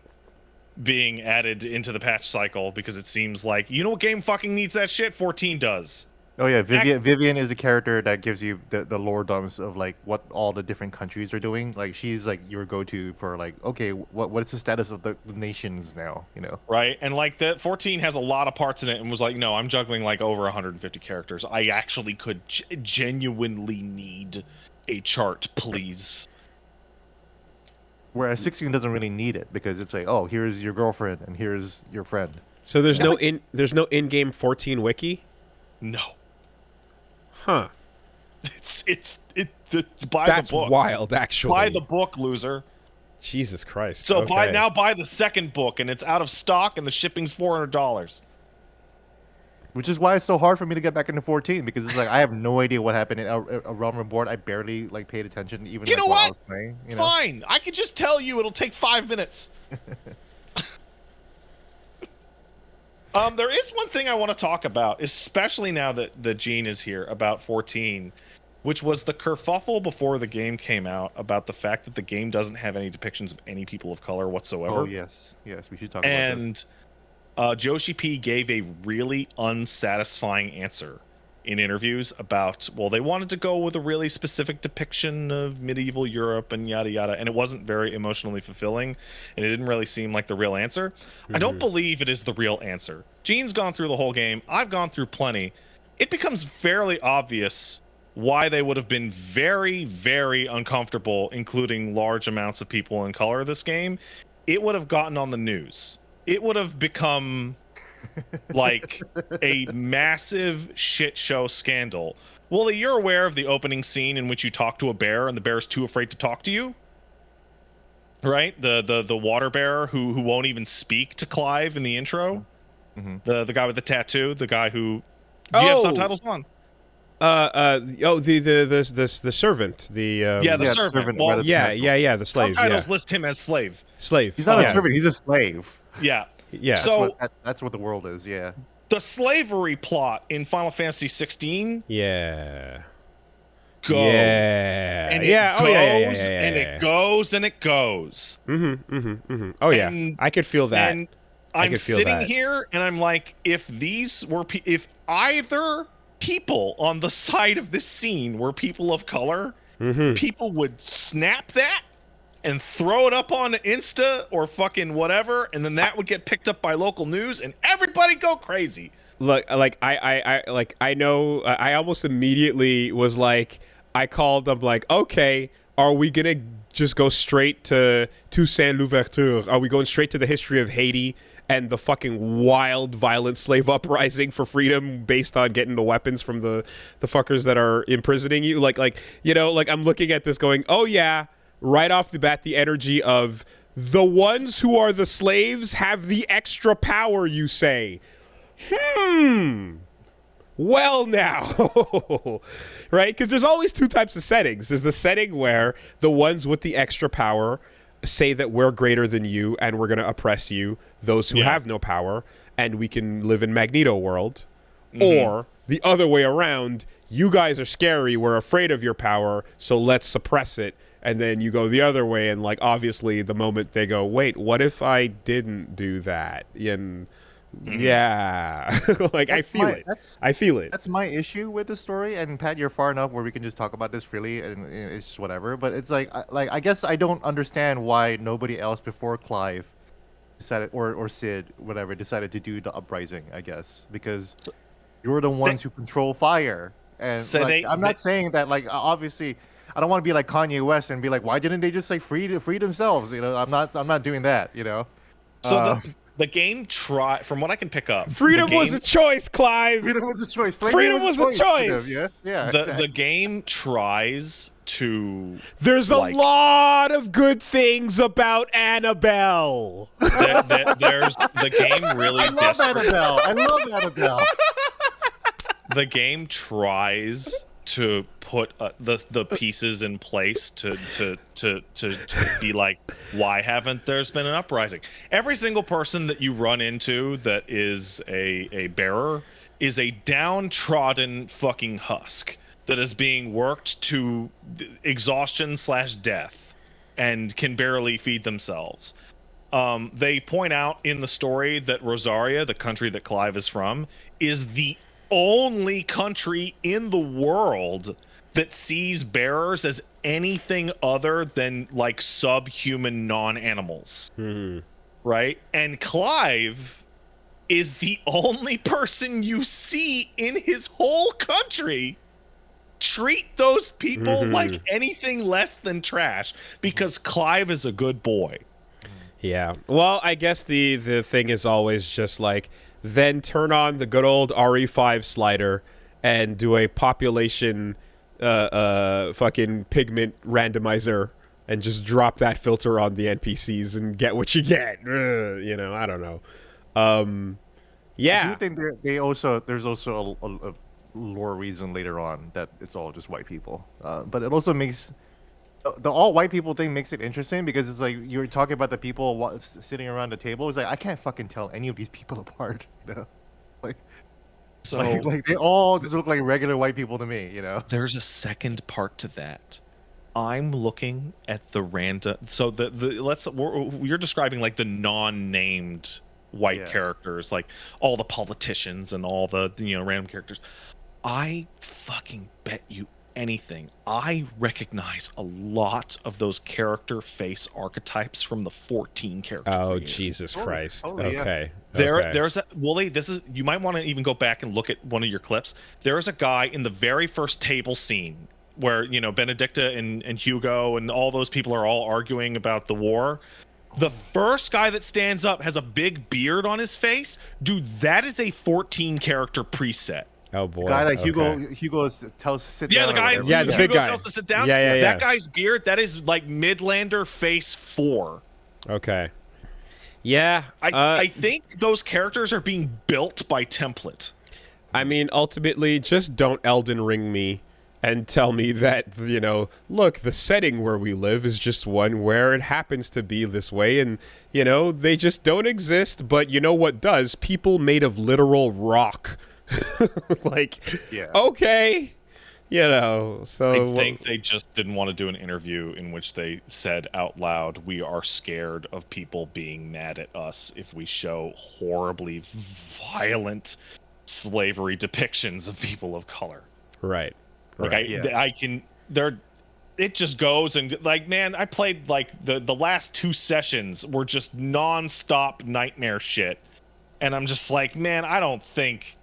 being added into the patch cycle, because it seems like, you know what game fucking needs that shit? 14 does. Oh yeah, Vivian is a character that gives you the lore dumps of like what all the different countries are doing. Like she's like your go-to for like, okay, what's the status of the nations now, you know? Right, and like the 14 has a lot of parts in it, and was like, no, I'm juggling like over 150 characters. I actually could genuinely need a chart, please. Whereas 16 doesn't really need it, because it's like, oh, here's your girlfriend and here's your friend. So there's no in-game 14 wiki? No. Huh. It's buy That's the book. wild, actually. Buy the book, loser. Jesus Christ. So okay. buy the second book, and it's out of stock, and the shipping's $400. Which is why it's so hard for me to get back into 14, because it's like I have no idea what happened in a Realm Reborn. I barely like paid attention, even you like, know what I what? was playing. You know? Fine, I can just tell you it'll take 5 minutes. There is one thing I want to talk about, especially now that Gene is here, about 14, which was the kerfuffle before the game came out about the fact that the game doesn't have any depictions of any people of color whatsoever. Oh yes, we should talk about that. And Joshi P gave a really unsatisfying answer in interviews about, well, they wanted to go with a really specific depiction of medieval Europe and yada yada, and it wasn't very emotionally fulfilling, and it didn't really seem like the real answer. I don't believe it is the real answer. Gene's gone through the whole game. I've gone through plenty. It becomes fairly obvious why they would have been very, very uncomfortable including large amounts of people in color this game. It would have gotten on the news. It would have become like a massive shit show scandal. Woolie, you're aware of the opening scene in which you talk to a bear and the bear is too afraid to talk to you, right? The water bear who won't even speak to Clive in the intro. The guy with the tattoo, the guy who do you have subtitles on? The servant, the servant. Well, the slave. Subtitles list him as slave. He's not a servant. He's a slave. Yeah. Yeah. So that's what the world is. Yeah. The slavery plot in Final Fantasy 16. Yeah. Go. Yeah. And it goes and it goes. Oh yeah. I could feel that. And I'm sitting here and I'm like, if either people on the side of this scene were people of color, people would snap that and throw it up on Insta or fucking whatever, and then that would get picked up by local news and everybody go crazy. Look, I know, I almost immediately was like, I called them like, okay, are we gonna just go straight to Saint Louverture? Are we going straight to the history of Haiti and the fucking wild, violent slave uprising for freedom based on getting the weapons from the fuckers that are imprisoning you. Like I'm looking at this going, oh yeah, right off the bat, the energy of the ones who are the slaves have the extra power, you say. Well now, right? Because there's always two types of settings. There's the setting where the ones with the extra power say that we're greater than you and we're going to oppress you, those who have no power, and we can live in Magneto world. Or the other way around, you guys are scary, we're afraid of your power, so let's suppress it. And then you go the other way, and like obviously the moment they go, wait, what if I didn't do that? And yeah, like I feel it. That's my issue with the story. And Pat, you're far enough where we can just talk about this freely, and it's just whatever. But it's like I guess I don't understand why nobody else before Clive decided, or Sid, whatever, decided to do the uprising. I guess because you're the ones who control fire, and So I'm not saying that like obviously. I don't want to be like Kanye West and be like, why didn't they just like free themselves? You know, I'm not doing that. You know. So the game from what I can pick up, freedom was a choice, Clive. Freedom was a choice. Freedom was a choice. Yeah. Exactly. The game tries to. There's a lot of good things about Annabelle. There's the game really. I love Annabelle. The game tries to put the pieces in place to be like, why haven't there's been an uprising? Every single person that you run into that is a bearer is a downtrodden fucking husk that is being worked to exhaustion/death and can barely feed themselves. They point out in the story that Rosaria, the country that Clive is from, is the only country in the world that sees bearers as anything other than like subhuman non-animals. Right? And Clive is the only person you see in his whole country treat those people like anything less than trash, because Clive is a good boy. Yeah. Well, I guess the thing is always just like, then turn on the good old RE5 slider and do a population fucking pigment randomizer and just drop that filter on the NPCs and get what you get. You know, I don't know. Yeah. I do think there's also a lore reason later on that it's all just white people. But it also makes the all white people thing makes it interesting, because it's like you're talking about the people sitting around the table. It's like I can't fucking tell any of these people apart. You know, like they all just look like regular white people to me. You know, there's a second part to that. I'm looking at the random. So you're describing like the non-named white characters, like all the politicians and all the random characters. I fucking bet you anything, I recognize a lot of those character face archetypes from the 14 character creators. Jesus Christ. Okay. Yeah. There's a Woolie, you might want to even go back and look at one of your clips. There is a guy in the very first table scene where Benedicta and Hugo and all those people are all arguing about the war. The first guy that stands up has a big beard on his face. Dude, that is a 14 character preset. Oh boy! The guy that Hugo tells to sit down. The guy. The Hugo big guy tells to sit down. Yeah. That guy's beard. That is like Midlander face 4. Okay. Yeah. I think those characters are being built by template. I mean, ultimately, just don't Elden Ring me and tell me that look, the setting where we live is just one where it happens to be this way, and they just don't exist. But you know what does? People made of literal rock. Okay, so I think they just didn't want to do an interview in which they said out loud, we are scared of people being mad at us if we show horribly violent slavery depictions of people of color. Right. It just goes and like, man, I played like the last 2 sessions were just non-stop nightmare shit, and I'm just like, man, I don't think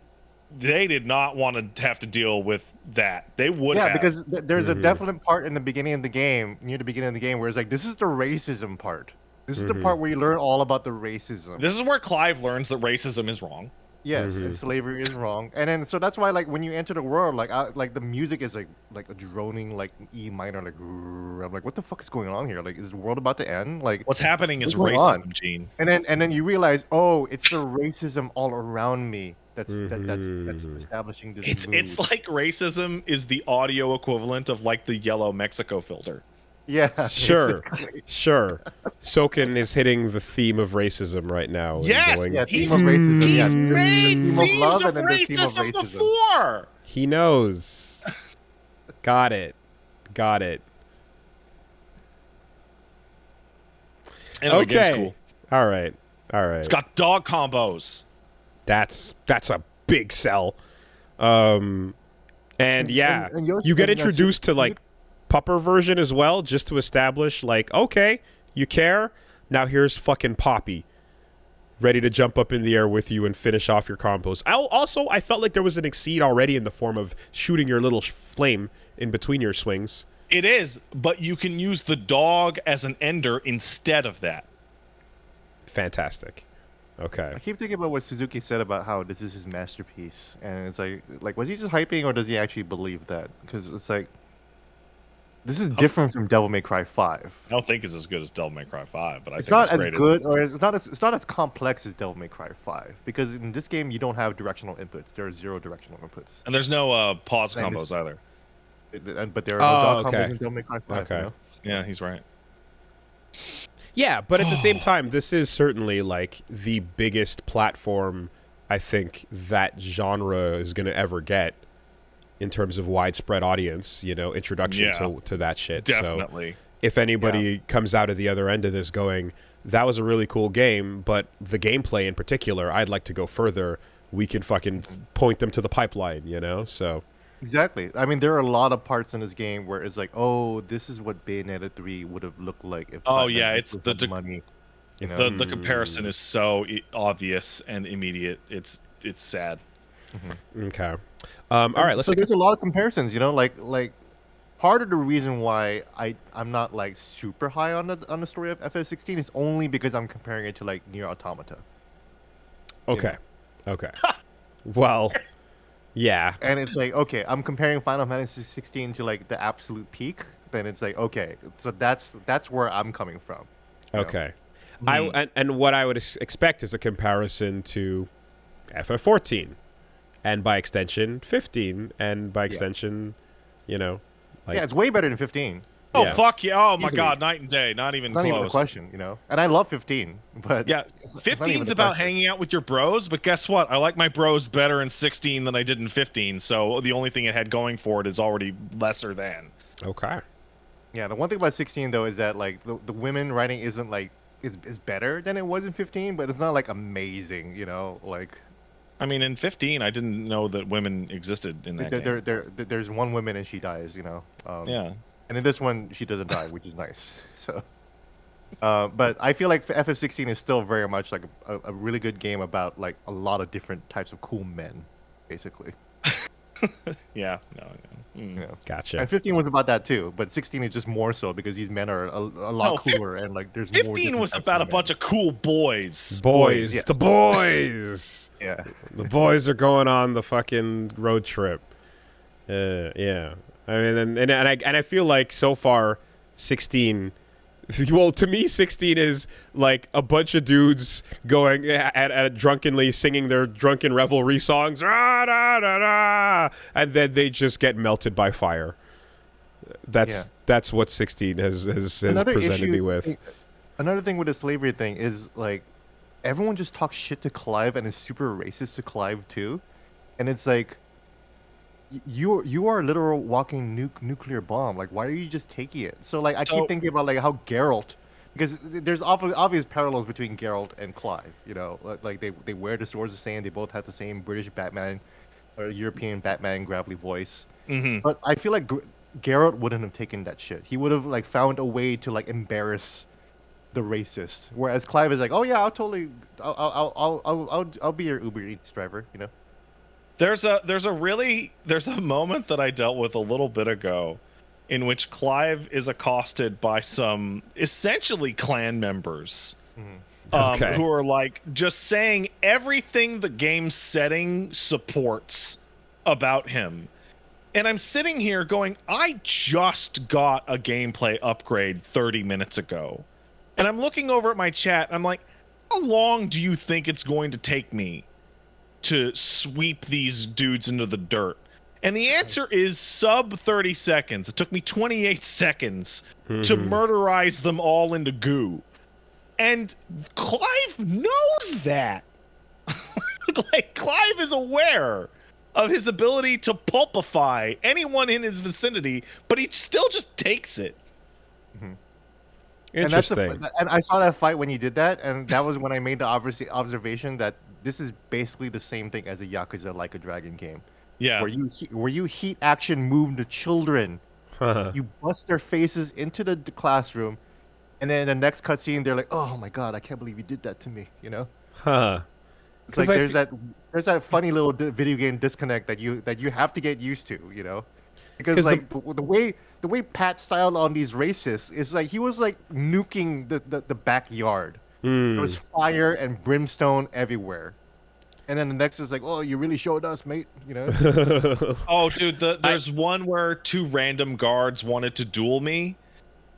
they did not want to have to deal with that. They would have. Because there's a definite part in the beginning of the game, near the beginning of the game, where it's like, this is the racism part. This is the part where you learn all about the racism. This is where Clive learns that racism is wrong. Yes, and slavery is wrong, and then so that's why like when you enter the world, like the music is like a droning like E minor, like I'm like, what the fuck is going on here? Like, is the world about to end? Like, What's happening is going racism, on? Gene. And then you realize, oh, it's the racism all around me that's establishing this mood. It's like racism is the audio equivalent of like the yellow Mexico filter. Yeah, Sure, basically. sure. Soken is hitting the theme of racism right now. and Yes, going- Yeah, he's, theme of racism. he's Yeah, made theme of themes love of and then the theme of racism racism. before. He knows. Got it. Got it. Anyway, game's Okay. cool. All right. All right. It's got dog combos. That's a big sell. And yeah, and Yoshi- you get and, introduced to like pupper version as well, just to establish like, okay, you care. Now here's fucking Poppy, ready to jump up in the air with you and finish off your combos. I felt like there was an exceed already in the form of shooting your little flame in between your swings. It is, but you can use the dog as an ender instead of that. Fantastic. Okay. I keep thinking about what Suzuki said about how this is his masterpiece, and it's like was he just hyping or does he actually believe that? Because it's like this is different from Devil May Cry 5. I don't think it's as good as Devil May Cry 5, but I It's think not it's as great. good, or it's not as complex as Devil May Cry 5 because in this game you don't have directional inputs. There are 0 directional inputs, And there's no pause And combos either. but there are no Oh, dog okay. combos in Devil May Cry 5. Okay. You know? Yeah, he's right. Yeah, but at the same time, this is certainly like the biggest platform I think that genre is going to ever get in terms of widespread audience, introduction Yeah. to that shit. Definitely. So if anybody comes out of the other end of this going, that was a really cool game, but the gameplay in particular, I'd like to go further, we can fucking point them to the pipeline, so... Exactly. I mean, there are a lot of parts in this game where it's like, oh, this is what Bayonetta 3 would have looked like if. Oh, Platinum yeah, had it's put the up money. You know? The comparison is so obvious and immediate. It's sad. Okay. All right, let's So take there's a lot of comparisons, like part of the reason why I'm not like super high on the story of FF16 is only because I'm comparing it to like Nier Automata. Okay. Okay. Well, yeah. And it's like, okay, I'm comparing Final Fantasy 16 to like the absolute peak. Then it's like, okay, so that's where I'm coming from. you know? Okay. And what I would expect is a comparison to FF14 and by extension 15 and by extension, like Yeah, it's way better than 15. Oh, Yeah. fuck yeah. Oh, my Easily. God. Night and day. Not even It's not even a close. question, And I love 15, but Yeah, it's not even 15's a about question. hanging out with your bros, but guess what? I like my bros better in 16 than I did in 15, so the only thing it had going for it is already lesser than. okay. Yeah, the one thing about 16 though is that like the women writing isn't like is better than it was in 15, but it's not like amazing, like I mean, in 15, I didn't know that women existed in that game. there's one woman and she dies, Yeah. And in this one she doesn't die, which is nice. So but I feel like FF16 is still very much like a really good game about like a lot of different types of cool men, basically. Yeah. No. Gotcha. And 15 was about that too, but 16 is just more so because these men are a lot No, cooler and like there's more 15 different was types about a of bunch men. of cool boys. Boys, yes. the boys. Yeah. The boys are going on the fucking road trip. Yeah. I mean, and I feel like so far, 16. Well, to me, 16 is like a bunch of dudes going at drunkenly singing their drunken revelry songs, "Rah, da, da, da," and then they just get melted by fire. That's what 16 has presented me with. Another thing with the slavery thing is like everyone just talks shit to Clive and is super racist to Clive too, and it's like you are a literal walking nuclear bomb. Like, why are you just taking it? So like I keep thinking about like how Geralt, because there's obvious parallels between Geralt and Clive. Like they wear the swords the same. They both have the same British Batman or European Batman gravelly voice. Mm-hmm. But I feel like Geralt wouldn't have taken that shit. He would have like found a way to like embarrass the racist. Whereas Clive is like, oh yeah, I'll be your Uber Eats driver. There's a moment that I dealt with a little bit ago in which Clive is accosted by some essentially clan members. Okay. Who are like just saying everything the game's setting supports about him. And I'm sitting here going, I just got a gameplay upgrade 30 minutes ago. And I'm looking over at my chat, and I'm like, how long do you think it's going to take me to sweep these dudes into the dirt? And the answer is sub 30 seconds. It took me 28 seconds to murderize them all into goo. And Clive knows that. Like, Clive is aware of his ability to pulpify anyone in his vicinity, but he still just takes it. Interesting. And I saw that fight when you did that, and that was when I made the observation that this is basically the same thing as a Yakuza Like a Dragon game. Yeah. Where you heat action move the children, you bust their faces into the classroom, and then in the next cutscene they're like, "Oh my god, I can't believe you did that to me," you know? It's like there's that funny little video game disconnect that you have to get used to, you know? Because like the way Pat styled on these racists is like he was like nuking the backyard. There was fire and brimstone everywhere. And then the next is like, "Oh, you really showed us, mate," you know? Oh, dude, there's one where two random guards wanted to duel me,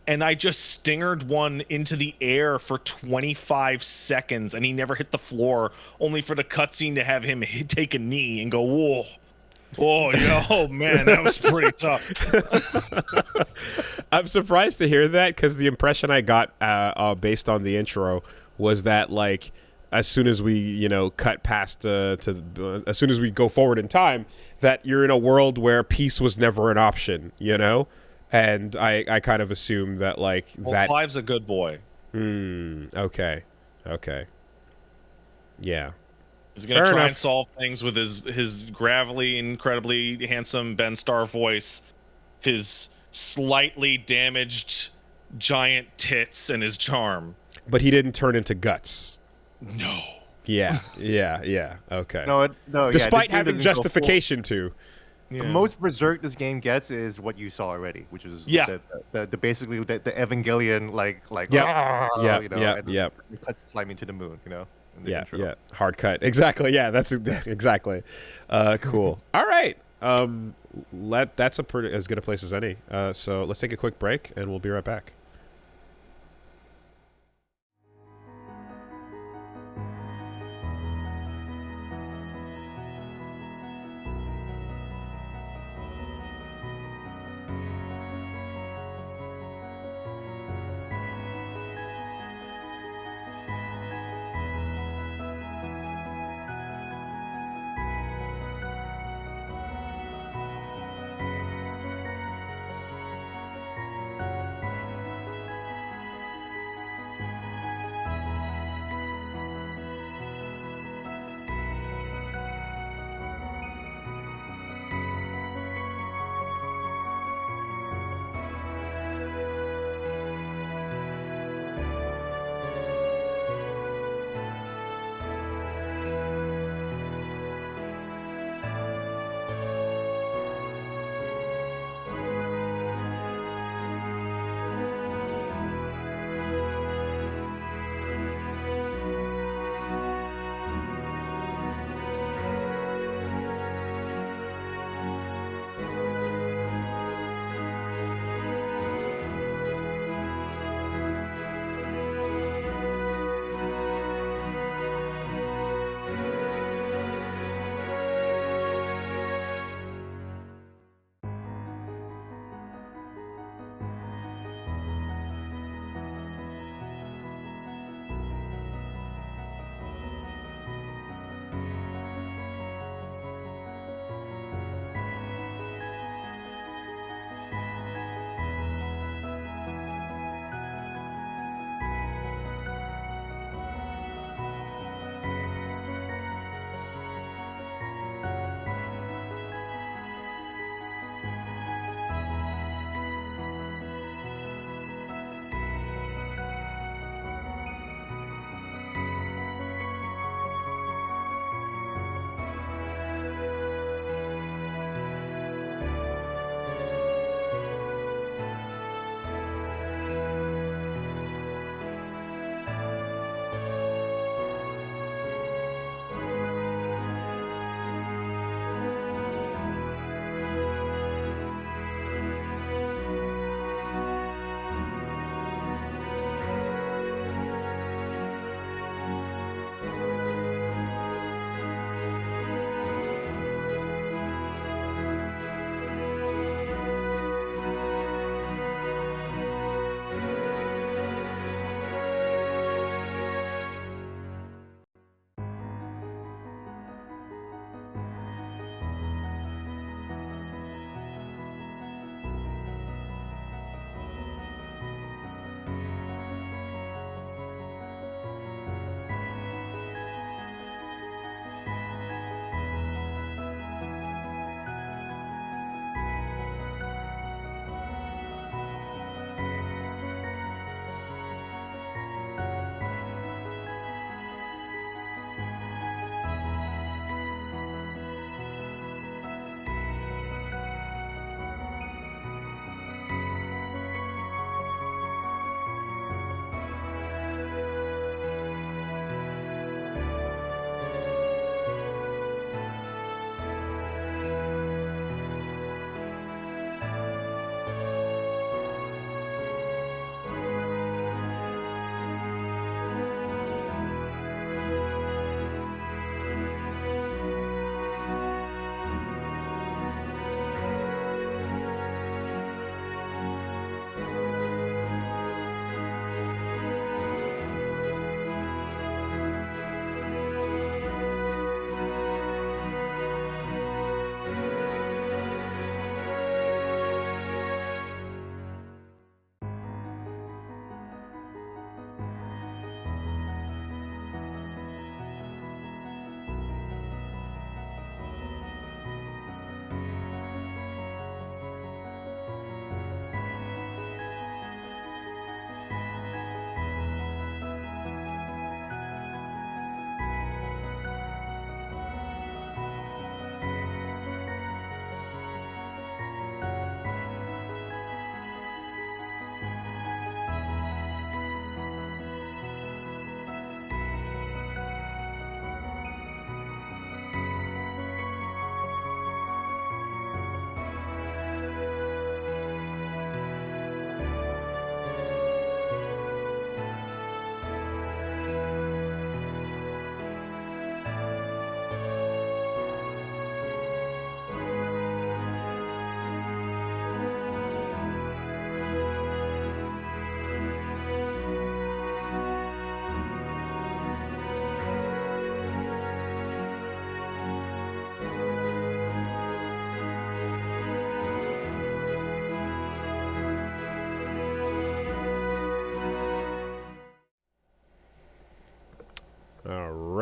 and I just stingered one into the air for 25 seconds, and he never hit the floor, only for the cutscene to have him take a knee and go, "Whoa. Oh, yeah, oh man, that was pretty tough." I'm surprised to hear that, because the impression I got based on the intro was that, like, as soon as we, cut past as soon as we go forward in time, that you're in a world where peace was never an option, And I kind of assume that, like, Clive's a good boy. Okay. Yeah. He's gonna try and solve things with his gravelly, incredibly handsome Ben Starr voice, his slightly damaged giant tits, and his charm. But he didn't turn into guts. No. Yeah. Okay. No. Despite having justification too. The most berserk this game gets is what you saw already, which is the basically the Evangelion like cut fly me to the moon, in the intro. Hard cut. Exactly. Yeah, that's exactly. Cool. All right. That's as good a place as any. So let's take a quick break and we'll be right back.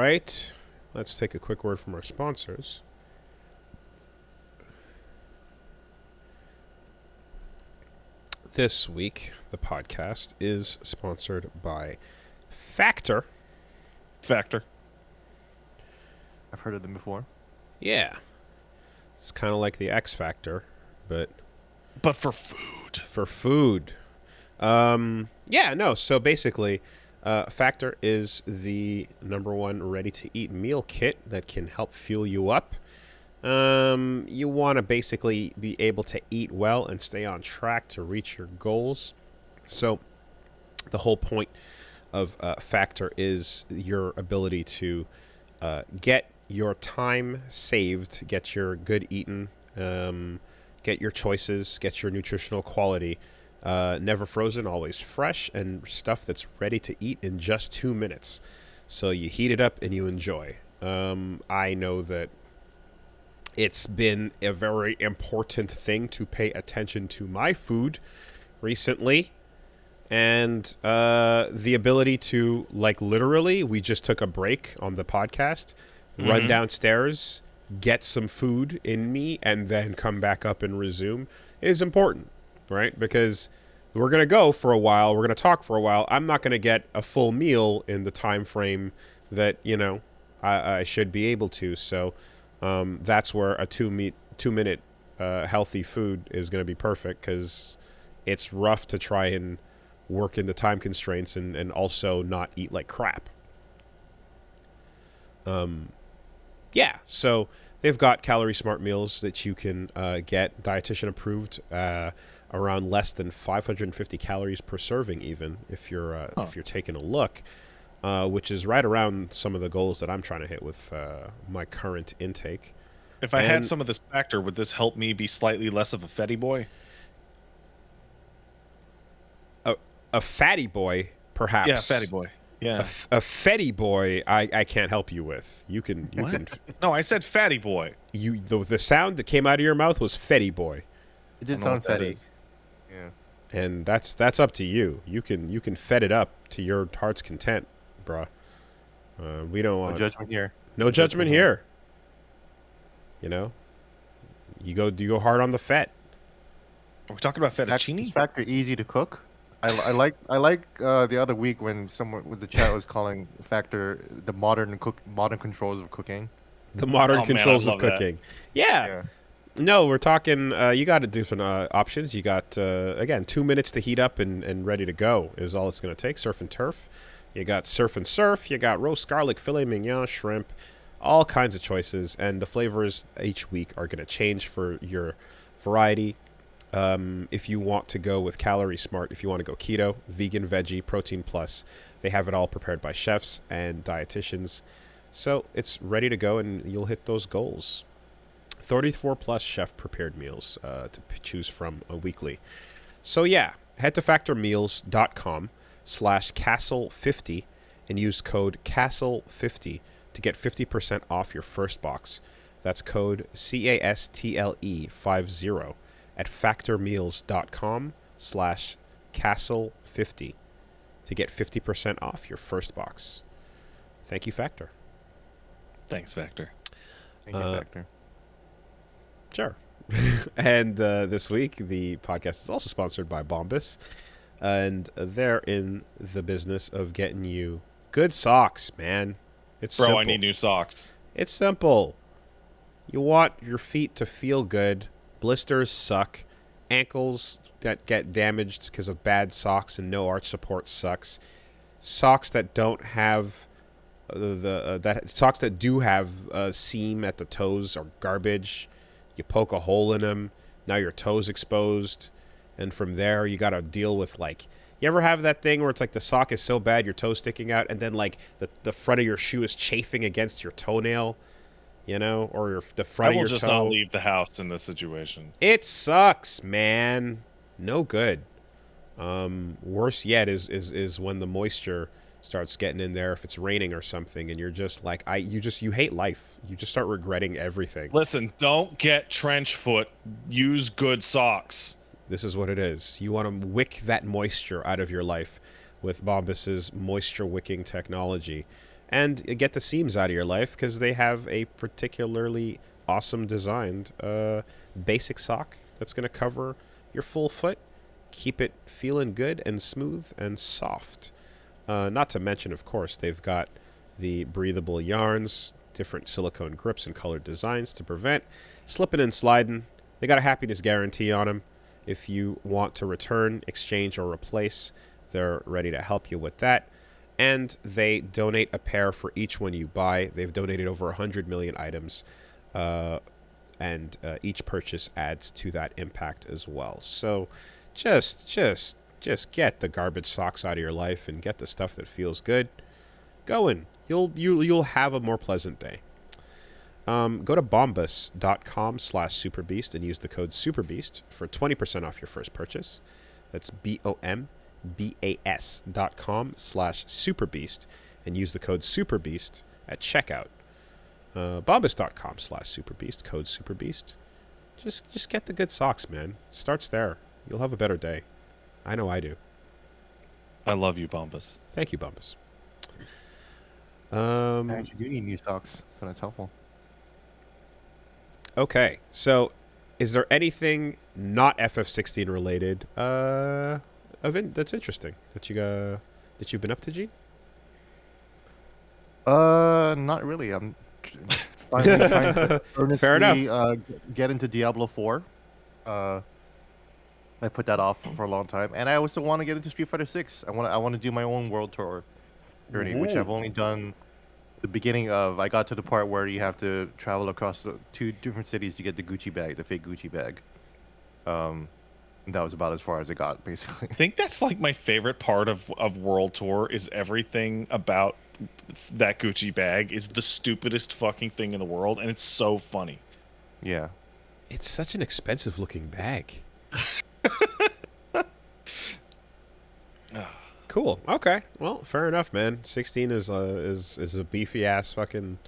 right. Let's take a quick word from our sponsors. This week, the podcast is sponsored by Factor. Factor. I've heard of them before. Yeah. It's kind of like the X Factor, but for food. for food. Yeah, no. So basically, Factor is the #1 ready-to-eat meal kit that can help fuel you up. You want to basically be able to eat well and stay on track to reach your goals. So the whole point of Factor is your ability to get your time saved, get your good eaten, get your choices, get your nutritional quality. Never frozen, always fresh, and stuff that's ready to eat in just 2 minutes. So you heat it up and you enjoy. I know that it's been a very important thing to pay attention to my food recently. And the ability to, like, literally, we just took a break on the podcast, run downstairs, get some food in me, and then come back up and resume is important, right? Because we're going to go for a while. We're going to talk for a while. I'm not going to get a full meal in the time frame that, you know, I should be able to. So that's where a 2-minute healthy food is going to be perfect, because it's rough to try and work in the time constraints and also not eat like crap. Yeah, so they've got calorie smart meals that you can get dietitian approved, around less than 550 calories per serving, even if you're taking a look, which is right around some of the goals that I'm trying to hit with my current intake. If I had some of this Factor, would this help me be slightly less of a fetty boy? A fatty boy, perhaps. Yeah, fatty boy. Yeah. A fetty boy, I can't help you with. You can. No, I said fatty boy. The sound that came out of your mouth was fetty boy. It did sound fetty. Yeah. And that's up to you. You can fed it up to your heart's content, bruh. We don't want No judgment here. No judgment here. You know, you go hard on the fat. Are we talking about fettuccine? Is Factor easy to cook? I like the other week when someone with the chat was calling Factor the modern controls of cooking. The modern controls of cooking. Yeah. No, we're talking. You got different options. You got again 2 minutes to heat up and ready to go is all it's going to take. Surf and turf. You got surf and surf. You got roast garlic, filet mignon, shrimp, all kinds of choices, and the flavors each week are going to change for your variety. If you want to go with Calorie Smart, if you want to go keto, vegan, veggie, protein plus, they have it all prepared by chefs and dietitians. So it's ready to go and you'll hit those goals. 34 plus chef prepared meals to choose from weekly. So yeah, head to factormeals.com/castle50 and use code castle50 to get 50% off your first box. That's code CASTLE50 at factormeals.com/castle50 to get 50% off your first box. Thank you, Factor. Thanks, Factor. Thank you, Factor. Sure. And this week, the podcast is also sponsored by Bombas, and they're in the business of getting you good socks, man. It's simple. I need new socks. It's simple. You want your feet to feel good. Blisters suck. Ankles that get damaged because of bad socks and no arch support sucks. Socks that don't have socks that do have a seam at the toes are garbage. You poke a hole in them, now your toe's exposed, and from there you got to deal with, like, you ever have that thing where it's like the sock is so bad your toe's sticking out, and then like the front of your shoe is chafing against your toenail, you know, or the front of your toe. I will just not leave the house in this situation. It sucks, man. No good. Worse yet is when the moisture starts getting in there, if it's raining or something, and you're just like, you hate life. You just start regretting everything. Listen, don't get trench foot. Use good socks. This is what it is. You want to wick that moisture out of your life with Bombas's moisture wicking technology. and get the seams out of your life because they have a particularly awesome designed basic sock that's going to cover your full foot, keep it feeling good and smooth and soft. Not to mention, of course, they've got the breathable yarns, different silicone grips and colored designs to prevent slipping and sliding. They got a happiness guarantee on them. If you want to return, exchange, or replace, they're ready to help you with that. And they donate a pair for each one you buy. They've donated over 100 million items, and each purchase adds to that impact as well. So just get the garbage socks out of your life and get the stuff that feels good going. You'll have a more pleasant day. Go to bombas.com/superbeast and use the code superbeast for 20% off your first purchase. That's bombas.com/superbeast and use the code superbeast at checkout. Bombas.com/superbeast, code superbeast. Just get the good socks, man. Starts there. You'll have a better day. I know I do. I love you, Bombas. Thank you, Bombas. Actually, you do need new stocks, so that's helpful. Okay, so is there anything not FF16 related that's interesting that you've been up to, Gene? Not really. I'm finally trying to earnestly get into Diablo 4. I put that off for a long time, and I also want to get into Street Fighter 6. I want to do my own world tour journey, which I've only done the beginning of. I got to the part where you have to travel across 2 different cities to get the Gucci bag, the fake Gucci bag. And that was about as far as it got, basically. I think that's like my favorite part of World Tour is everything about that Gucci bag is the stupidest fucking thing in the world, and it's so funny. Yeah. It's such an expensive looking bag. Cool. Okay. Well, fair enough, man. 16 is a beefy ass fucking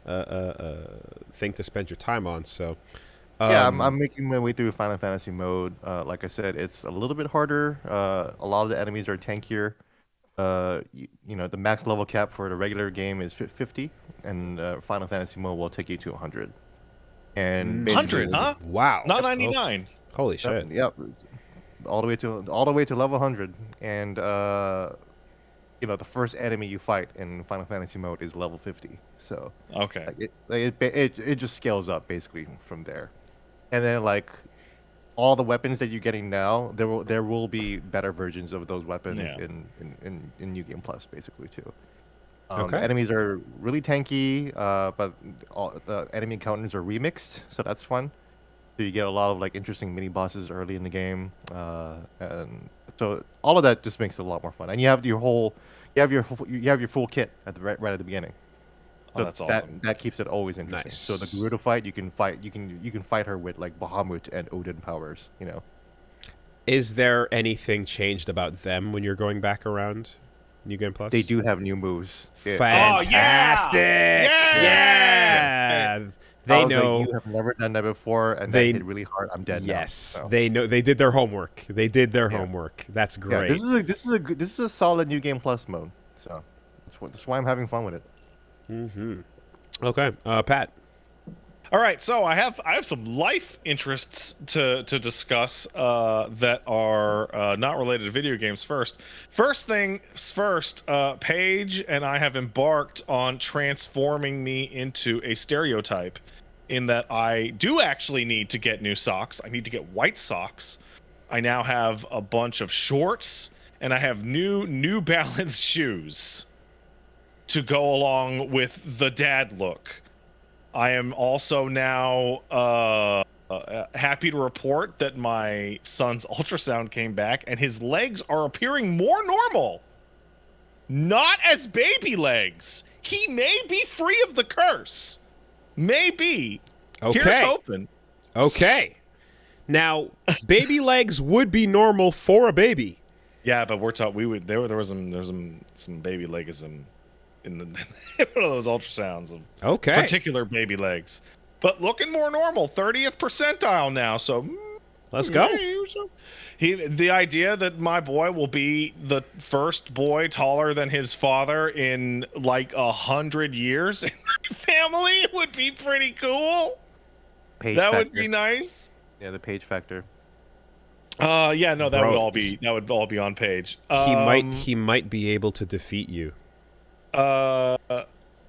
thing to spend your time on. So yeah, I'm making my way through Final Fantasy mode. Like I said, it's a little bit harder. A lot of the enemies are tankier. You know, the max level cap for the regular game is 50, and Final Fantasy mode will take you to 100. And 100, huh? Wow. Not 99. Holy shit. Yep. All the way to level 100, and you know, the first enemy you fight in Final Fantasy mode is level 50. So okay, it just scales up basically from there, and then like all the weapons that you're getting now, there will be better versions of those weapons in New Game Plus basically too. Okay. The enemies are really tanky, but all the enemy encounters are remixed, so that's fun. So you get a lot of like interesting mini bosses early in the game, and so all of that just makes it a lot more fun. And you have your full kit at the right at the beginning. So that's awesome. That keeps it always interesting. Nice. So the Gerudo fight, you can fight her with like Bahamut and Odin powers. You know. Is there anything changed about them when you're going back around New Game Plus? They do have new moves. Fantastic! Yeah! They know. Like, you have never done that before, and they hit really hard. I'm dead now. Yes, so. They know. They did their homework. Homework. That's great. Yeah, this is a solid New Game Plus mode. So that's why I'm having fun with it. Mm-hmm. Okay, Pat. All right, so I have some life interests to discuss that are not related to video games. First things first, Paige and I have embarked on transforming me into a stereotype, in that I do actually need to get new socks. I need to get white socks. I now have a bunch of shorts, and I have New Balance shoes to go along with the dad look. I am also now happy to report that my son's ultrasound came back, and his legs are appearing more normal. Not as baby legs. He may be free of the curse. Maybe. Okay. Here's hoping. Okay. Now, baby legs would be normal for a baby. Yeah, but we're taught there was some baby legism in one of those ultrasounds of particular baby legs, but looking more normal, 30th percentile now. So Let's go. The idea that my boy will be the first boy taller than his father in like 100 years in my family would be pretty cool. Page That factor. would be nice. Yeah, the page factor. Yeah, no, that Bro, would all be on page. He might be able to defeat you. I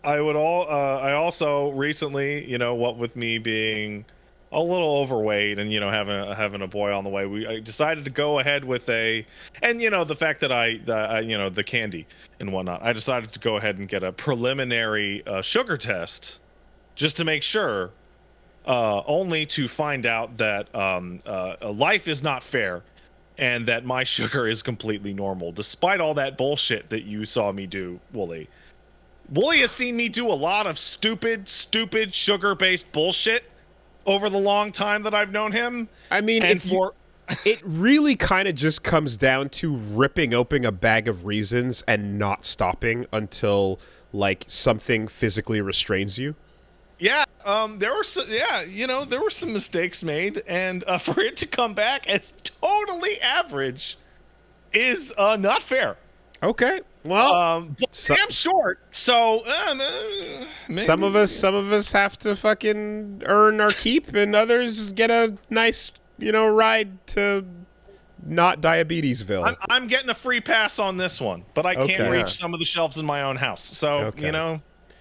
also recently, you know, what with me being a little overweight and, you know, having a boy on the way, I decided to go ahead with and, you know, the fact that I you know, the candy and whatnot, I decided to go ahead and get a preliminary sugar test just to make sure, only to find out that life is not fair and that my sugar is completely normal, despite all that bullshit that you saw me do, Woolie. Woolie has seen me do a lot of stupid sugar-based bullshit over the long time that I've known him. I mean, it really kind of just comes down to ripping open a bag of reasons and not stopping until, like, something physically restrains you. Yeah, there were some mistakes made, and for it to come back as totally average is not fair. Okay, well, damn short. So maybe. Some of us have to fucking earn our keep, and others get a nice, you know, ride to not Diabetesville. I'm getting a free pass on this one, but I can't reach some of the shelves in my own house. So you know,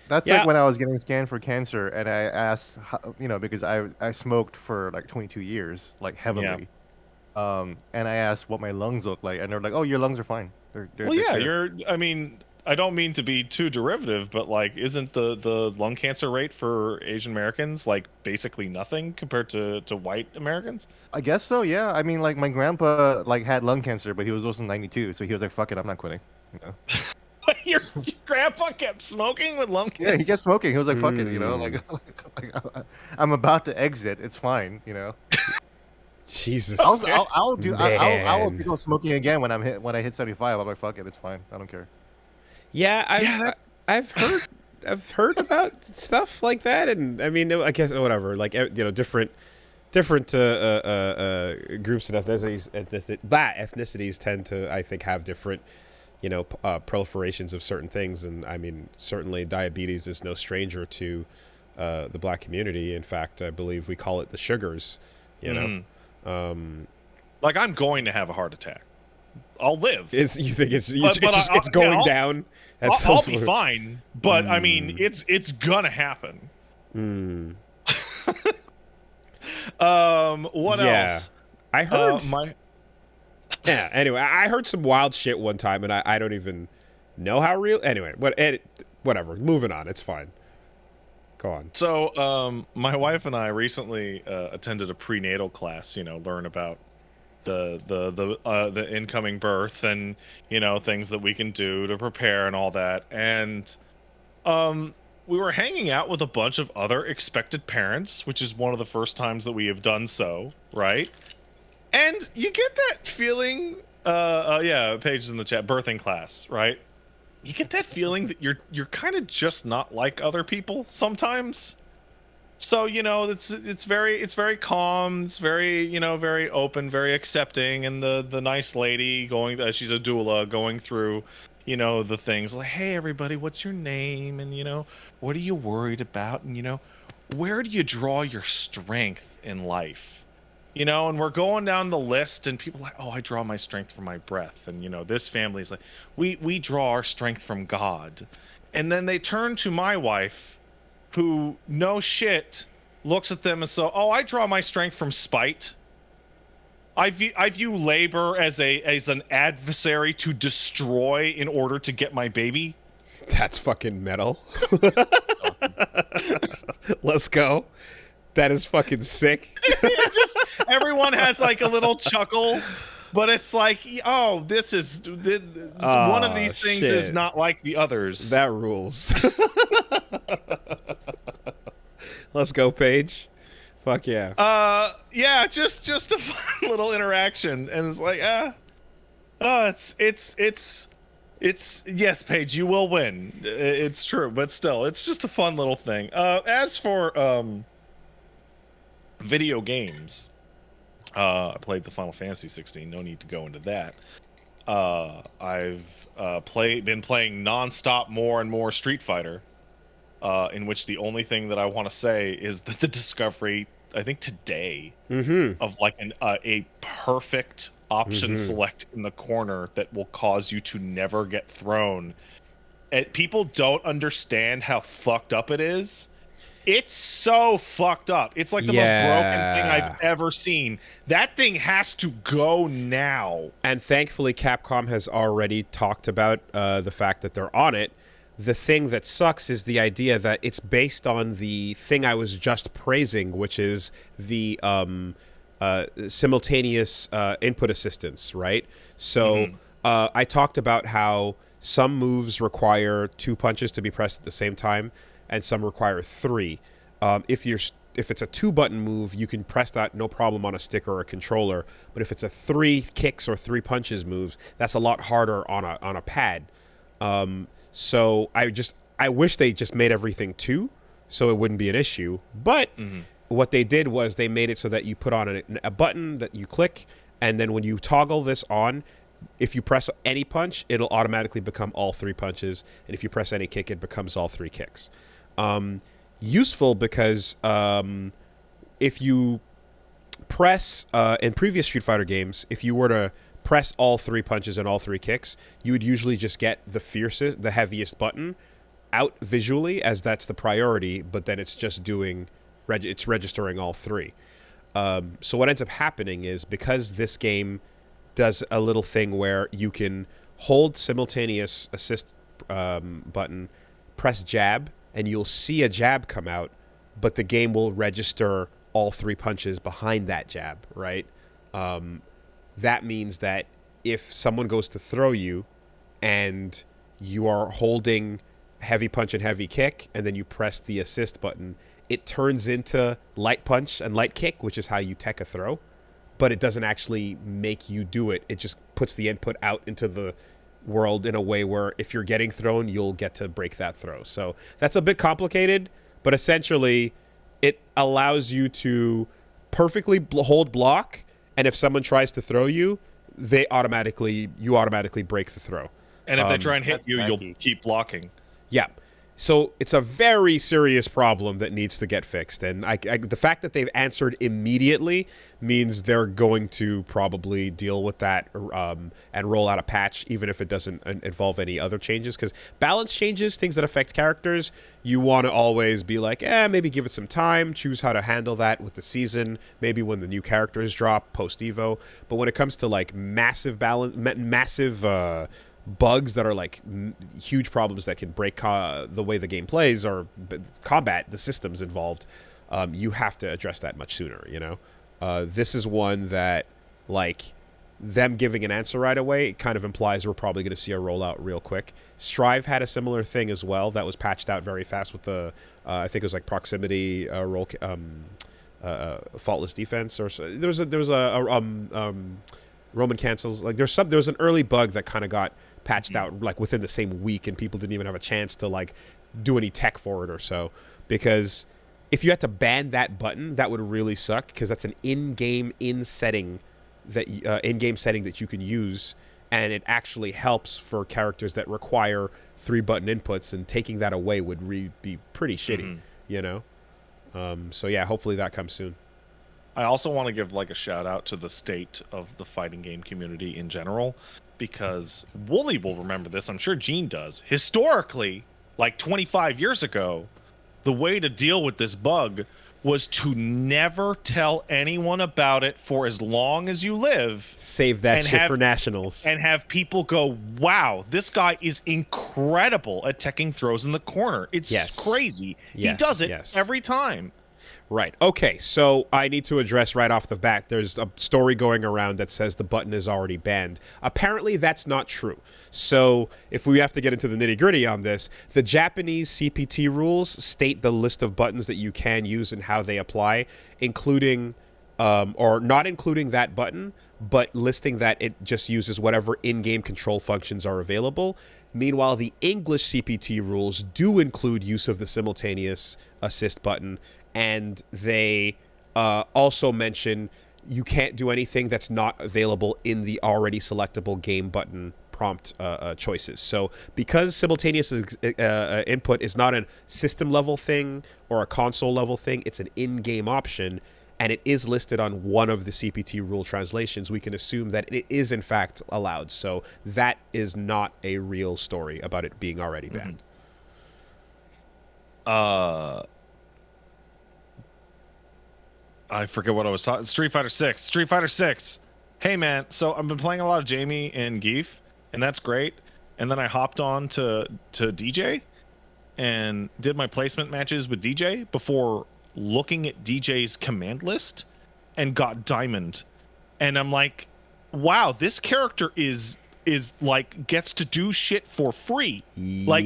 that's like when I was getting scanned for cancer, and I asked, you know, because I smoked for like 22 years, like heavily, and I asked what my lungs look like, and they're like, "Oh, your lungs are fine." I mean, I don't mean to be too derivative, but like, isn't the lung cancer rate for Asian Americans like basically nothing compared to white Americans? I guess so. Yeah. I mean, like my grandpa like had lung cancer, but he was also 92, so he was like, "Fuck it, I'm not quitting." You know? your grandpa kept smoking with lung cancer? Yeah, he kept smoking. He was like, "Fuck it," you know, like I'm about to exit. It's fine, you know. Jesus. I'll go smoking again when I hit 75. I'm like, fuck it, it's fine. I don't care. Yeah, I've heard about stuff like that, and I mean, I guess whatever. Like, you know, different groups and ethnicities tend to, I think, have different, you know, proliferations of certain things, and I mean, certainly diabetes is no stranger to the black community. In fact, I believe we call it the sugars. You know. Like, I'm going to have a heart attack. I'll live. You think it's going down? I'll be fine, but I mean, it's gonna happen. What else? I heard anyway, I heard some wild shit one time, and I don't even know how real. Anyway, whatever. Moving on. It's fine. Go on. So, my wife and I recently attended a prenatal class. You know, learn about the incoming birth and, you know, things that we can do to prepare and all that. And we were hanging out with a bunch of other expected parents, which is one of the first times that we have done so, right? And you get that feeling. Pages in the chat. Birthing class, right? You get that feeling that you're kind of just not like other people sometimes. So, you know, it's very calm, it's very, you know, very open, very accepting, and the nice lady she's a doula, going through, you know, the things like, "Hey everybody, what's your name, and, you know, what are you worried about, and, you know, where do you draw your strength in life?" You know, and we're going down the list, and people are like, "Oh, I draw my strength from my breath," and, you know, this family's like, we draw our strength from God." And then they turn to my wife, who, no shit, looks at them and so, "Oh, I draw my strength from spite. I view labor as an adversary to destroy in order to get my baby." That's fucking metal. Let's go. That is fucking sick. Just everyone has like a little chuckle, but it's like, oh, this is one of these things is not like the others. That rules. Let's go, Paige. Fuck yeah. Yeah, just a fun little interaction, and it's like, it's yes, Paige, you will win. It's true, but still, it's just a fun little thing. As for video games, I played the Final Fantasy 16. No need to go into that. I've been playing nonstop more and more Street Fighter, in which the only thing that I want to say is that the discovery, I think today, of like a perfect option select in the corner that will cause you to never get thrown. And people don't understand how fucked up it is. It's so fucked up. It's like the most broken thing I've ever seen. That thing has to go now. And thankfully, Capcom has already talked about the fact that they're on it. The thing that sucks is the idea that it's based on the thing I was just praising, which is the simultaneous input assistance, right? So I talked about how some moves require 2 punches to be pressed at the same time, and some require 3. If it's a 2-button move, you can press that no problem on a stick or a controller. But if it's a 3 kicks or 3 punches move, that's a lot harder on a pad. So I wish they just made everything 2, so it wouldn't be an issue. But what they did was they made it so that you put on a button that you click, and then when you toggle this on, if you press any punch, it'll automatically become all 3 punches, and if you press any kick, it becomes all 3 kicks. Useful because if you press in previous Street Fighter games, if you were to press all 3 punches and all 3 kicks, you would usually just get the heaviest button out visually, as that's the priority, but then it's just it's registering all 3. So what ends up happening is, because this game does a little thing where you can hold simultaneous assist button, press jab, and you'll see a jab come out, but the game will register all 3 punches behind that jab, right? That means that if someone goes to throw you and you are holding heavy punch and heavy kick, and then you press the assist button, it turns into light punch and light kick, which is how you tech a throw, but it doesn't actually make you do it. It just puts the input out into the world in a way where if you're getting thrown, you'll get to break that throw. So that's a bit complicated, but essentially it allows you to perfectly hold block, and if someone tries to throw you, you automatically break the throw. And if they try and hit you, you'll keep blocking. Yeah. So it's a very serious problem that needs to get fixed. And the fact that they've answered immediately means they're going to probably deal with that and roll out a patch, even if it doesn't involve any other changes. Because balance changes, things that affect characters, you want to always be like, maybe give it some time, choose how to handle that with the season, maybe when the new characters drop post-Evo. But when it comes to like massive bugs that are like huge problems that can break the way the game plays or combat the systems involved, you have to address that much sooner, you know? This is one that, like, them giving an answer right away, it kind of implies we're probably going to see a rollout real quick. Strive had a similar thing as well that was patched out very fast with the, I think it was like proximity faultless defense, or there was a Roman cancels. Like there was an early bug that kind of got patched out like within the same week, and people didn't even have a chance to like do any tech for it or so, because if you had to ban that button, that would really suck, because that's an in-game setting that you can use, and it actually helps for characters that require 3-button inputs, and taking that away would be pretty shitty, you know? So yeah, hopefully that comes soon. I also want to give like a shout out to the state of the fighting game community in general, because Woolie will remember this. I'm sure Gene does. Historically, like 25 years ago, the way to deal with this bug was to never tell anyone about it for as long as you live. Save that shit for nationals. And have people go, wow, this guy is incredible at teching throws in the corner. It's crazy. He does it every time. Right. Okay, so I need to address right off the bat, there's a story going around that says the button is already banned. Apparently that's not true. So if we have to get into the nitty-gritty on this, the Japanese CPT rules state the list of buttons that you can use and how they apply, including, or not including that button, but listing that it just uses whatever in-game control functions are available. Meanwhile, the English CPT rules do include use of the simultaneous assist button, and they also mention you can't do anything that's not available in the already selectable game button prompt choices. So because simultaneous input is not a system level thing or a console level thing, it's an in-game option, and it is listed on one of the CPT rule translations, we can assume that it is in fact allowed. So that is not a real story about it being already banned. I forget what I was talking. Street Fighter 6. Street Fighter 6. Hey man, so I've been playing a lot of Jamie and Geef, and that's great. And then I hopped on to DJ and did my placement matches with DJ before looking at DJ's command list and got diamond. And I'm like, wow, this character is like gets to do shit for free. Like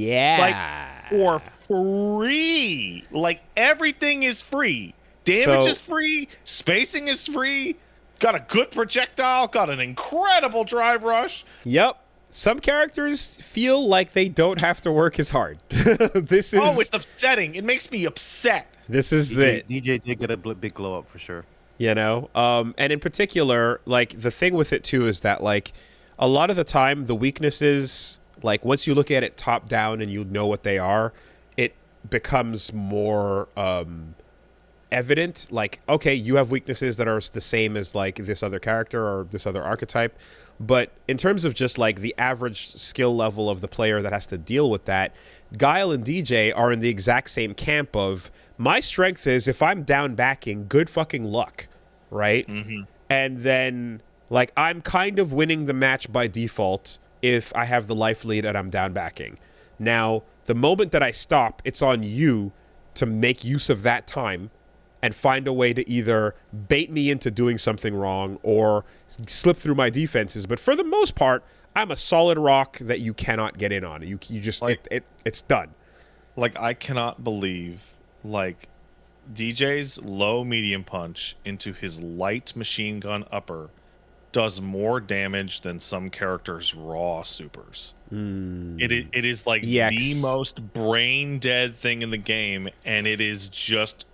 for free. Like everything is free. Damage is free, spacing is free, got a good projectile, got an incredible drive rush. Yep. Some characters feel like they don't have to work as hard. This is... Oh, it's upsetting. It makes me upset. This is DJ did get a big glow up for sure. You know? And in particular, like, the thing with it, too, is that, like, a lot of the time, the weaknesses, like, once you look at it top down and you know what they are, it becomes more... evident. Like, okay, you have weaknesses that are the same as like this other character or this other archetype, but in terms of just like the average skill level of the player that has to deal with that, Guile and DJ are in the exact same camp of, my strength is if I'm down backing, good fucking luck, right? And then like I'm kind of winning the match by default if I have the life lead and I'm down backing. Now the moment that I stop, it's on you to make use of that time and find a way to either bait me into doing something wrong or slip through my defenses. But for the most part, I'm a solid rock that you cannot get in on. You just, like, it's done. Like, I cannot believe, like, DJ's low medium punch into his light machine gun upper does more damage than some characters' raw supers. It is like the most brain dead thing in the game, and it is just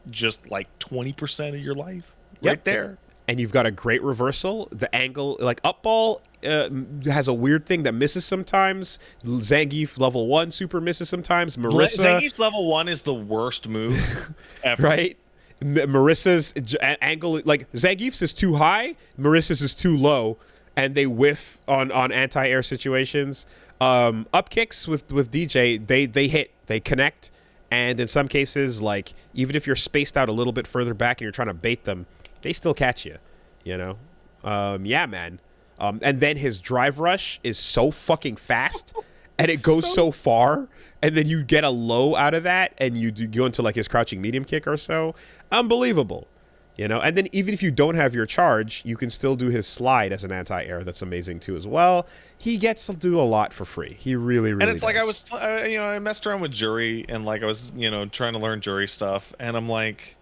like 20% of your life right there. And you've got a great reversal. The angle, like up ball, has a weird thing that misses sometimes. Zangief level 1 super misses sometimes. Marissa, Zangief's level 1 is the worst move ever. Right? Marissa's angle, like Zangief's is too high, Marissa's is too low, and they whiff on anti-air situations. Up kicks with DJ, they hit, they connect, and in some cases, like even if you're spaced out a little bit further back and you're trying to bait them, they still catch you. You know, yeah, man. And then his drive rush is so fucking fast, and it goes so far, and then you get a low out of that, and you go into like his crouching medium kick or so. Unbelievable, you know. And then even if you don't have your charge, you can still do his slide as an anti-air. That's amazing too as well. He gets to do a lot for free. He really and it's does. Like I messed around with Jury, and like I was trying to learn Jury stuff, and I'm like,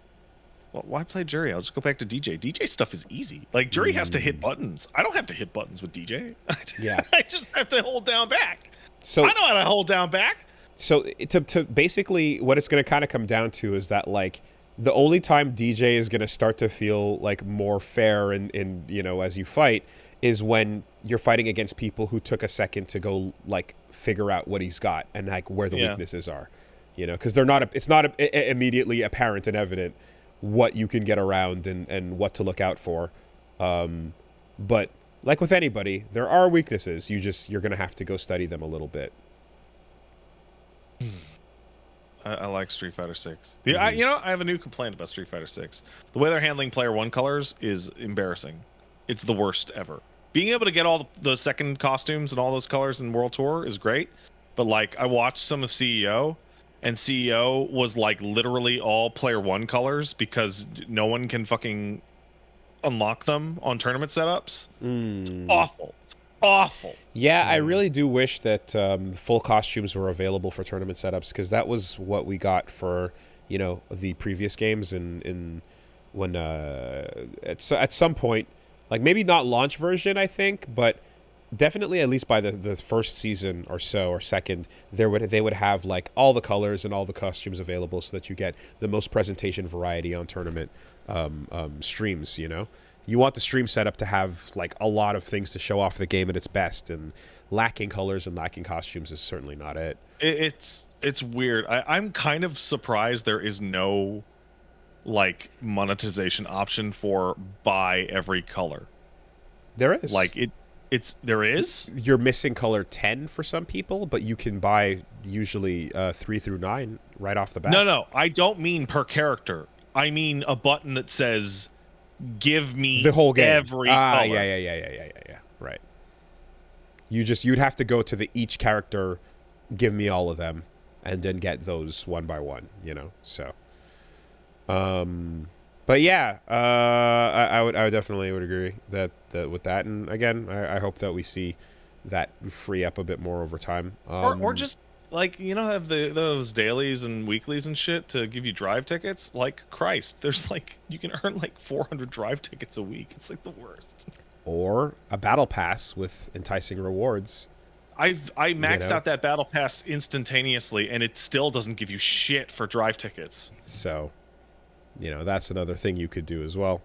well, why play Jury? I'll just go back to DJ. DJ stuff is easy. Like Jury has to hit buttons. I don't have to hit buttons with DJ. Yeah, I just have to hold down back. So I know how to hold down back. So to basically what it's going to kind of come down to is that like the only time DJ is going to start to feel like more fair in as you fight is when you're fighting against people who took a second to go like figure out what he's got and like where the weaknesses are, because it's not immediately apparent and evident what you can get around and what to look out for. But like with anybody, there are weaknesses. You're going to have to go study them a little bit. I like Street Fighter 6. I have a new complaint about Street Fighter 6. The way they're handling Player 1 colors is embarrassing. It's the worst ever. Being able to get all the second costumes and all those colors in World Tour is great, but like I watched some of CEO, and CEO was like literally all Player 1 colors because no one can fucking unlock them on tournament setups. It's awful. It's awful. Yeah, I really do wish that full costumes were available for tournament setups, because that was what we got for the previous games in when at some point, like maybe not launch version, I think, but definitely at least by the first season or so, or second, they would have like all the colors and all the costumes available so that you get the most presentation variety on tournament streams. you want the stream setup to have like a lot of things to show off the game at its best, and lacking colors and lacking costumes is certainly not it. It's weird. I'm kind of surprised there is no like monetization option for buy every color. There is. Like there is. You're missing color 10 for some people, but you can buy usually 3 through 9 right off the bat. No, I don't mean per character. I mean a button that says give me the whole game. Every color. Yeah. Right. You'd have to go to the each character, give me all of them, and then get those one by one, you know. So but yeah, I would definitely would agree that with that. And again, I hope that we see that free up a bit more over time. Or just like, you know, have those dailies and weeklies and shit to give you drive tickets. Like Christ, there's like you can earn like 400 drive tickets a week. It's like the worst. Or a battle pass with enticing rewards. I maxed out that battle pass instantaneously, and it still doesn't give you shit for drive tickets. So, you know, that's another thing you could do as well.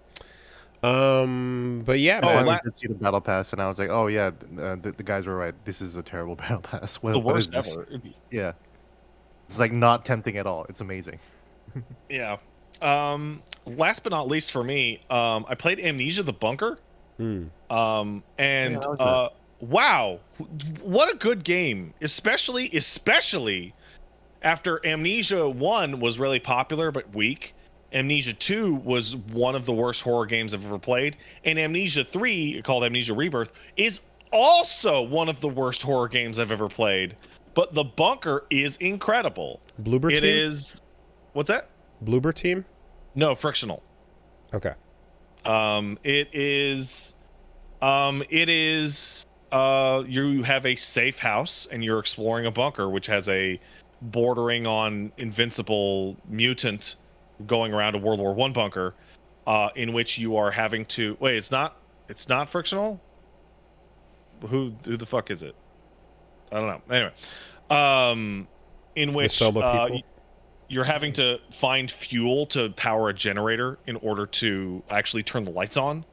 But yeah, man. I did see the battle pass, and I was like, oh yeah, the guys were right. This is a terrible battle pass. The worst ever. Yeah, it's like not tempting at all. It's amazing. Yeah. Last but not least for me, I played Amnesia: The Bunker. Wow, what a good game, especially after Amnesia 1 was really popular but weak. Amnesia 2 was one of the worst horror games I've ever played, and Amnesia 3, called Amnesia Rebirth, is also one of the worst horror games I've ever played. But The Bunker is incredible. Bloober team? It is... What's that? Bloober team? No, Frictional. Okay. It is you have a safe house and you're exploring a bunker which has a bordering on invincible mutant going around a World War I bunker, in which you are having to wait. It's not Frictional. Who the fuck is it? I don't know. Anyway, in which you're having to find fuel to power a generator in order to actually turn the lights on.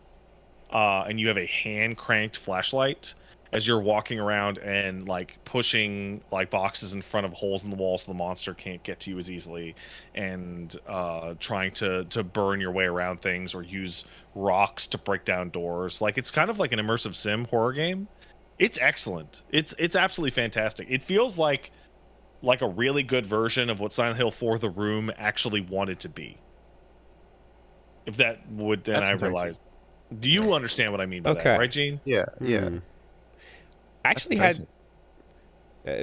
And you have a hand cranked flashlight as you're walking around and like pushing like boxes in front of holes in the wall so the monster can't get to you as easily, and trying to burn your way around things or use rocks to break down doors. Like, it's kind of like an immersive sim horror game. It's excellent. It's absolutely fantastic. It feels like a really good version of what Silent Hill 4: The Room actually wanted to be. If that would, then I realized. Do you understand what I mean by that, right, Gene? Yeah. I actually had...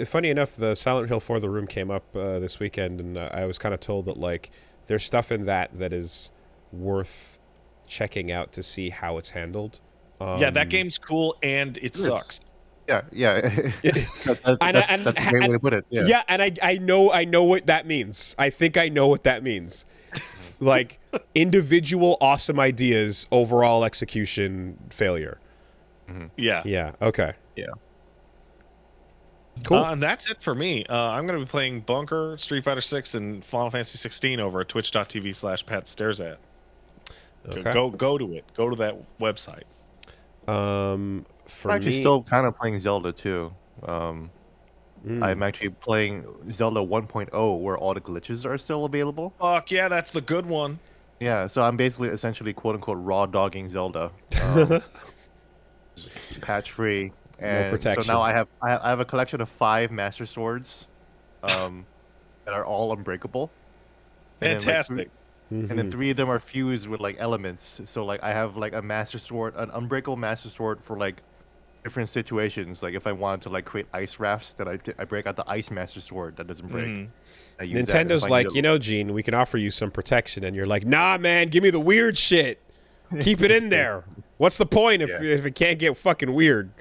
funny enough, the Silent Hill 4: The Room came up this weekend, and I was kind of told that, like, there's stuff in that is worth checking out to see how it's handled. Yeah, that game's cool, and it sucks. Yeah. That's a great way to put it. Yeah, and I know what that means. I think I know what that means. Like, individual awesome ideas, overall execution failure. Mm-hmm. Yeah. Okay. Yeah. Cool. And that's it for me. I'm going to be playing Bunker, Street Fighter 6, and Final Fantasy 16 over at twitch.tv/PatStaresAt. Okay. Go to it. Go to that website. I'm actually still kind of playing Zelda too. I'm actually playing Zelda 1.0, where all the glitches are still available. Fuck yeah, that's the good one. Yeah, so I'm basically essentially quote unquote raw dogging Zelda, patch free, and no protection. So now I have a collection of 5 Master Swords, that are all unbreakable. Fantastic. And then 3 of them are fused with like elements. So like I have like a Master Sword, an unbreakable Master Sword for like different situations. Like if I wanted to like create ice rafts, that I break out the Ice Master Sword that doesn't break. Nintendo's like, you know, Gene, we can offer you some protection, and you're like, nah, man, give me the weird shit. Keep it in there. What's the point if it can't get fucking weird?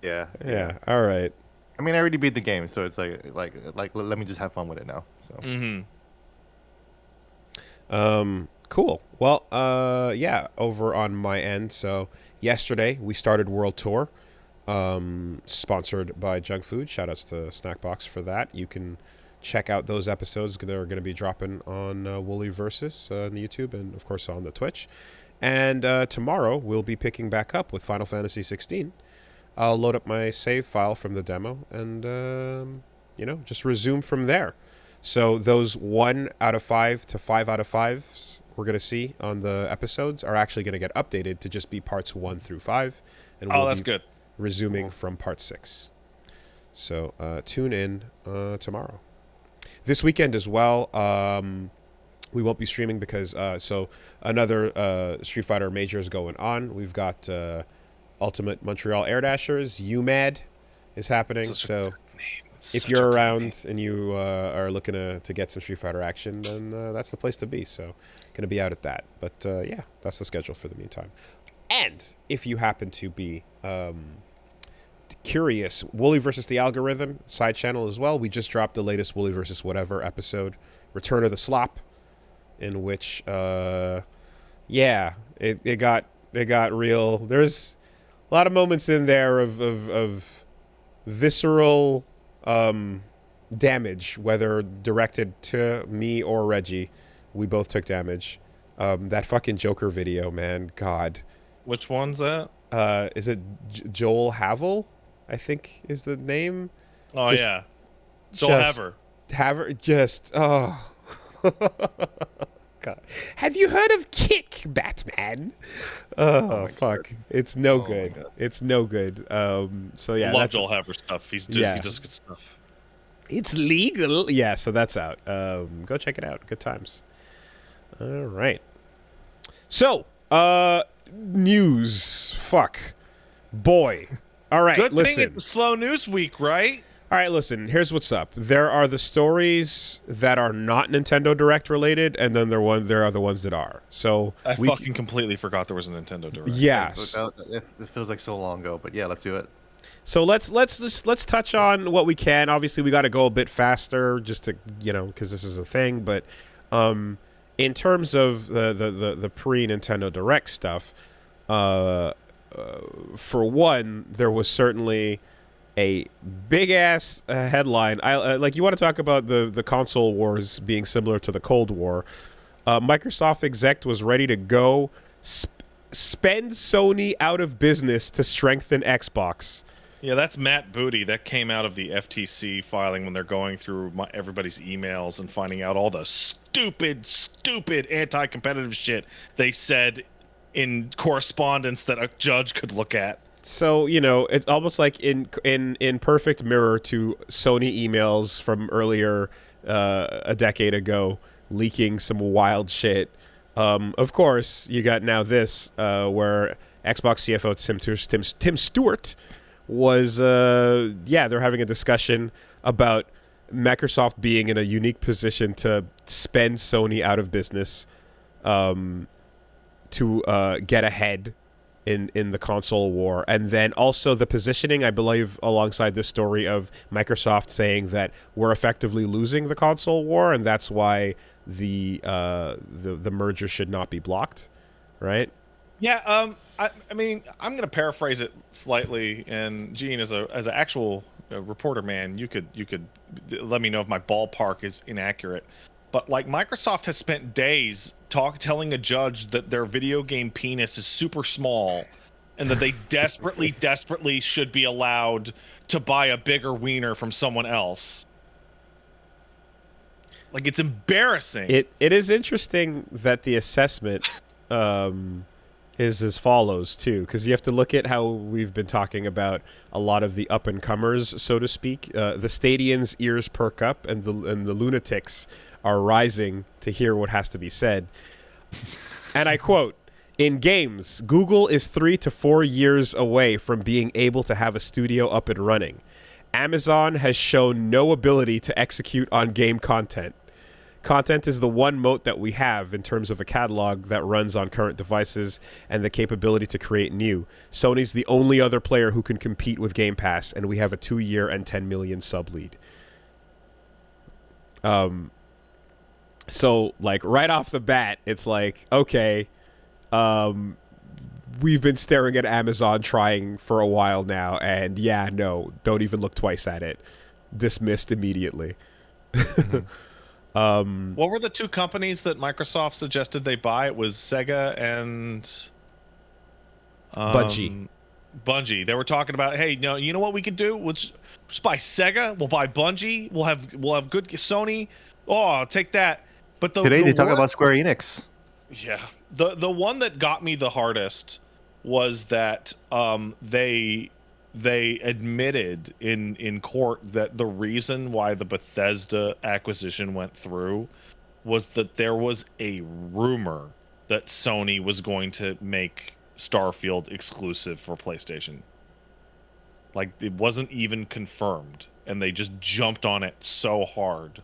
Yeah. All right. I mean, I already beat the game, so it's like let me just have fun with it now. So. Cool. Well, yeah, over on my end. So yesterday we started World Tour, sponsored by Junk Food. Shout outs to Snackbox for that. You can check out those episodes. They're going to be dropping on Woolie Versus on YouTube, and of course on the Twitch. And tomorrow we'll be picking back up with Final Fantasy 16. I'll load up my save file from the demo and, just resume from there. So those 1 out of 5 to 5 out of 5s we're going to see on the episodes are actually going to get updated to just be parts 1 through 5. And that's good. Resuming from part 6. So tune in tomorrow. This weekend as well, we won't be streaming because another Street Fighter Major is going on. We've got Ultimate Montreal Air Dashers. UMAD is happening. So if you're around and you are looking to get some Street Fighter action, then that's the place to be. So going to be out at that. But yeah, that's the schedule for the meantime. And if you happen to be curious, Woolie versus the Algorithm side channel as well. We just dropped the latest Woolie versus whatever episode, Return of the Slop, in which it got real. There's a lot of moments in there of visceral damage, whether directed to me or Reggie. We both took damage. That fucking Joker video, man. God. Which one's that? Is it Joel Havel? I think is the name. Oh, yeah. Joel Haver. God. Have you heard of Kick, Batman? Oh fuck. God. It's no good. It's no good. So yeah. Love Joel Haver stuff. He does good stuff. It's legal. Yeah, so that's out. Go check it out. Good times. All right. So, news. Fuck. Boy. All right, Good listen. thing it's a slow news week, right? All right, listen. Here's what's up. There are the stories that are not Nintendo Direct related, and then there are the ones that are. So I fucking completely forgot there was a Nintendo Direct. Yes. It feels like so long ago, but yeah, let's do it. So let's touch on what we can. Obviously, we got to go a bit faster, just to because this is a thing. But in terms of the pre Nintendo Direct stuff, for one, there was certainly a big ass headline. You want to talk about the console wars being similar to the Cold War. Microsoft exec was ready to go spend Sony out of business to strengthen Xbox. Yeah, that's Matt Booty. That came out of the FTC filing when they're going through everybody's emails and finding out all the stupid anti-competitive shit they said in correspondence that a judge could look at. So, it's almost like in perfect mirror to Sony emails from earlier a decade ago leaking some wild shit. Of course, you got now this where Xbox CFO Tim Stewart was, they're having a discussion about Microsoft being in a unique position to spend Sony out of business to get ahead in the console war. And then also the positioning, I believe, alongside this story of Microsoft saying that we're effectively losing the console war, and that's why the merger should not be blocked, right? Yeah, I mean, I'm going to paraphrase it slightly, and Gene, as an actual reporter man, you could let me know if my ballpark is inaccurate. But like, Microsoft has spent days telling a judge that their video game penis is super small, and that they desperately should be allowed to buy a bigger wiener from someone else. Like, it's embarrassing. It is interesting that the assessment is as follows too, because you have to look at how we've been talking about a lot of the up and comers, so to speak. The Stadians' ears perk up, and the lunatics are rising to hear what has to be said. And I quote, "In games, Google is 3 to 4 years away from being able to have a studio up and running. Amazon has shown no ability to execute on game content. Content is the one moat that we have in terms of a catalog that runs on current devices and the capability to create new. Sony's the only other player who can compete with Game Pass, and we have a 2-year and 10 million sub lead." So, like, right off the bat, it's like, okay, we've been staring at Amazon trying for a while now, and yeah, no, don't even look twice at it. Dismissed immediately. What were the two companies that Microsoft suggested they buy? It was Sega and Bungie. Bungie. They were talking about, hey, no, you know what we could do? We'll just buy Sega. We'll buy Bungie. We'll have good Sony. Oh, take that. But Today they talk about Square Enix. Yeah, the one that got me the hardest was that they admitted in court that the reason why the Bethesda acquisition went through was that there was a rumor that Sony was going to make Starfield exclusive for PlayStation. Like, it wasn't even confirmed, and they just jumped on it so hard.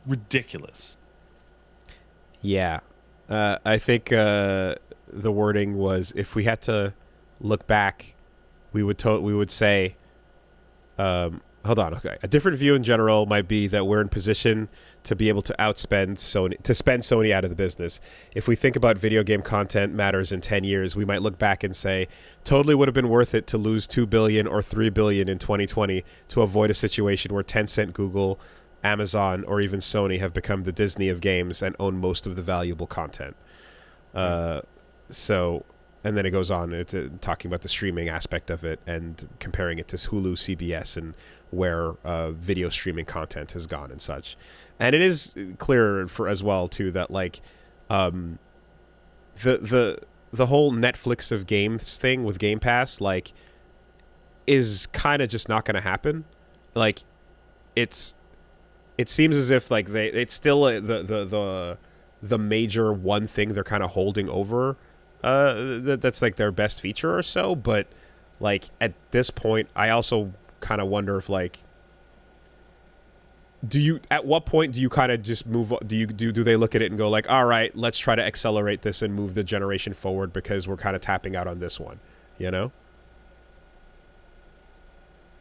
Ridiculous. Yeah. I think the wording was, if we had to look back, we would say, hold on, okay. A different view in general might be that we're in position to be able to outspend Sony, to spend Sony out of the business. If we think about video game content matters in 10 years, we might look back and say, totally would have been worth it to lose $2 billion or $3 billion in 2020 to avoid a situation where Tencent, Google, Amazon, or even Sony have become the Disney of games and own most of the valuable content. So, and then it goes on talking about the streaming aspect of it and comparing it to Hulu, CBS, and where video streaming content has gone and such. And it is clear as well too that like the whole Netflix of games thing with Game Pass like is kind of just not going to happen. Like it seems as if like it's still the major one thing they're kind of holding over. That's like their best feature or so, but like at this point, I also kind of wonder if like, at what point do you kind of just move? Do they look at it and go like, all right, let's try to accelerate this and move the generation forward because we're kind of tapping out on this one, you know?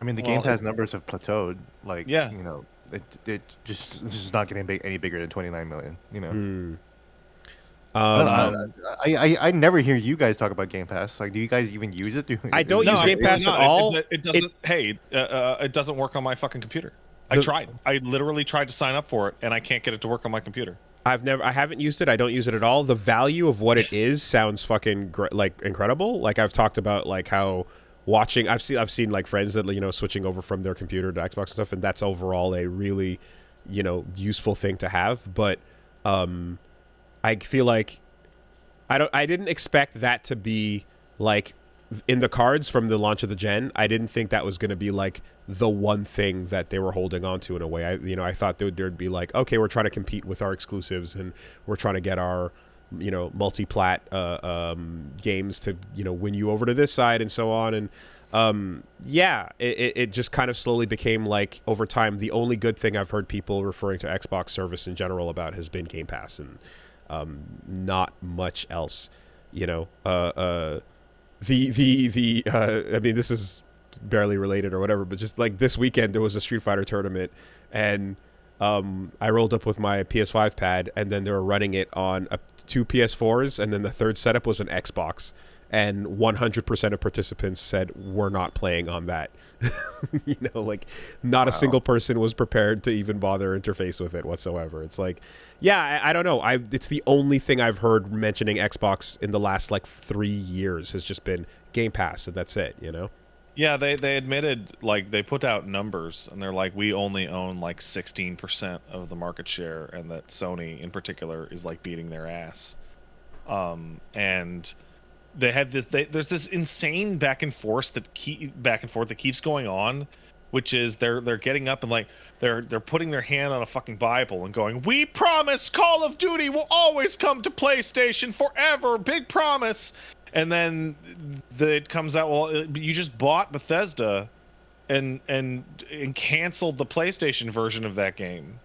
I mean, the Game Pass numbers have plateaued. Like, yeah, you know, it just not getting any bigger than 29 million. You know. I never hear you guys talk about Game Pass. Like, do you guys even use it? I don't use Game Pass at all. It doesn't. It doesn't work on my fucking computer. I tried. I literally tried to sign up for it, and I can't get it to work on my computer. I haven't used it. I don't use it at all. The value of what it is sounds fucking like incredible. Like I've talked about like how watching. I've seen like friends that you know switching over from their computer to Xbox and stuff, and that's overall a really you know useful thing to have. But I feel like I didn't expect that to be like in the cards from the launch of the gen. I didn't think that was going to be like the one thing that they were holding on to in a way. I thought there'd be like, okay, we're trying to compete with our exclusives and we're trying to get our you know multi-plat games to you know win you over to this side and so on. And it just kind of slowly became like over time the only good thing I've heard people referring to Xbox service in general about has been Game Pass and not much else, you know. I mean, this is barely related or whatever, but just like this weekend there was a Street Fighter tournament, and I rolled up with my PS5 pad, and then they were running it on two PS4s, and then the third setup was an Xbox, and 100% of participants said we're not playing on that. You know, like not a single person was prepared to even bother interface with it whatsoever. It's like, yeah, I don't know. It's the only thing I've heard mentioning Xbox in the last like 3 years has just been Game Pass, and that's it, you know? Yeah, they admitted, like, they put out numbers, and they're like, we only own like 16% of the market share, and that Sony in particular is like beating their ass. And they had this. There's this insane back and forth that keeps going on, which is they're getting up and like they're putting their hand on a fucking Bible and going, "We promise Call of Duty will always come to PlayStation forever, big promise." And then it comes out, well, you just bought Bethesda, and canceled the PlayStation version of that game.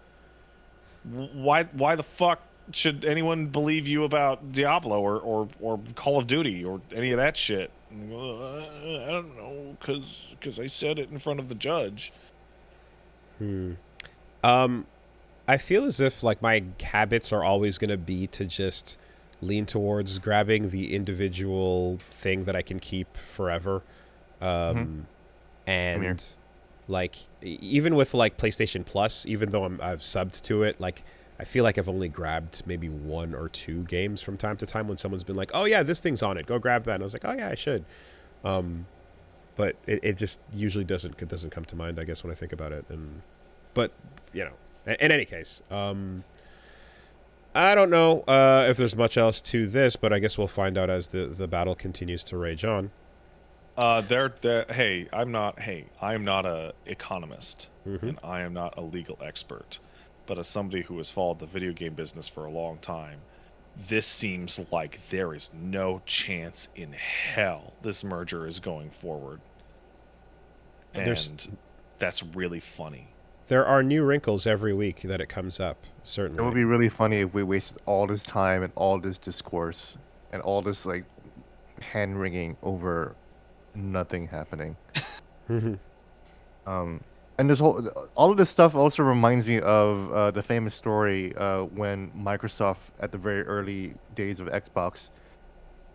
Why the fuck should anyone believe you about Diablo or Call of Duty or any of that shit? I don't know, because I said it in front of the judge. I feel as if like my habits are always going to be to just lean towards grabbing the individual thing that I can keep forever. And Like even with like PlayStation Plus, even though I've subbed to it, like I feel like I've only grabbed maybe 1 or 2 games from time to time when someone's been like, "Oh yeah, this thing's on it. Go grab that." And I was like, "Oh yeah, I should." But it just usually doesn't come to mind, I guess, when I think about it. But you know, in any case, I don't know if there's much else to this, but I guess we'll find out as the battle continues to rage on. Hey, I'm not a economist, Mm-hmm. and I am not a legal expert, but as somebody who has followed the video game business for a long time, this seems like there is no chance in hell this merger is going forward. And that's really funny. There are new wrinkles every week that it comes up, certainly. It would be really funny if we wasted all this time and all this discourse and all this like hand wringing over nothing happening. And this all of this stuff also reminds me of the famous story when Microsoft, at the very early days of Xbox,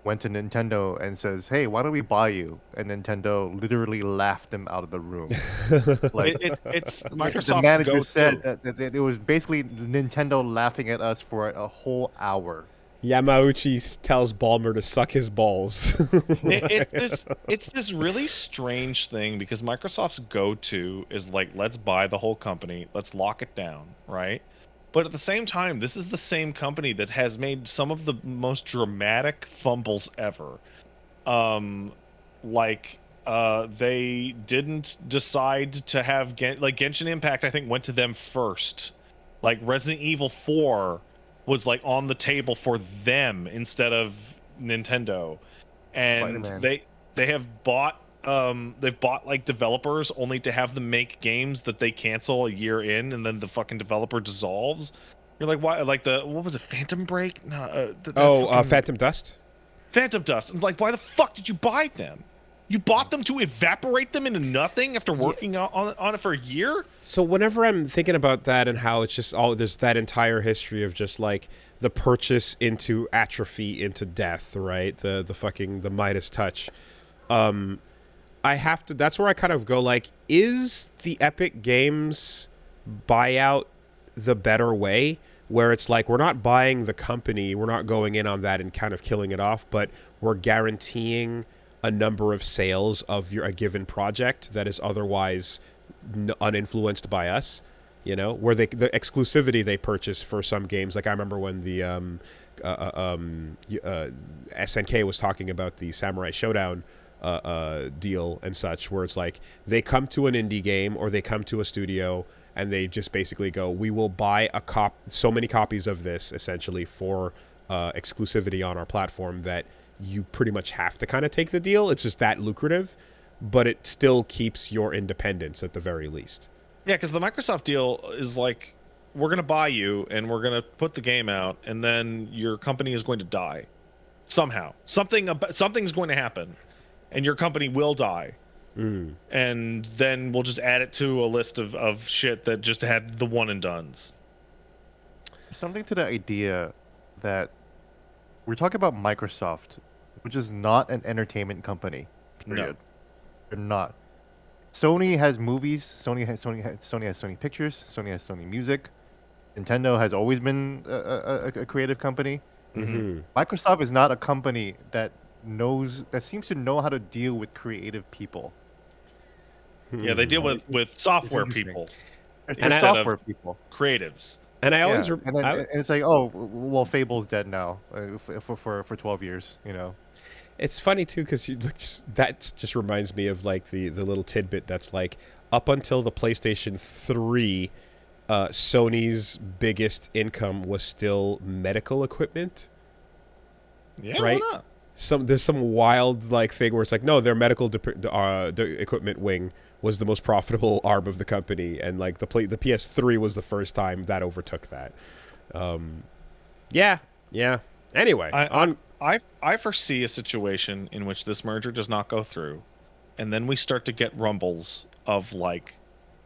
went to Nintendo and says, "Hey, why don't we buy you?" And Nintendo literally laughed them out of the room. Like It's the Microsoft's manager go-to. said that it was basically Nintendo laughing at us for a whole hour. Yamauchi tells Ballmer to suck his balls. It's this really strange thing because Microsoft's go-to is like, let's buy the whole company, let's lock it down, right? But at the same time, this is the same company that has made some of the most dramatic fumbles ever. They didn't decide to have Genshin Impact, I think, went to them first. Like Resident Evil 4 was like on the table for them instead of Nintendo, and Spider-Man. they have bought like developers only to have them make games that they cancel a year in, and then the fucking developer dissolves. You're like, why? Like what was it, Phantom Break? No, Phantom Dust. Phantom Dust. I'm like, why the fuck did you buy them? You bought them to evaporate them into nothing after working on it for a year? So whenever I'm thinking about that and how it's just there's that entire history of just like the purchase into atrophy into death, right? The Midas touch. That's where I kind of go like, is the Epic Games buyout the better way? Where it's like, we're not buying the company, we're not going in on that and kind of killing it off, but we're guaranteeing a number of sales of a given project that is otherwise uninfluenced by us, you know, where the exclusivity they purchase for some games. Like I remember when the SNK was talking about the Samurai Showdown deal and such, where it's like they come to an indie game or they come to a studio and they just basically go, we will buy so many copies of this essentially for exclusivity on our platform that you pretty much have to kind of take the deal. It's just that lucrative, but it still keeps your independence at the very least. Yeah, because the Microsoft deal is like, we're going to buy you and we're going to put the game out, and then your company is going to die somehow. Something's going to happen, and your company will die. And then we'll just add it to a list of shit that just had the one and dones. Something to the idea that we're talking about Microsoft, which is not an entertainment company. Period. No. They're not. Sony has movies. Sony has Sony Pictures. Sony has Sony Music. Nintendo has always been a creative company. Mm-hmm. Microsoft is not a company that seems to know how to deal with creative people. Yeah, they deal with software people And software people. creatives. And I always and it's like, oh well, Fable's dead now for 12 years, you know. It's funny too because that just reminds me of like the little tidbit that's like, up until the PlayStation 3, Sony's biggest income was still medical equipment. Yeah, right? why not? There's some wild like thing where it's like, no, their medical equipment wing was the most profitable arm of the company, and like the PS3 was the first time that overtook that. Yeah. Anyway, I foresee a situation in which this merger does not go through, and then we start to get rumbles of like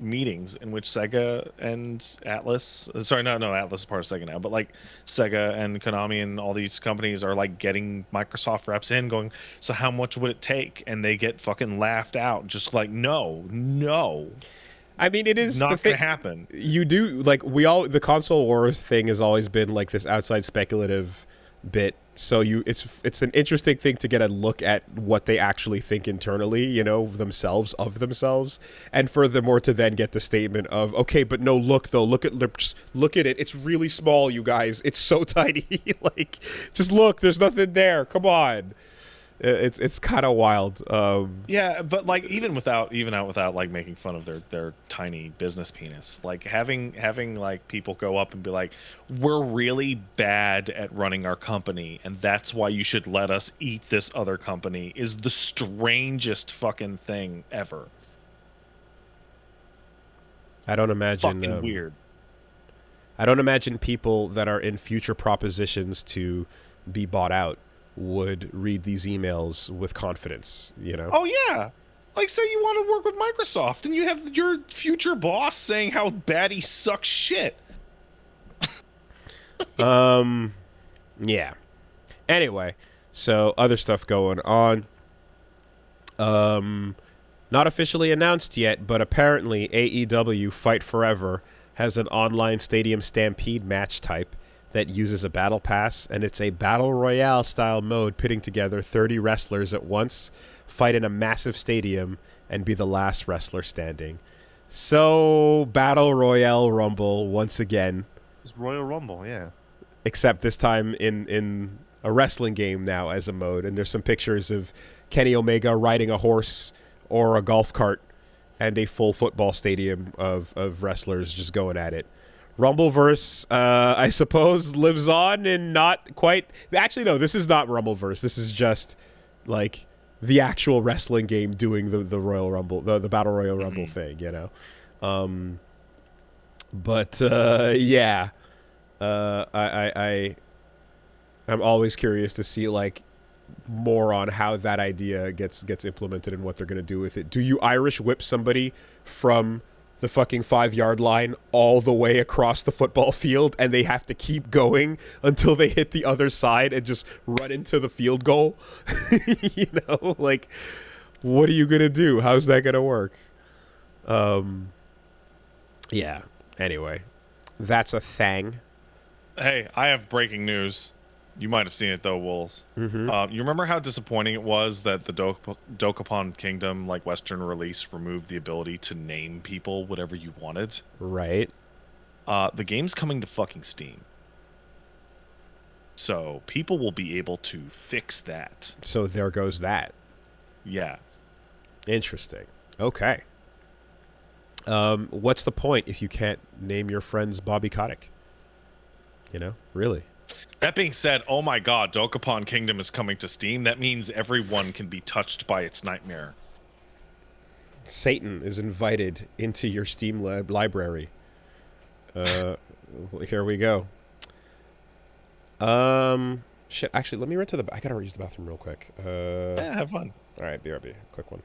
meetings in which Sega and Atlas, sorry, no, Atlas is part of Sega now, but like Sega and Konami and all these companies are like getting Microsoft reps in, going, so how much would it take? And they get fucking laughed out, just like, no. I mean, it is not going to happen. You do like the console wars thing has always been like this outside speculative bit. So it's an interesting thing to get a look at what they actually think internally, you know, themselves, and furthermore to then get the statement of, okay, but no, look at it. It's really small, you guys. It's so tiny. Like, just look. There's nothing there. Come on. It's kind of wild. Yeah, but like even without like making fun of their tiny business penis, like having like people go up and be like, we're really bad at running our company, and that's why you should let us eat this other company, is the strangest fucking thing ever. I don't imagine fucking weird. I don't imagine people that are in future propositions to be bought out would read these emails with confidence, you know? Oh, yeah. Like, say you want to work with Microsoft and you have your future boss saying how bad he sucks shit. Yeah. Anyway, so other stuff going on. Not officially announced yet, but apparently AEW Fight Forever has an online Stadium Stampede match type that uses a battle pass, and it's a Battle Royale style mode pitting together 30 wrestlers at once, fight in a massive stadium, and be the last wrestler standing. So, Battle Royale Rumble once again. It's Royal Rumble, yeah. Except this time in a wrestling game now as a mode, and there's some pictures of Kenny Omega riding a horse or a golf cart and a full football stadium of wrestlers just going at it. Rumbleverse, I suppose, lives on and not quite... Actually, no, this is not Rumbleverse. This is just, like, the actual wrestling game doing the Royal Rumble, the Battle Royal Rumble thing, you know? Yeah. I'm always curious to see, like, more on how that idea gets implemented and what they're going to do with it. Do you Irish whip somebody from the fucking 5-yard line all the way across the football field, and they have to keep going until they hit the other side and just run into the field goal? You know, like, what are you gonna do? How's that gonna work? Yeah. Anyway, that's a thing. Hey, I have breaking news. You might have seen it though, Wolves. You remember how disappointing it was that the Dokapon Kingdom, like Western release, removed the ability to name people whatever you wanted? Right. The game's coming to fucking Steam, so people will be able to fix that. So there goes that. Yeah. Interesting. Okay. What's the point if you can't name your friends Bobby Kotick? You know, really. That being said, oh my god, Dokapon Kingdom is coming to Steam. That means everyone can be touched by its nightmare. Satan is invited into your Steam library. Here we go. Shit, actually, let me run to I gotta use the bathroom real quick. Yeah, have fun. Alright, BRB, quick one.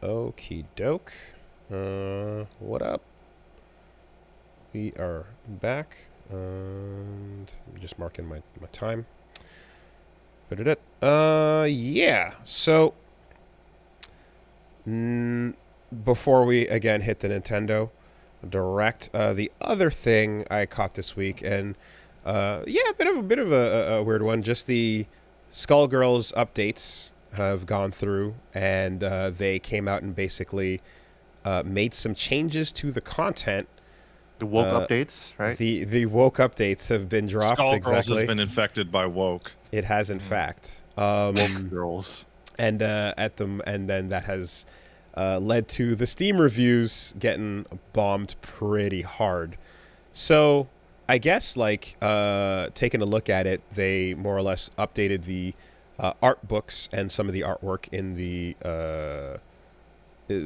Okie doke. What up? We are back. And I'm just marking my time. Yeah. So, before we again hit the Nintendo Direct, the other thing I caught this week, and yeah, a bit of a weird one. Just the Skullgirls updates have gone through, and they came out and basically made some changes to the content. The woke updates, right? The woke updates have been dropped. Skullgirls Exactly. has been infected by woke. It has, in fact. Woke girls. And and then that has led to the Steam reviews getting bombed pretty hard. So I guess like taking a look at it, they more or less updated the art books and some of the artwork in the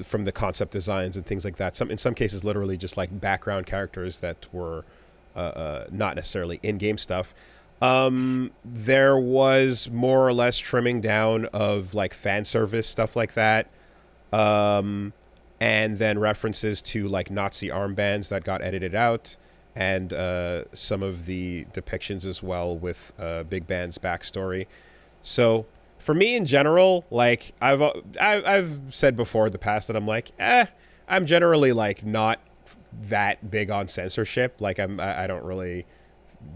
from the concept designs and things like that. In some cases, literally just like background characters that were not necessarily in-game stuff. There was more or less trimming down of like fan service stuff like that. And then references to like Nazi armbands that got edited out, and some of the depictions as well with Big Band's backstory. So for me in general, like I've said before in the past that I'm like, I'm generally like not that big on censorship. Like I don't really,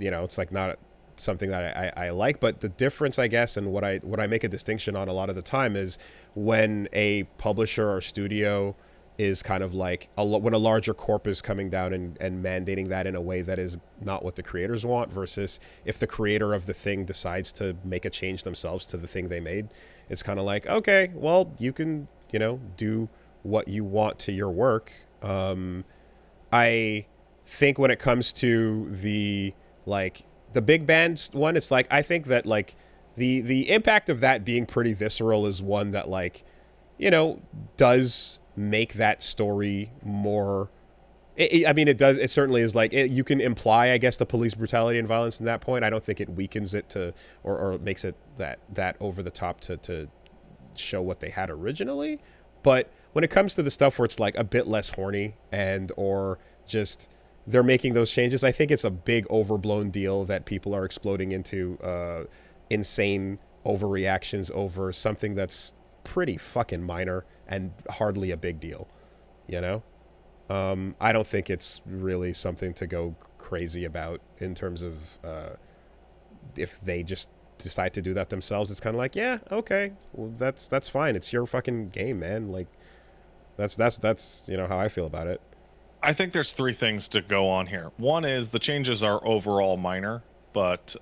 it's like not something that I like. But the difference, I guess, and what I make a distinction on a lot of the time is when a publisher or studio is kind of like when a larger corp is coming down and mandating that in a way that is not what the creators want, versus if the creator of the thing decides to make a change themselves to the thing they made. It's kind of like, okay, well, you can, do what you want to your work. I think when it comes to the Big Band one, it's like, I think that like the impact of that being pretty visceral is one that like, does make that story more. It does. It certainly is like you can imply, I guess, the police brutality and violence in that point. I don't think it weakens it to or makes it that over the top to show what they had originally. But when it comes to the stuff where it's like a bit less horny and or just they're making those changes, I think it's a big overblown deal that people are exploding into insane overreactions over something that's pretty fucking minor and hardly a big deal, I don't think it's really something to go crazy about in terms of if they just decide to do that themselves. It's kind of like, yeah, okay, well, that's fine. It's your fucking game, man. Like that's how I feel about it. I think there's three things to go on here. One is the changes are overall minor, but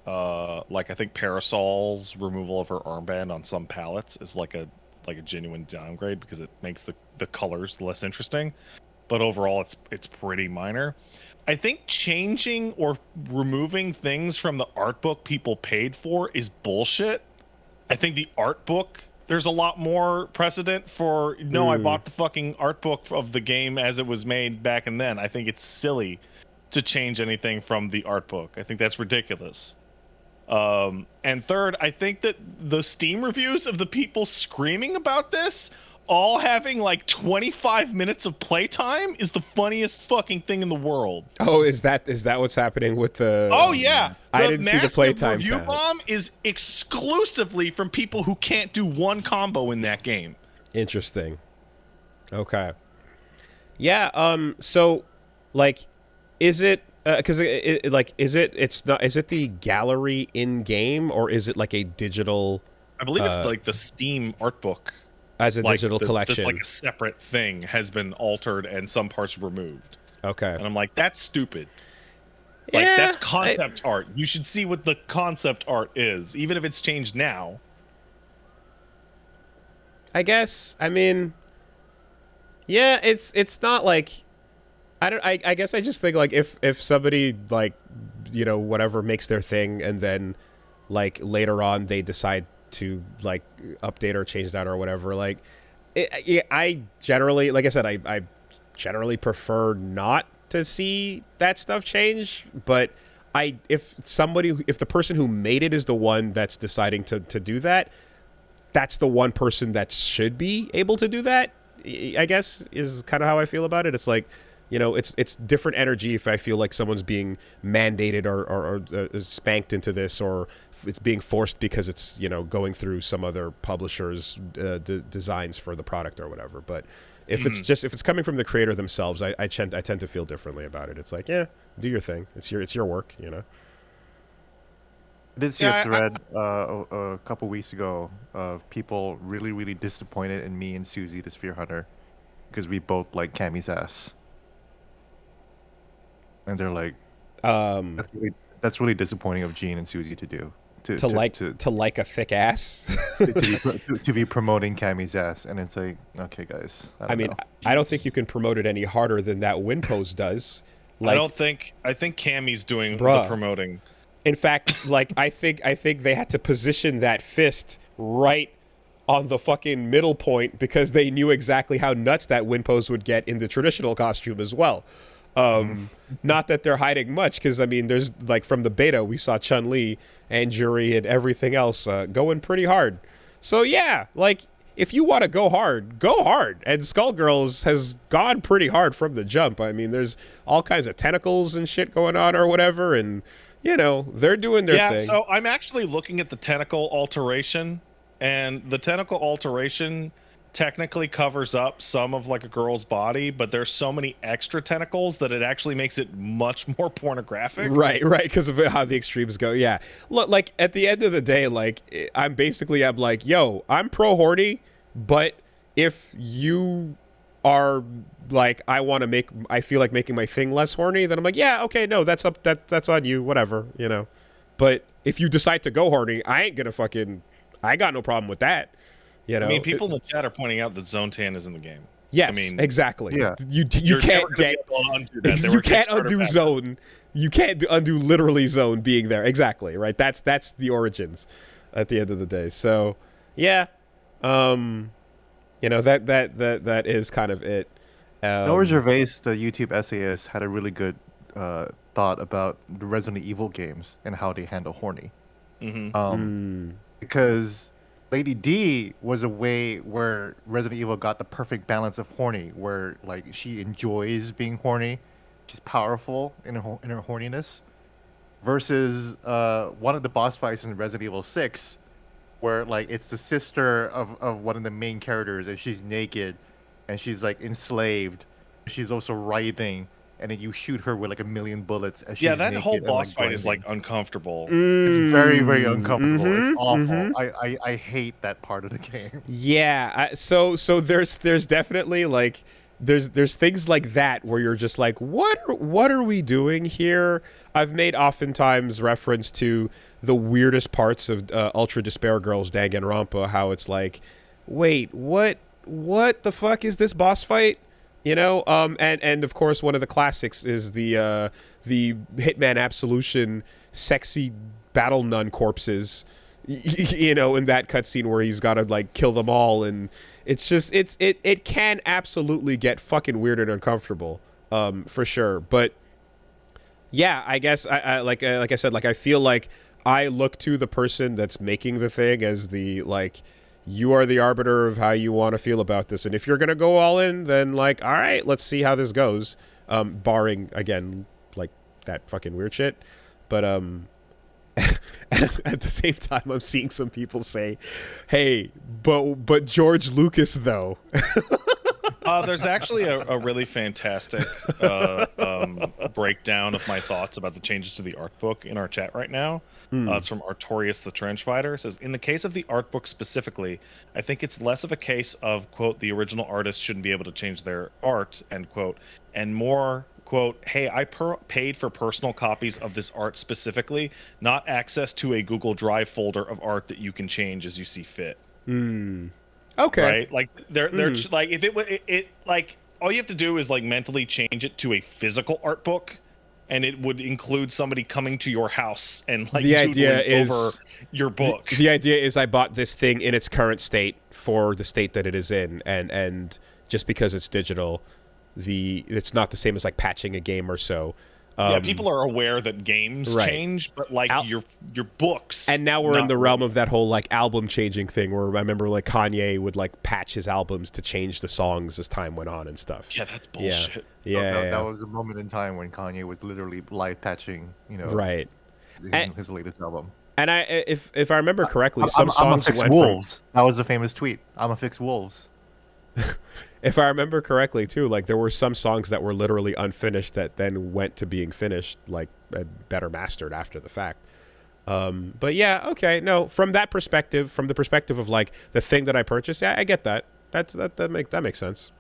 like I think Parasol's removal of her armband on some palettes is like a genuine downgrade because it makes the colors less interesting. But overall, it's pretty minor. I think changing or removing things from the art book people paid for is bullshit. I think the art book, there's a lot more precedent for, no, I bought the fucking art book of the game as it was made back and then. I think it's silly to change anything from the art book. I think that's ridiculous. And third, I think that the Steam reviews of the people screaming about this, all having like 25 minutes of playtime, is the funniest fucking thing in the world. Oh, is that what's happening with the? Oh yeah, I didn't see the playtime review count. bomb is exclusively from people who can't do one combo in that game. Interesting. Okay. Yeah. So, like, is it? Because is it the gallery in game, or is it like a digital? I believe it's like the Steam art book as a digital collection. It's like a separate thing has been altered and some parts removed. Okay. And I'm like, that's stupid. Like, yeah, that's concept art. You should see what the concept art is, even if it's changed now. I guess. I mean, yeah, it's not like. I guess I just think like if somebody like whatever makes their thing and then like later on they decide to like update or change that or whatever, like I generally, like I said, I generally prefer not to see that stuff change, but if the person who made it is the one that's deciding to do that, that's the one person that should be able to do that. I guess is kind of how I feel about it. It's like, you know, it's different energy if I feel like someone's being mandated or spanked into this, or it's being forced because it's, you know, going through some other publisher's designs for the product or whatever. But if it's coming from the creator themselves, I tend to feel differently about it. It's like, yeah, do your thing. It's your work, you know. I did see a thread a couple weeks ago of people really, really disappointed in me and Susie, the Sphere Hunter, because we both like Cammy's ass. And they're like, that's really disappointing of Gene and Susie to do. To like a thick ass. to be promoting Cammy's ass. And it's like, okay, guys. I mean, I don't think you can promote it any harder than that Winpose does. Like, I think Cammy's doing the promoting. In fact, like, I think they had to position that fist right on the fucking middle point because they knew exactly how nuts that Winpose would get in the traditional costume as well. Not that they're hiding much, because I mean, there's like from the beta we saw Chun-Li and Juri and everything else going pretty hard. So yeah, like if you want to go hard, and Skullgirls has gone pretty hard from the jump. I mean, there's all kinds of tentacles and shit going on or whatever, and you know, they're doing their thing. Yeah, so I'm actually looking at the tentacle alteration, and the tentacle alteration technically covers up some of like a girl's body, but there's so many extra tentacles that it actually makes it much more pornographic. Right, because of how the extremes go. Yeah, look, like at the end of the day, like I'm like, yo, I'm pro horny, but if you are like, I feel like making my thing less horny, then I'm like, yeah, okay, no, that's on you, whatever, you know. But if you decide to go horny, I got no problem with that. You know, I mean, people in the chat are pointing out that Zone Tan is in the game. Yes, I mean, exactly. Yeah. You can't undo Zone. You can't undo literally Zone being there. Exactly, right? That's the origins at the end of the day. So, yeah. You know, that is kind of it. Noah Gervais, the YouTube essayist, had a really good thought about the Resident Evil games and how they handle horny. Because Lady D was a way where Resident Evil got the perfect balance of horny, where like she enjoys being horny, she's powerful in her horniness, versus one of the boss fights in Resident Evil 6, where like it's the sister of one of the main characters, and she's naked, and she's like enslaved. She's also writhing, and then you shoot her with like a million bullets. As she's that whole boss like, fight is like uncomfortable. It's very, very uncomfortable. It's awful. I hate that part of the game. Yeah. So there's definitely like there's things like that where you're just like, what are we doing here? I've made oftentimes reference to the weirdest parts of Ultra Despair Girls Danganronpa, how it's like, wait, what the fuck is this boss fight? You know, and of course one of the classics is the Hitman Absolution sexy battle nun corpses, you know, in that cutscene where he's got to like kill them all, and it's just it can absolutely get fucking weird and uncomfortable, for sure. But yeah, I guess I like I said, like I feel like I look to the person that's making the thing as the like, you are the arbiter of how you want to feel about this, and if you're gonna go all in, then like, all right, let's see how this goes, barring again like that fucking weird shit. But at the same time, I'm seeing some people say, hey, but George Lucas though. There's actually a really fantastic breakdown of my thoughts about the changes to the art book in our chat right now. It's from Artorius the Trench Fighter. It says, in the case of the art book specifically, I think it's less of a case of, quote, the original artist shouldn't be able to change their art, end quote, and more, quote, hey, I paid for personal copies of this art specifically, not access to a Google Drive folder of art that you can change as you see fit. Okay. Right? Like they're like, if it like all you have to do is like mentally change it to a physical art book, and it would include somebody coming to your house and like the idea is over your book. The idea is I bought this thing in its current state for the state that it is in, and just because it's digital, it's not the same as like patching a game or so. Yeah, people are aware that games Right. change, but like your books. And now we're in not the realm really. of that whole like album changing thing, where I remember like Kanye would like patch his albums to change the songs as time went on and stuff. Yeah, that's bullshit. Yeah, That was a moment in time when Kanye was literally live patching, right. his latest album. And if I remember correctly, I'm songs a fix went wolves. That was the famous tweet. I'm a fix wolves. If I remember correctly too, like there were some songs that were literally unfinished that then went to being finished, like better mastered after the fact. But yeah, okay, no, from that perspective, from the perspective of like the thing that I purchased, yeah, I get that. That makes sense.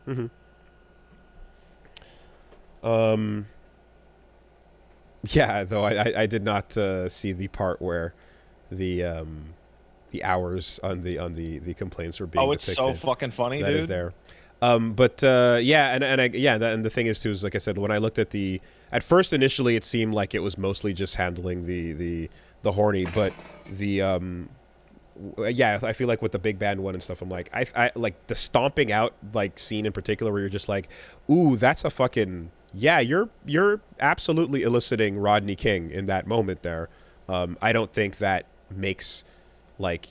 Yeah, though I did not see the part where the hours on the complaints were being It's depicted. so fucking funny, That dude. is there. But yeah, and the thing is too is like I said, when I looked at at first initially it seemed like it was mostly just handling the horny, but yeah, I feel like with the big band one and stuff, I'm like I like the stomping out like scene in particular where you're just like, ooh, that's a fucking yeah, you're absolutely eliciting Rodney King in that moment there. I don't think that makes like.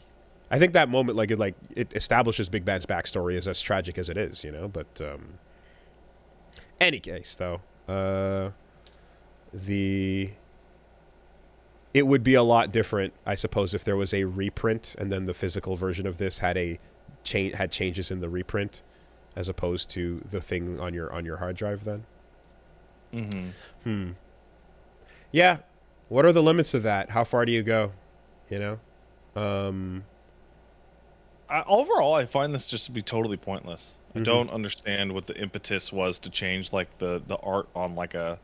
I think that moment, like it establishes Big Band's backstory as tragic as it is, But any case, though, it would be a lot different, I suppose, if there was a reprint and then the physical version of this had had changes in the reprint, as opposed to the thing on your hard drive. Then, yeah. What are the limits of that? How far do you go? Overall, I find this just to be totally pointless. I don't understand what the impetus was to change like the art on like a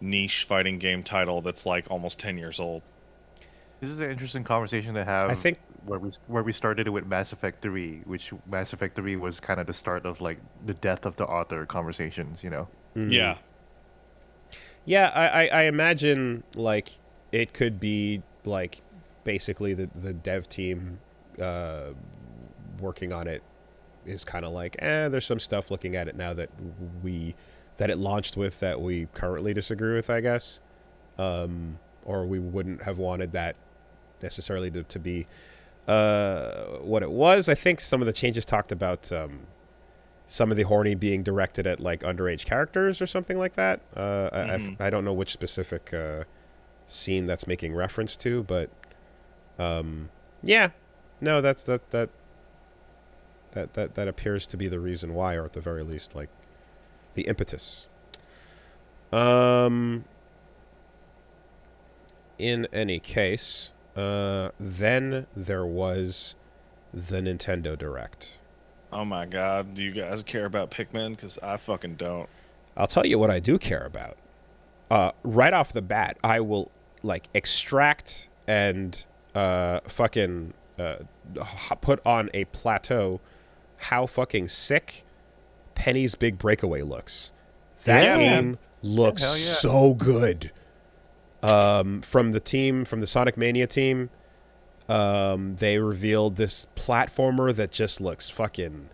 niche fighting game title that's like almost 10 years old. This is an interesting conversation to have. I think where we started it with Mass Effect 3, which Mass Effect 3 was kind of the start of like the death of the author conversations. Yeah. Yeah, I imagine like it could be like basically the dev team working on it is kind of like, there's some stuff looking at it now that it launched with that we currently disagree with, I guess. Or we wouldn't have wanted that necessarily to be what it was. I think some of the changes talked about some of the horny being directed at like underage characters or something like that. I don't know which specific scene that's making reference to, but yeah, no, that appears to be the reason why, or at the very least, like the impetus. In any case, then there was the Nintendo Direct. Oh my god, do you guys care about Pikmin? Because I fucking don't. I'll tell you what I do care about. Right off the bat, I will like extract and fucking put on a plateau how fucking sick Penny's Big Breakaway looks. That game looks so good. From the Sonic Mania team, they revealed this platformer that just looks fucking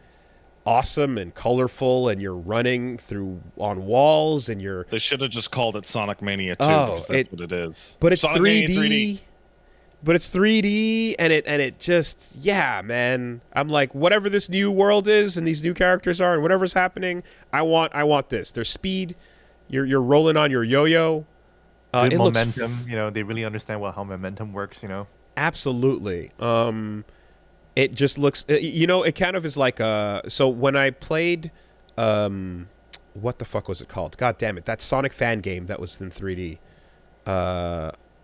awesome and colorful, and you're running through on walls, and They should have just called it Sonic Mania 2, because that's what it is. But it's Sonic 3D. Mania 3D. But it's 3D, and it just, yeah, man. I'm like, whatever this new world is and these new characters are and whatever's happening, I want this. There's speed. You're rolling on your yo-yo. It momentum, they really understand how momentum works, Absolutely. It just looks, it kind of is like so when I played, what the fuck was it called? God damn it. That Sonic fan game that was in 3D.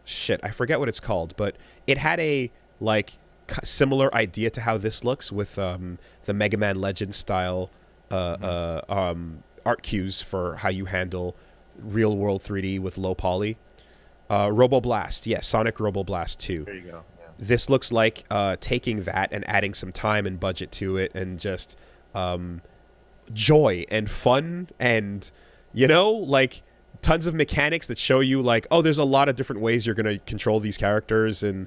Shit, I forget what it's called, but it had a like similar idea to how this looks with the Mega Man Legends style art cues for how you handle real world 3D with low poly. Robo Blast, yes, Sonic Robo Blast 2. There you go. Yeah. This looks like taking that and adding some time and budget to it, and just joy and fun, and like tons of mechanics that show you like, oh, there's a lot of different ways you're going to control these characters and,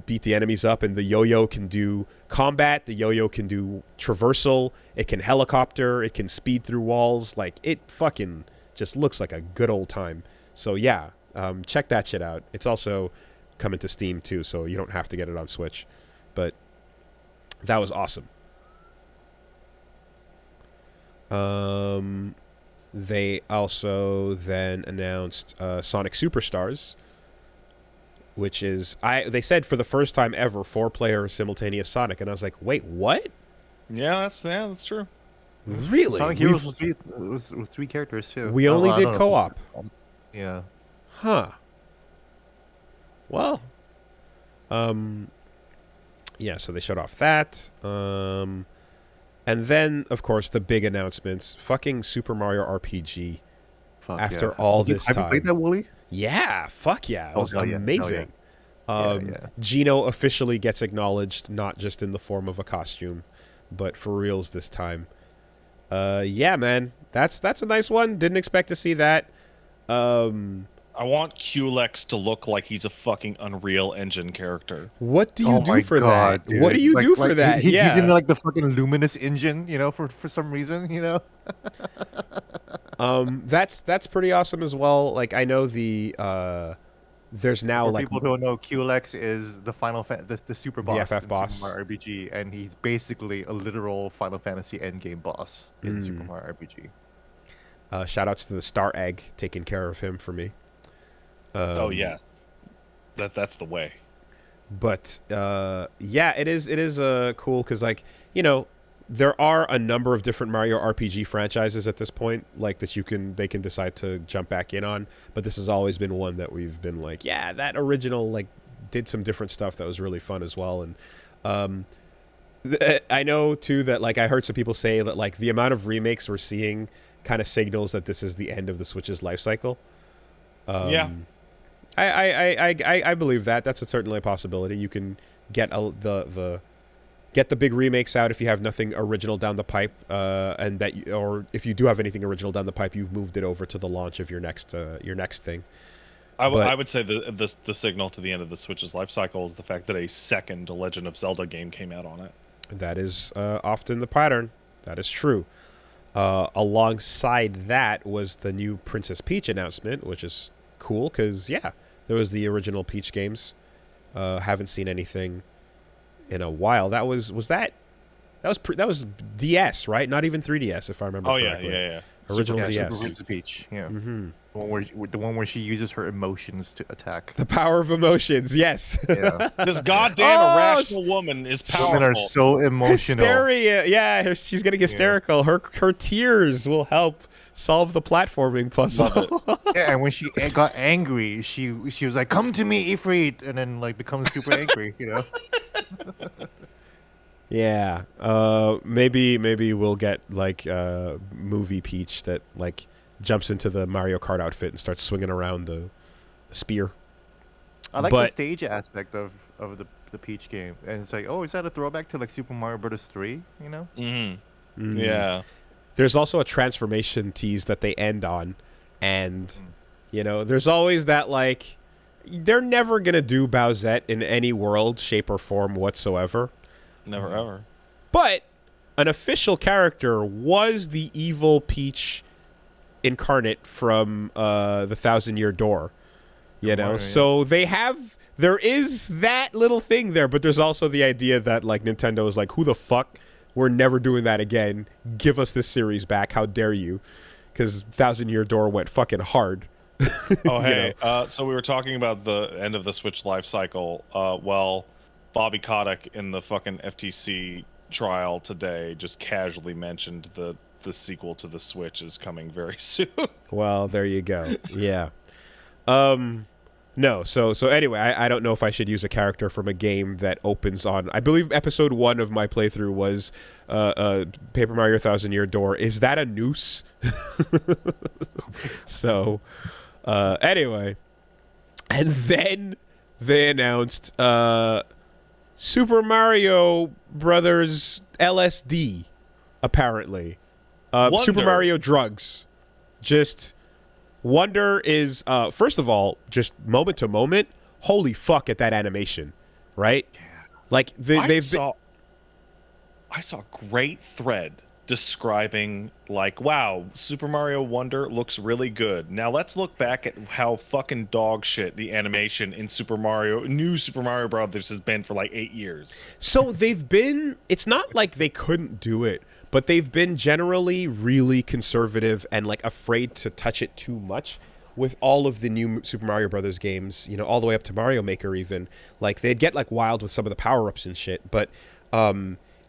beat the enemies up. And the yo-yo can do combat. The yo-yo can do traversal. It can helicopter. It can speed through walls. Like, it fucking just looks like a good old time. So yeah, check that shit out. It's also coming to Steam too, so you don't have to get it on Switch. But that was awesome. They also then announced Sonic Superstars, which is they said for the first time ever 4-player simultaneous Sonic, and I was like, wait, what? Yeah, that's true. Really? Sonic Heroes with 3 characters too. We only I did don't know. co-op. Yeah. Huh. Well. Yeah, so they showed off that. And then, of course, the big announcements. Fucking Super Mario RPG. Fuck After yeah. all Have you- this have you time. played that, Woolie? Yeah, fuck yeah. It Oh, was hell yeah, hell amazing. Yeah. Gino officially gets acknowledged, not just in the form of a costume, but for reals this time. Yeah, man. That's a nice one. Didn't expect to see that. I want Culex to look like he's a fucking Unreal Engine character. What do you do my for God, that? dude. What do you do for that? He's Yeah. in like the fucking Luminous engine, for some reason, That's pretty awesome as well. Like I know there's now For like people who don't know, QLX is the the super boss, FF in boss. Super Mario RPG, and he's basically a literal Final Fantasy endgame boss in Super Mario RPG. shout outs to the Star Egg taking care of him for me. Oh yeah, that's the way. But yeah, it is cool because there are a number of different Mario RPG franchises at this point, like that they can decide to jump back in on. But this has always been one that we've been like, yeah, that original did some different stuff that was really fun as well. And I know too that I heard some people say that the amount of remakes we're seeing kind of signals that this is the end of the Switch's life cycle. Yeah. I believe that. That's certainly a possibility. You can get get the big remakes out if you have nothing original down the pipe, or if you do have anything original down the pipe, you've moved it over to the launch of your next thing. I would say the signal to the end of the Switch's life cycle is the fact that a second Legend of Zelda game came out on it. That is often the pattern. That is true. Alongside that was the new Princess Peach announcement, which is cool because there was the original Peach games. Haven't seen anything in a while. That was DS, right? Not even 3DS, if I remember correctly. Yeah. Original Super DS. Princess Peach, yeah. Mm-hmm. The one where she uses her emotions to attack. The power of emotions, yes. Yeah. This goddamn irrational woman is powerful. Women are so emotional. Hysteria. Yeah, she's getting hysterical. Her tears will help solve the platforming puzzle. Yeah, and when she got angry, she was like, "Come to me, Ifrit," and then becomes super angry. Yeah. Maybe we'll get movie Peach that jumps into the Mario Kart outfit and starts swinging around the spear. I like the stage aspect of the Peach game, and it's is that a throwback to Super Mario Bros. 3? Mm-hmm. Yeah. There's also a transformation tease that they end on, and there's always that they're never gonna do Bowsette in any world, shape, or form whatsoever. Never ever. But an official character was the evil Peach incarnate from the Thousand Year Door. So there is that little thing there, but there's also the idea that Nintendo is who the fuck? We're never doing that again. Give us this series back. How dare you? Because Thousand Year Door went fucking hard. Oh, hey. So we were talking about the end of the Switch life cycle. Bobby Kotick in the fucking FTC trial today just casually mentioned the sequel to the Switch is coming very soon. Well, there you go. Yeah. No, so anyway, I don't know if I should use a character from a game that opens on... I believe episode 1 of my playthrough was Paper Mario Thousand Year Door. Is that a noose? So, anyway. And then they announced Super Mario Brothers LSD, apparently. Super Mario Drugs. Just... Wonder is, first of all, just moment to moment, holy fuck at that animation, right? Yeah. I saw a great thread describing like, wow, Super Mario Wonder looks really good. Now let's look back at how fucking dog shit the animation in New Super Mario Brothers has been for like 8 years. So it's not like they couldn't do it, but they've been generally really conservative and like afraid to touch it too much with all of the new Super Mario Brothers games, you know, all the way up to Mario Maker even. Like they'd get like wild with some of the power-ups and shit, but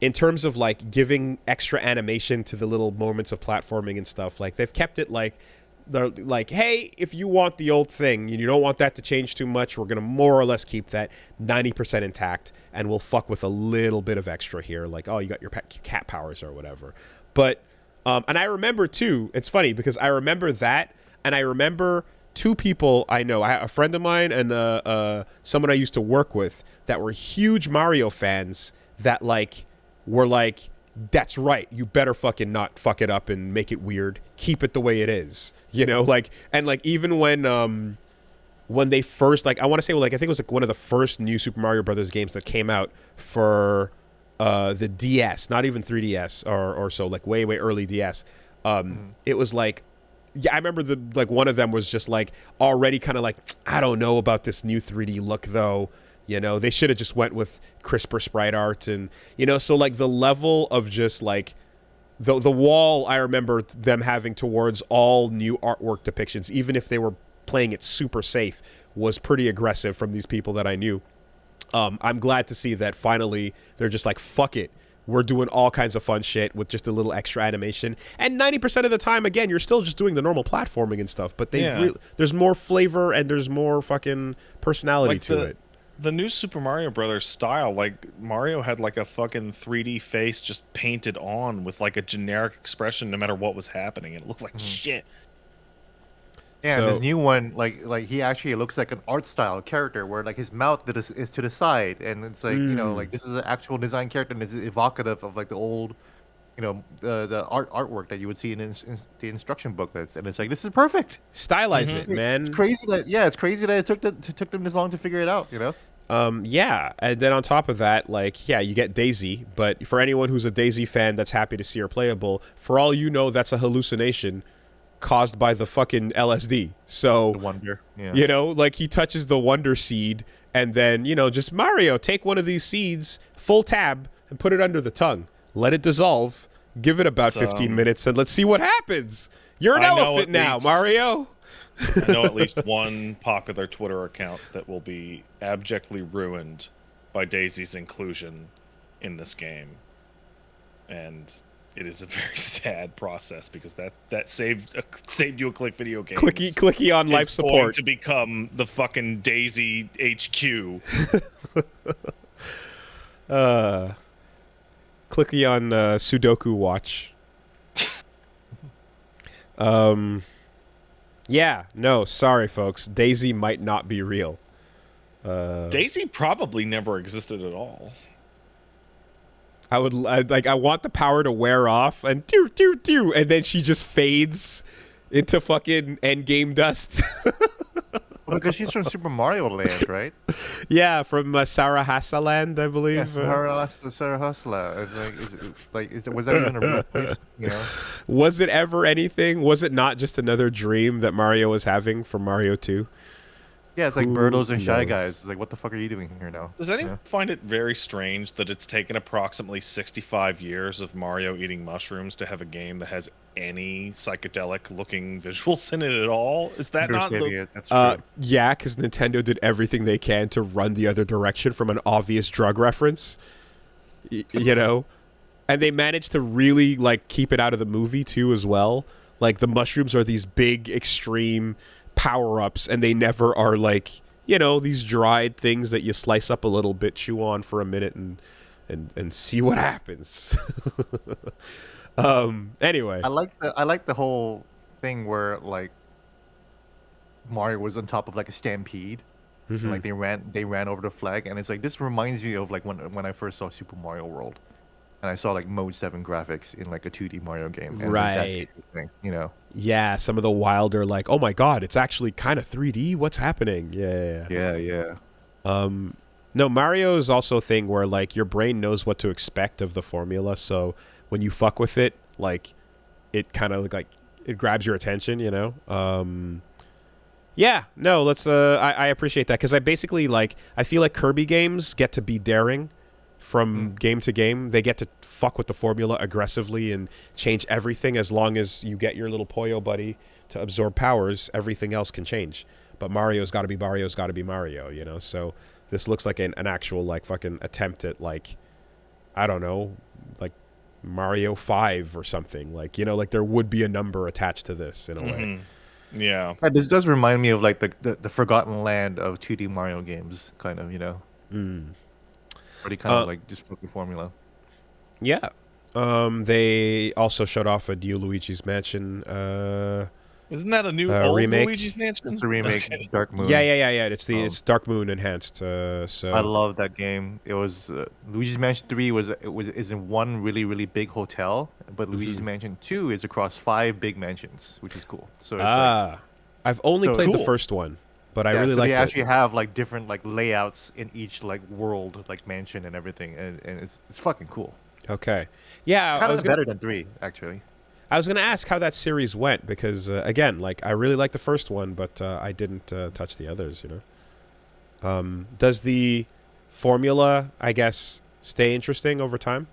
in terms of like giving extra animation to the little moments of platforming and stuff, like they've kept it like they're like, hey, if you want the old thing and you don't want that to change too much, we're gonna more or less keep that 90% intact, and we'll fuck with a little bit of extra here, like, oh, you got your cat powers or whatever. But and I remember too, it's funny because I remember that, and I remember two people I know, a friend of mine and someone I used to work with that were huge Mario fans that like were like, that's right, you better fucking not fuck it up and make it weird. Keep it the way it is. You know, like, and like even when they first, like, I want to say, like, I think it was like one of the first new Super Mario Brothers games that came out for the DS, not even 3DS or so, like way early DS. It was like, yeah, I remember like one of them was just like already kind of like, I don't know about this new 3D look though. You know, they should have just went with crisper sprite art, and you know, so like the level of just like the wall I remember them having towards all new artwork depictions, even if they were playing it super safe, was pretty aggressive from these people that I knew. I'm glad to see that finally they're just like, fuck it, we're doing all kinds of fun shit with just a little extra animation, and 90% of the time, again, you're still just doing the normal platforming and stuff, but there's more flavor and there's more fucking personality to it. The new Super Mario Brothers style, like Mario had like a fucking 3D face just painted on with like a generic expression no matter what was happening. It looked like shit. Yeah, So, and this new one, like he actually looks like an art style character where like his mouth is to the side, and it's like, you know, like this is an actual design character and it's evocative of like the old, you know, the artwork that you would see in the instruction booklets, and it's like, this is perfect. stylize it, man. It's crazy that it took them this long to figure it out, you know. Yeah, and then on top of that, like, yeah, you get Daisy, but for anyone who's a Daisy fan that's happy to see her playable, for all you know, that's a hallucination caused by the fucking LSD. So, The wonder, yeah. you know, like he touches the wonder seed, and then, you know, just Mario, take one of these seeds, full tab, and put it under the tongue. Let it dissolve. Give it about 15 minutes, and let's see what happens. You're an elephant now, Mario. I know at least one popular Twitter account that will be abjectly ruined by Daisy's inclusion in this game, and it is a very sad process because that saved you a click video game. Clicky on life support going to become the fucking Daisy HQ. Clicky on Sudoku watch. Yeah, no, sorry, folks. Daisy might not be real. Daisy probably never existed at all. I want the power to wear off and and then she just fades into fucking endgame dust. Well, because she's from Super Mario Land, right? Yeah, from Sarahasa Land, I believe. Yes, Sarahasa. Was that even a real place? You know? Was it ever anything? Was it not just another dream that Mario was having from Mario 2? Yeah, it's like Birdos and Shy Guys. It's like, what the fuck are you doing here now? Does anyone find it very strange that it's taken approximately 65 years of Mario eating mushrooms to have a game that has any psychedelic-looking visuals in it at all? Is that not the... That's true. Yeah, because Nintendo did everything they can to run the other direction from an obvious drug reference. You know? And they managed to really, like, keep it out of the movie, too, as well. Like, the mushrooms are these big, extreme power-ups, and they never are like, you know, these dried things that you slice up a little bit, chew on for a minute, and see what happens. Anyway, I like the whole thing where like Mario was on top of like a stampede, and, like they ran over the flag, and it's like, this reminds me of like when I first saw Super Mario World, and I saw like Mode 7 graphics in like a 2D Mario game, and right? Like, that's interesting, you know. Yeah, some of the wilder, like, oh my god, it's actually kind of 3D. What's happening? Yeah. No, Mario is also a thing where like your brain knows what to expect of the formula, so when you fuck with it, like it kind of like it grabs your attention, you know. Yeah, no, let's I appreciate that, because I basically like, I feel like Kirby games get to be daring from game to game. They get to fuck with the formula aggressively and change everything. As long as you get your little Poyo buddy to absorb powers, everything else can change. But Mario's got to be Mario, you know. So this looks like an actual like fucking attempt at like, I don't know, like Mario 5 or something. Like, you know, like there would be a number attached to this in a way. Yeah. This does remind me of like the forgotten land of 2D Mario games, kind of, you know. Pretty kind of like just fucking formula. Yeah. They also showed off a new Luigi's Mansion Isn't that a new old remake? Luigi's Mansion? It's a remake, Dark Moon. Yeah. It's Dark Moon enhanced. So I love that game. It was Luigi's Mansion 3 is in one really really big hotel, but Luigi's Mansion 2 is across 5 big mansions, which is cool. So it's like, I've only played the cool. first one, but I yeah, really so liked they it. actually have like different like layouts in each like world, like mansion and everything, and it's fucking cool. Okay. Yeah, Kind of better than 3 actually. I was going to ask how that series went, because again, like I really liked the first one, but I didn't touch the others, you know. Does the formula, I guess, stay interesting over time?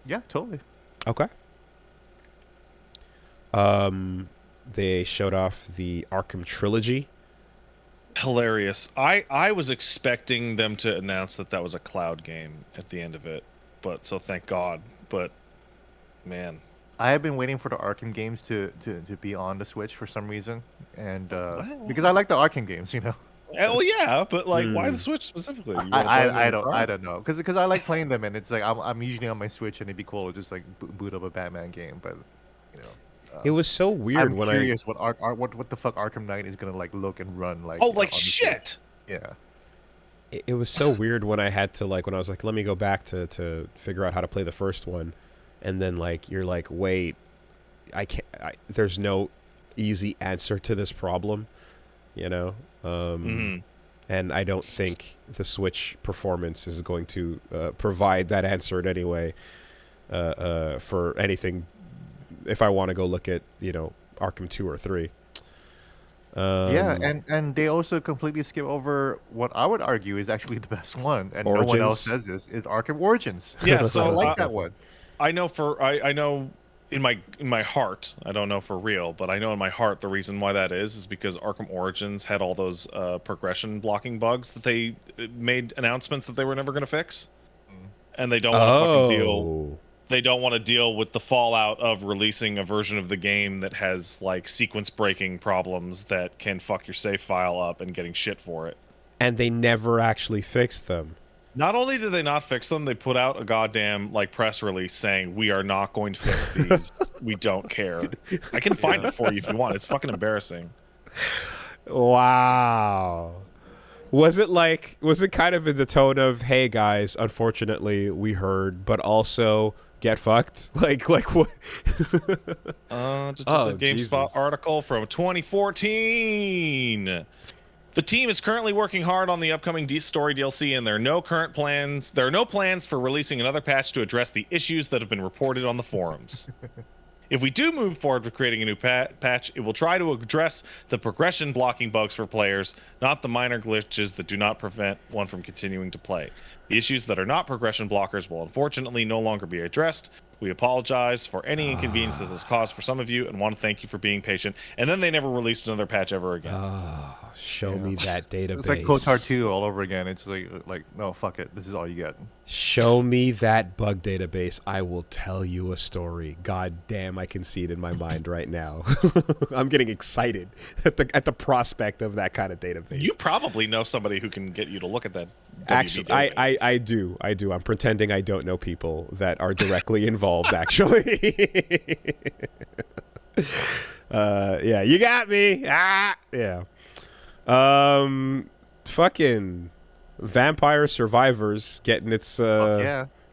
Yeah, totally. Okay. They showed off the Arkham trilogy. Hilarious. I was expecting them to announce that was a cloud game at the end of it, but so thank God. But man, I have been waiting for the Arkham games to be on the Switch for some reason, and because I like the Arkham games, you know. Well, yeah, but like, why the Switch specifically? You wanna play I them don't I don't know, because I like playing them, and it's like I'm usually on my Switch, and it'd be cool to just like boot up a Batman game, but you know. It was so weird I'm when curious what the fuck Arkham Knight is gonna like look and run like. Oh, you know, like on the shit. Switch. Yeah. It was so weird when I had to like, when I was like, let me go back to figure out how to play the first one, and then like you're like, wait, I can't. There's no easy answer to this problem, you know. And I don't think the Switch performance is going to provide that answer in any way for anything. If I want to go look at, you know, Arkham 2 or 3. Yeah, and they also completely skip over what I would argue is actually the best one, and Origins. no one else says this, is Arkham Origins. Yeah, so I like that one. I know I know in my heart, I don't know for real, but I know in my heart the reason why that is because Arkham Origins had all those progression blocking bugs that they made announcements that they were never going to fix, and they don't want to fucking deal. They don't want to deal with the fallout of releasing a version of the game that has like sequence breaking problems that can fuck your save file up and getting shit for it. And they never actually fixed them. Not only did they not fix them, they put out a goddamn like press release saying we are not going to fix these. We don't care. I can find it for you if you want. It's fucking embarrassing. Wow. Was it kind of in the tone of, hey guys, unfortunately we heard, but also get fucked? Like what? GameSpot Jesus. article from 2014. The team is currently working hard on the upcoming story DLC, and there are no plans for releasing another patch to address the issues that have been reported on the forums. If we do move forward with creating a new patch, it will try to address the progression blocking bugs for players, not the minor glitches that do not prevent one from continuing to play. The issues that are not progression blockers will unfortunately no longer be addressed. We apologize for any inconvenience this has caused for some of you and want to thank you for being patient. And then they never released another patch ever again. Show me that database. It's like KOTOR 2 all over again. It's like no, fuck it. This is all you get. Show me that bug database. I will tell you a story. God damn, I can see it in my mind right now. I'm getting excited at the prospect of that kind of database. You probably know somebody who can get you to look at that. Actually, I do. I'm pretending I don't know people that are directly involved, actually. Yeah, you got me. Yeah. Fucking Vampire Survivors getting its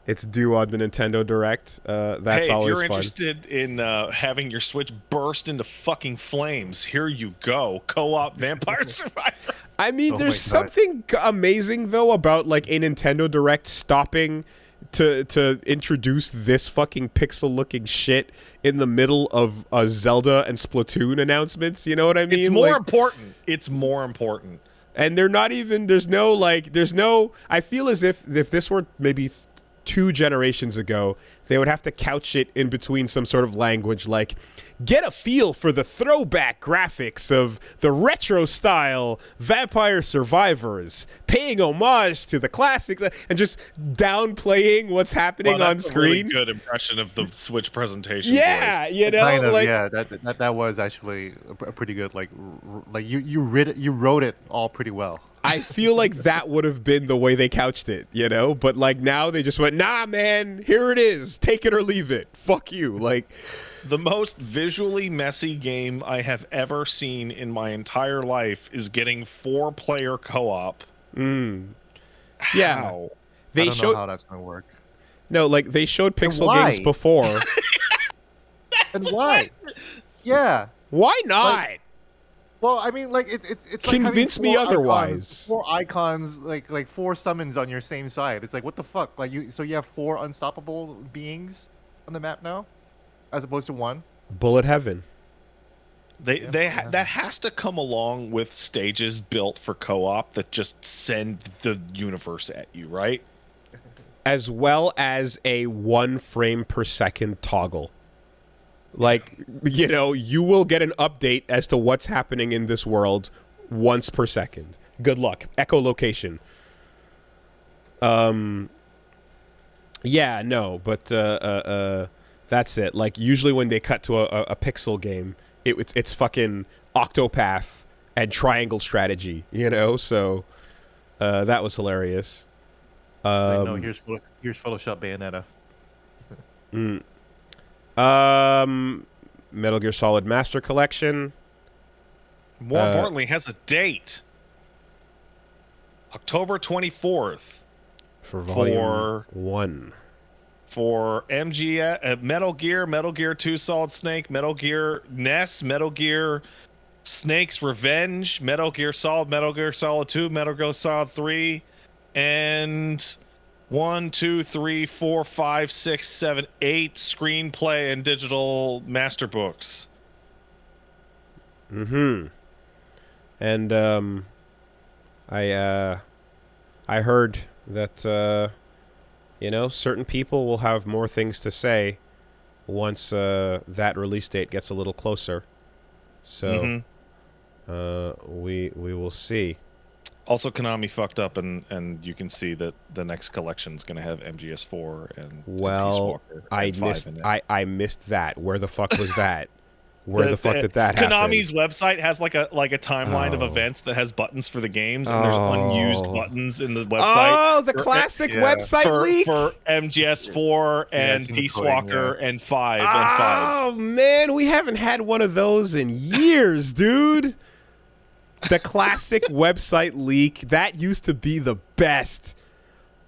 it's due on the Nintendo Direct. That's hey, always if you're fun. interested in having your Switch burst into fucking flames, here you go. Co-op Vampire Survivor. I mean, there's something amazing though about like a Nintendo Direct stopping to introduce this fucking pixel looking shit in the middle of Zelda and Splatoon announcements. You know what I mean? It's more important. It's more important. And they're not even. There's no. I feel as if this were maybe 2 generations ago, they would have to couch it in between some sort of language like, get a feel for the throwback graphics of the retro style Vampire Survivors, paying homage to the classics, and just downplaying what's happening on screen. A really good impression of the Switch presentation. Yeah, voice. you know, kind of, like, yeah, that was actually a pretty good, like you wrote it all pretty well. I feel like that would have been the way they couched it, you know? But, like, now they just went, nah, man, here it is. Take it or leave it. Fuck you. Like, the most visually messy game I have ever seen in my entire life is getting 4-player co-op. Yeah. How? They I don't showed know how that's going to work. No, like, they showed pixel why? games before. And why? Yeah. Why not? Like, well, I mean, like it's like Convince having me 4 otherwise. 4 icons, like 4 summons on your same side. It's like, what the fuck? Like so you have 4 unstoppable beings on the map now, as opposed to 1. Bullet heaven. That has to come along with stages built for co-op that just send the universe at you, right? As well as a 1 frame per second toggle. Like, you know, you will get an update as to what's happening in this world once per second. Good luck. Echolocation. Yeah, no, but that's it. Like, usually when they cut to a pixel game, it's fucking Octopath and triangle strategy, you know? So that was hilarious. Like, no, here's Photoshop Bayonetta. Metal Gear Solid Master Collection. More importantly, has a date. October 24th. For Volume 1. For MG, Metal Gear 2 Solid Snake, Metal Gear NES, Metal Gear Snake's Revenge, Metal Gear Solid 2, Metal Gear Solid 3, and 1, 2, 3, 4, 5, 6, 7, 8 screenplay and digital master books. And I heard that you know, certain people will have more things to say once that release date gets a little closer. So we will see. Also, Konami fucked up, and you can see that the next collection is going to have MGS4 and Peace Walker and I missed that. Where the fuck was that? Where the fuck did that happen? Konami's website has like a timeline of events that has buttons for the games, and there's unused buttons in the website. Oh, the classic website leak for MGS4 and Peace Walker and 5 Oh man, we haven't had one of those in years, dude. The classic website leak, that used to be the best.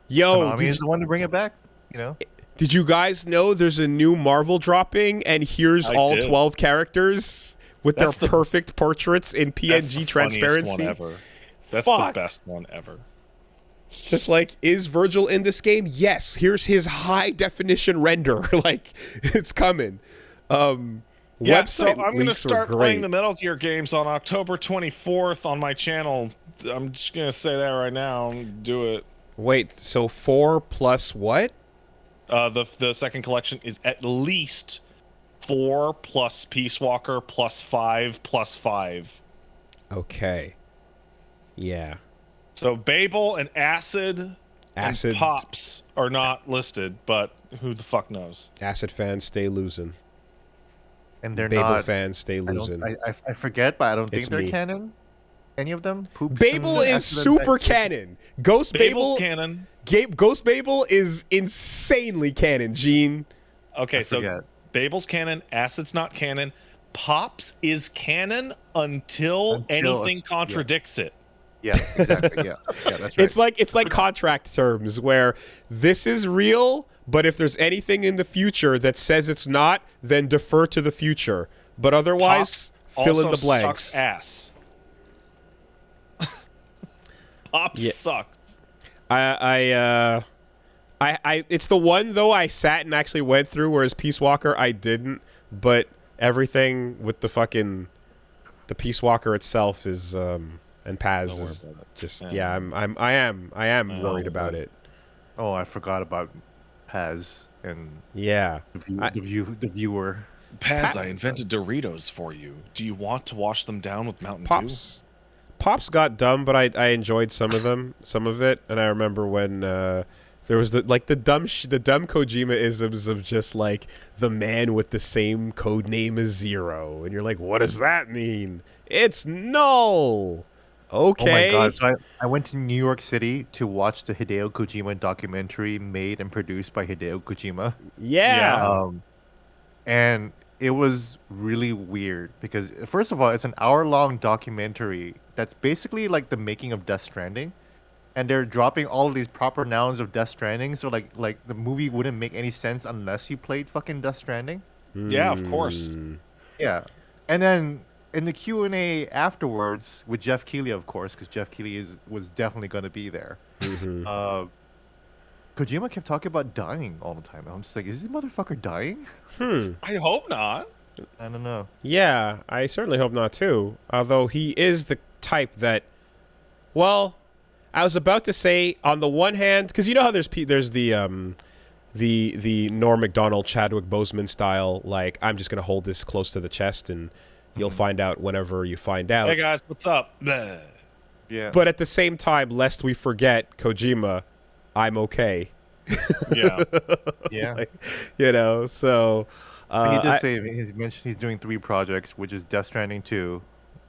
Yo, Konami is the one to bring it back, you know. Did you guys know there's a new Marvel dropping, and here's all 12 characters with their perfect portraits in PNG transparency? That's the best one ever. Just like, is Virgil in this game? Yes. Here's his high definition render. Like, it's coming. Yeah, so I'm going to start playing the Metal Gear games on October 24th on my channel. I'm just going to say that right now. Do it. Wait, so 4 plus what? The second collection is at least 4 plus Peace Walker plus 5 plus 5. Okay. Yeah. So Babel and Acid and Pops are not listed, but who the fuck knows? Acid fans stay losing. And they're Babel not fans stay losing. I forget, but I don't think they're canon. Any of them? Babel is super canon. Ghost Babel's Babel canon. Ghost Babel is insanely canon, Gene. Okay, so Babel's canon, Acid's not canon. Pops is canon until anything contradicts it. Yeah, exactly. Yeah, that's right. It's like contract terms where this is real, but if there's anything in the future that says it's not, then defer to the future. But otherwise, fill in the blanks. Sucks ass. Pops sucks. I It's the one though I sat and actually went through, whereas Peace Walker I didn't. But everything with the Peace Walker itself is and Paz is just I am worried about it. Oh, I forgot about Paz and Yeah, the viewer. Paz, I invented Doritos for you. Do you want to wash them down with Mountain Dew? Pops got dumb, but I enjoyed some of it, and I remember when there was the dumb Kojima isms of just like the man with the same code name as Zero, and you're like, what does that mean? It's null. Okay. Oh my god! So I went to New York City to watch the Hideo Kojima documentary made and produced by Hideo Kojima. Yeah. And it was really weird because first of all, it's an hour-long documentary that's basically like the making of Death Stranding, and they're dropping all of these proper nouns of Death Stranding. So like the movie wouldn't make any sense unless you played fucking Death Stranding. Yeah, of course. Yeah, and then in the Q&A afterwards with Jeff Keighley, of course, because Jeff Keighley was definitely going to be there. Kojima kept talking about dying all the time. I'm just like, is this motherfucker dying? I hope not. I don't know. Yeah, I certainly hope not too. Although he is the type that, well, I was about to say on the one hand, because you know how there's the Norm Macdonald, Chadwick Boseman style, like I'm just gonna hold this close to the chest and you'll find out whenever you find out. Hey guys, what's up? Bleh. Yeah. But at the same time, lest we forget Kojima, I'm okay. Yeah. Yeah. Like, you know, so he did say he mentioned he's doing 3 projects, which is Death Stranding 2.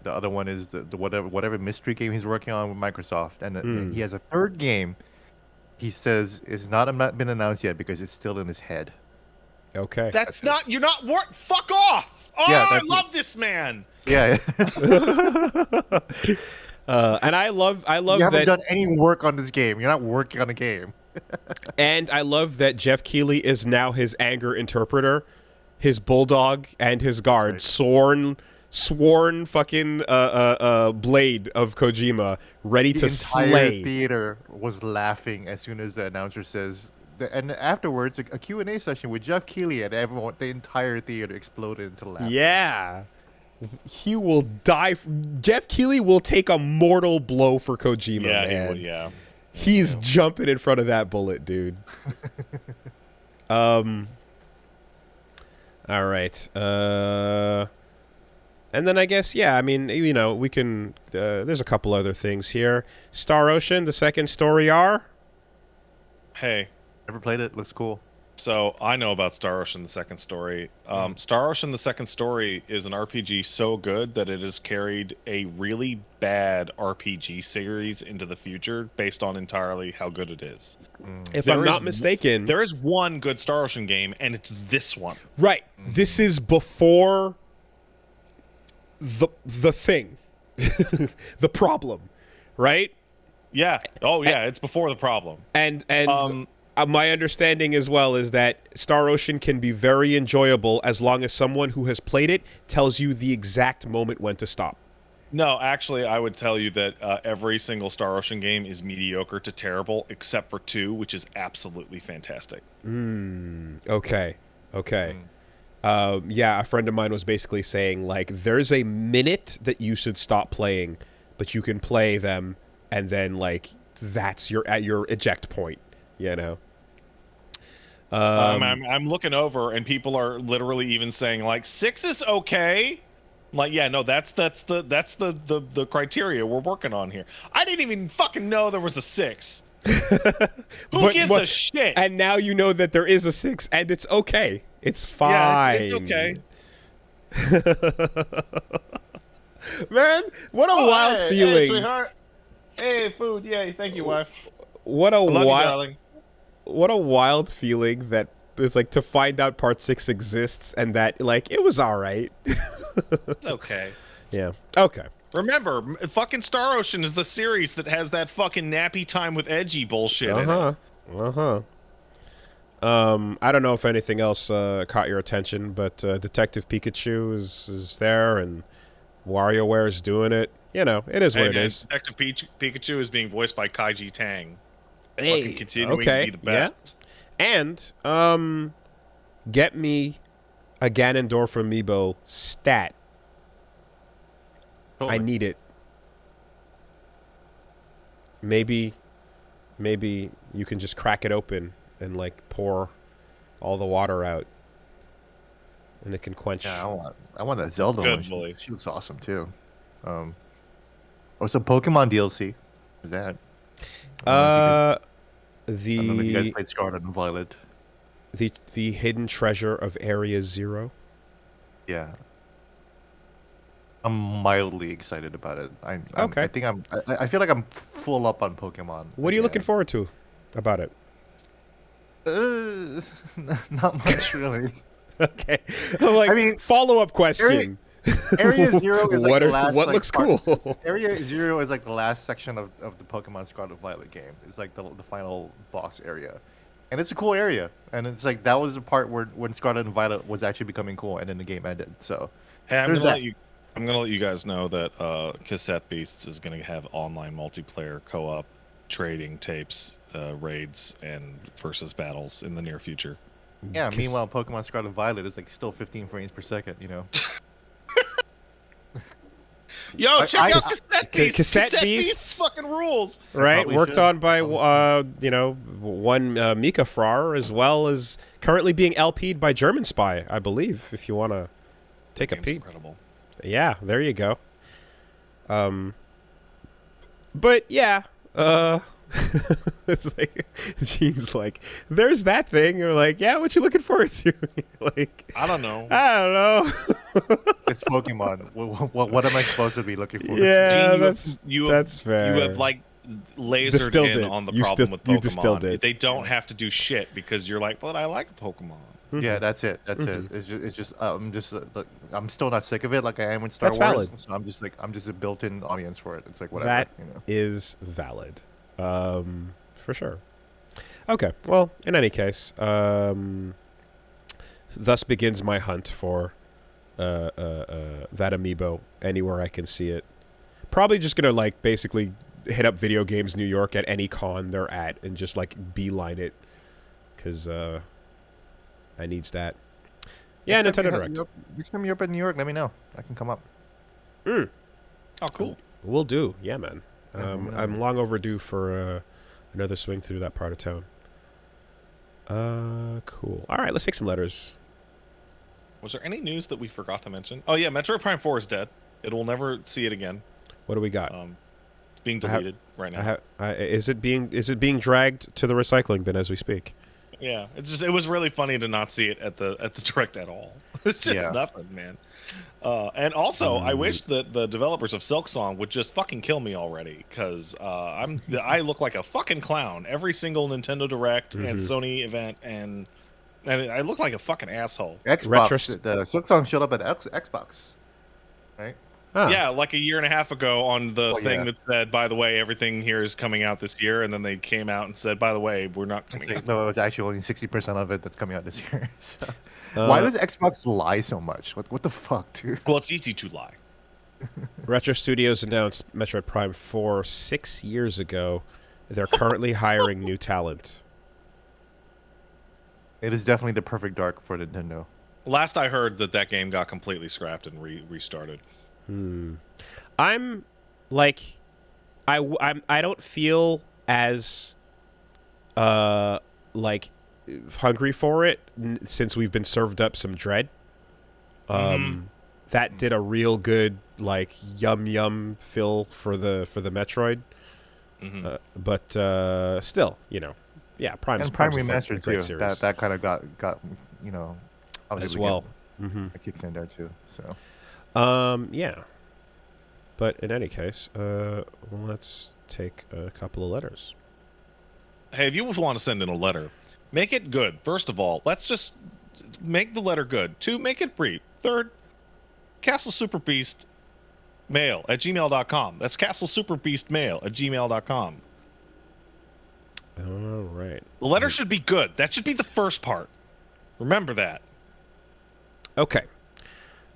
The other one is the whatever mystery game he's working on with Microsoft, and he has a 3rd game. He says it's not been announced yet because it's still in his head. Okay. That's not. You're not. Fuck off. Oh, Yeah, I love this man. Yeah. And I love You haven't that. done any work on this game. You're not working on a game. And I love that Jeff Keighley is now his anger interpreter, his bulldog and his guard, sworn fucking blade of Kojima, ready to slay. The entire theater was laughing as soon as the announcer says. And afterwards, a Q&A session with Jeff Keighley, and everyone, the entire theater exploded into laughter. Yeah. He will die. Jeff Keighley will take a mortal blow for Kojima, Yeah, man. he would, yeah. He's jumping in front of that bullet, dude. All right. And then I guess, yeah, I mean, you know, we can... there's a couple other things here. Star Ocean, the second story R. Hey. Never played it. Looks cool. So I know about Star Ocean: The Second Story. Star Ocean: The Second Story is an RPG so good that it has carried a really bad RPG series into the future based on entirely how good it is. If I'm not mistaken, there is one good Star Ocean game, and it's this one. Right. This is before the thing, the problem, right? Yeah. Oh yeah, it's before the problem. And my understanding as well is that Star Ocean can be very enjoyable as long as someone who has played it tells you the exact moment when to stop. No, actually, I would tell you that every single Star Ocean game is mediocre to terrible, except for 2, which is absolutely fantastic. Okay. Yeah, a friend of mine was basically saying, like, there's a minute that you should stop playing, but you can play them, and then, like, that's at your eject point. You know, I'm looking over, and people are literally even saying like 6 is okay. I'm like, yeah, no, that's the criteria we're working on here. I didn't even fucking know there was a 6. Who gives a shit? And now you know that there is a 6, and it's okay. It's fine. Yeah, it's okay. Man, what a wild feeling! Hey, sweetheart. Hey, food. Yay! Thank you, wife. What a wild. What a wild feeling that is like to find out Part 6 exists and that like it was all right. It's okay. Yeah. Okay. Remember, fucking Star Ocean is the series that has that fucking nappy time with Edgy bullshit in it. I don't know if anything else caught your attention, but Detective Pikachu is there and WarioWare is doing it. You know, it is what it is. Detective Pikachu is being voiced by Kaiji Tang. Hey, fucking continuing okay. to be the best. And get me a Ganondorf amiibo stat. Totally. I need it. Maybe you can just crack it open and like pour all the water out, and it can quench. Yeah, I want that Zelda Good, one. Woolie. She looks awesome too. Some Pokemon DLC. What is that? I don't know if you guys played Scarlet and Violet. The hidden treasure of Area Zero. Yeah. I'm mildly excited about it. Okay. I feel like I'm full up on Pokemon. What are you looking forward to about it? Not much really. Okay. Like, I mean, follow-up question. Area Zero is like the last. What like, looks part. cool? Area Zero is like the last section of the Pokemon Scarlet Violet game. It's like the final boss area, and it's a cool area. And it's like that was the part where when Scarlet and Violet was actually becoming cool, and then the game ended. So, Hey, I'm there's gonna that. let you. I'm gonna let you guys know that Cassette Beasts is gonna have online multiplayer co-op trading tapes, raids, and versus battles in the near future. Yeah. Meanwhile, Pokemon Scarlet Violet is like still 15 frames per second. You know. Yo, check out Cassette Cassette Beasts? Beasts fucking rules. Right, Probably worked should. on by one Mika Frar, as well as currently being LP'd by German Spy, I believe. If you want to take a Game's peek, incredible. yeah, there you go. But yeah, it's like Gene's like, there's that thing. You're like, yeah, what you looking forward to? Like, I don't know. I don't know. It's Pokemon. What am I supposed to be looking for? Yeah, Gene, that's fair. You have like lasered Distilled in it. on the You problem sti- with you Pokemon. distilled it. They don't have to do shit because you're like, but I like Pokemon. Yeah, that's it. That's it. It's just look, I'm still not sick of it like I am with Star That's Wars. valid. So I'm just a built-in audience for it. It's like whatever. That you know. is valid, for sure. Okay, well, in any case, thus begins my hunt for that amiibo anywhere I can see it. Probably just gonna like basically hit up Video Games New York at any con they're at and just like beeline it, because I needs that. Yeah, Next time Nintendo you Direct. Next time you're up in New York, let me know. I can come up. Oh, cool. Will do. Yeah, man. Yeah, I'm long overdue for another swing through that part of town. Cool. All right, let's take some letters. Was there any news that we forgot to mention? Oh yeah, Metroid Prime 4 is dead. It will never see it again. What do we got? It's being deleted right now. Is it being dragged to the recycling bin as we speak? Yeah, it was really funny to not see it at the direct at all. It's just nothing, man. And also, I wish that the developers of Silksong would just fucking kill me already, because I look like a fucking clown every single Nintendo Direct and Sony event, and I look like a fucking asshole. Xbox. The Silksong showed up at Xbox, right? Huh. Yeah, like a year and a half ago on the thing yeah. that said, by the way, everything here is coming out this year, and then they came out and said, by the way, we're not coming out. No, it was actually only 60% of it that's coming out this year. So. Why does Xbox lie so much? What the fuck, dude? Well, it's easy to lie. Retro Studios announced Metroid Prime 4 6 years ago. They're currently hiring new talent. It is definitely the perfect dark for Nintendo. Last I heard that game got completely scrapped and restarted. I'm like, I don't feel as like hungry for it since we've been served up some Dread. That did a real good like yum fill for the Metroid. But still, you know, yeah, Prime Remastered great too. series. That kind of got you know as well. It kicks in there too. So yeah. But in any case, let's take a couple of letters. Hey, if you want to send in a letter, make it good. First of all, let's just make the letter good. 2, make it brief. 3rd, castlesuperbeastmail@gmail.com. That's castlesuperbeastmail@gmail.com. All right. The letter should be good. That should be the first part. Remember that. Okay.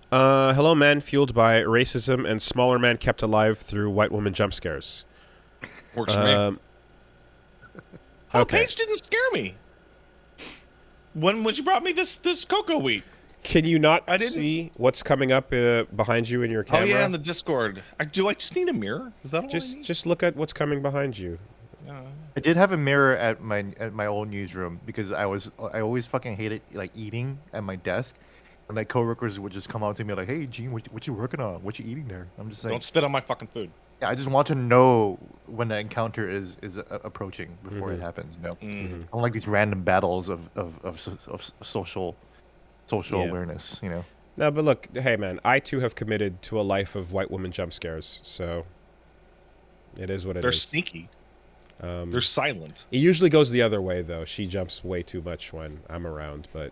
Hello, man fueled by racism and smaller man kept alive through white woman jump scares. Works for me. Okay. Paige didn't scare me. when you brought me this cocoa wheat. Can you not I didn't- see what's coming up behind you in your camera? Oh yeah, on the Discord. Do I just need a mirror? Is that all I need? Just look at what's coming behind you. I did have a mirror at my old newsroom because I always fucking hated like eating at my desk, and like coworkers would just come out to me like, "Hey, Gene, what you working on? What you eating there?" I'm just like, Don't spit on my fucking food. yeah, I just want to know when the encounter is approaching before it happens. You know, I don't like these random battles of social awareness. You know. No, but look, hey man, I too have committed to a life of white woman jump scares, so it is what it is. They're sneaky. They're silent. It usually goes the other way though. She jumps way too much when I'm around, but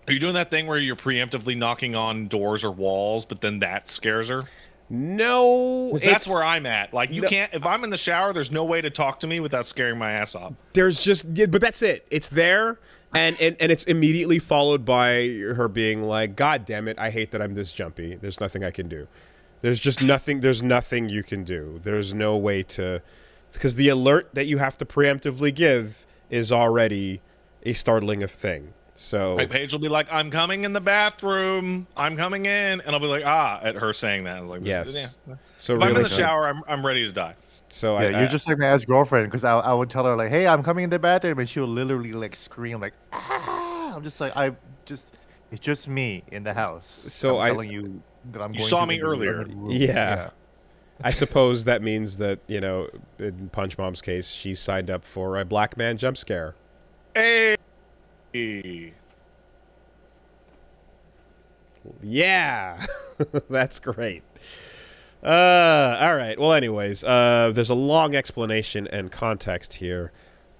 Are you doing that thing where you're preemptively knocking on doors or walls, but then that scares her? no, 'Cause that's where I'm at. Like, you No. can't. If I'm in the shower, there's no way to talk to me without scaring my ass off. there's just but that's it. It's there. And it's immediately followed by her being like, God damn it, I hate that I'm this jumpy. There's nothing I can do. There's just nothing. There's nothing you can do. There's no way to, because the alert that you have to preemptively give is already a startling thing. So My Paige will be like, "I'm coming in the bathroom. I'm coming in," and I'll be like, "Ah," at her saying that. I was like, yes. Yeah. So If I'm in really, the shower, I'm ready to die. so Yeah, you're just like my ex-girlfriend because I would tell her like, "Hey, I'm coming in the bathroom," and she'll literally like scream like, "Ah!" I'm just like, it's just me in the house. So I'm I- telling you that I'm. You going saw to me the earlier. other room. Yeah. I suppose that means that, you know, in Punch Mom's case, she signed up for a black man jump scare. Hey. Yeah, that's great. All right. Well, anyways, there's a long explanation and context here,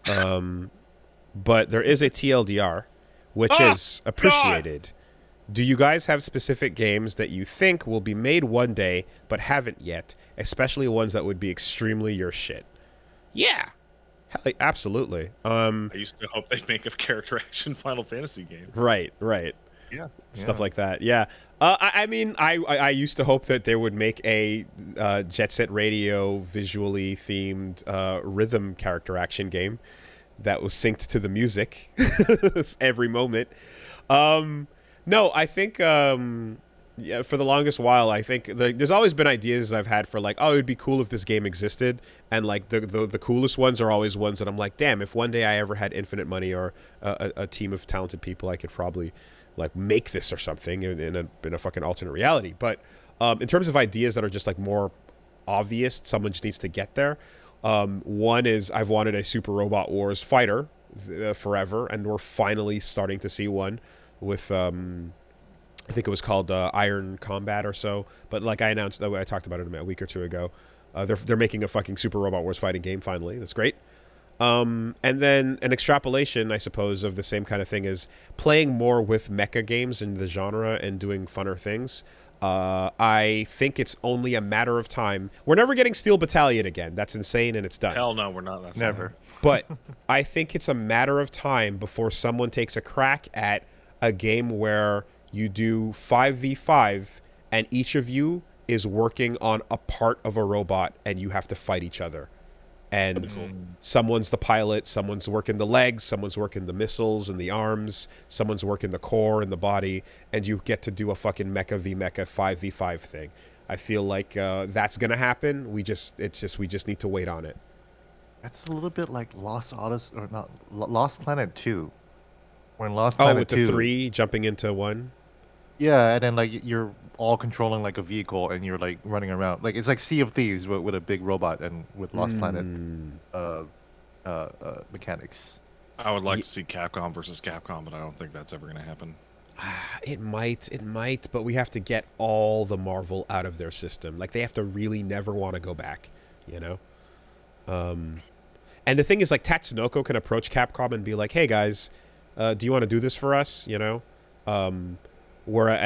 but there is a TLDR, which is appreciated. Do you guys have specific games that you think will be made one day but haven't yet, especially ones that would be extremely your shit? Yeah. Hell, absolutely. I used to hope they'd make a character action Final Fantasy game. Right. Yeah. Stuff like that. Yeah. I mean, I used to hope that they would make a Jet Set Radio visually themed rhythm character action game that was synced to the music every moment. No, I think yeah, for the longest while, I think there's always been ideas I've had for like, oh, it would be cool if this game existed, and like the coolest ones are always ones that I'm like, damn, if one day I ever had infinite money or a team of talented people, I could probably like make this or something in a fucking alternate reality. But in terms of ideas that are just like more obvious, someone just needs to get there. One is I've wanted a Super Robot Wars fighter forever, and we're finally starting to see one with I think it was called Iron Combat or so. But like I announced, I talked about it a week or two ago. They're making a fucking Super Robot Wars fighting game finally. That's great. And then an extrapolation, I suppose, of the same kind of thing is playing more with mecha games in the genre and doing funner things. I think it's only a matter of time. We're never getting Steel Battalion again. That's insane, and it's done. Hell no, we're not. That's Never. But I think it's a matter of time before someone takes a crack at a game where you do 5v5 and each of you is working on a part of a robot and you have to fight each other. And someone's the pilot, someone's working the legs, someone's working the missiles and the arms, someone's working the core and the body, and you get to do a fucking mecha v mecha 5v5 thing. I feel like that's gonna happen. We just need to wait on it. That's a little bit like Lost Odyssey, or not Lost Planet 2. When Lost Planet Oh, with 2, the 3 jumping into 1. yeah, and then like you're all controlling like a vehicle and you're like running around. Like it's like Sea of Thieves with a big robot and with Lost Planet mechanics. I would like to see Capcom versus Capcom, but I don't think that's ever going to happen. It might, but we have to get all the Marvel out of their system. Like they have to really never want to go back, you know? And the thing is, like, Tatsunoko can approach Capcom and be like, hey guys, do you want to do this for us, you know? And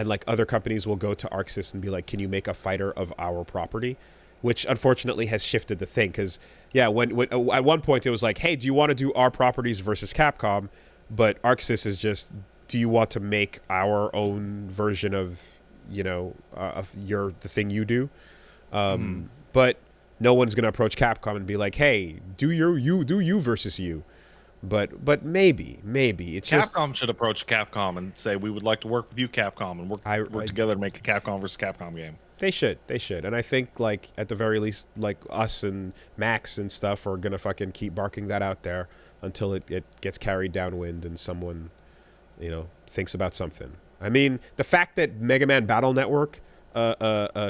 like other companies will go to ArcSys and be like, can you make a fighter of our property? Which unfortunately has shifted the thing, because when at one point it was like, hey, do you want to do our properties versus Capcom? But ArcSys is just, do you want to make our own version of, you know, of the thing you do? But no one's gonna approach Capcom and be like, "Hey, do you versus you." But maybe it's Capcom just should approach Capcom and say, "We would like to work with you, Capcom, and work together to make a Capcom versus Capcom game." they should, and I think like at the very least, like us and Max and stuff are gonna fucking keep barking that out there until it gets carried downwind and someone, thinks about something. I mean, the fact that Mega Man Battle Network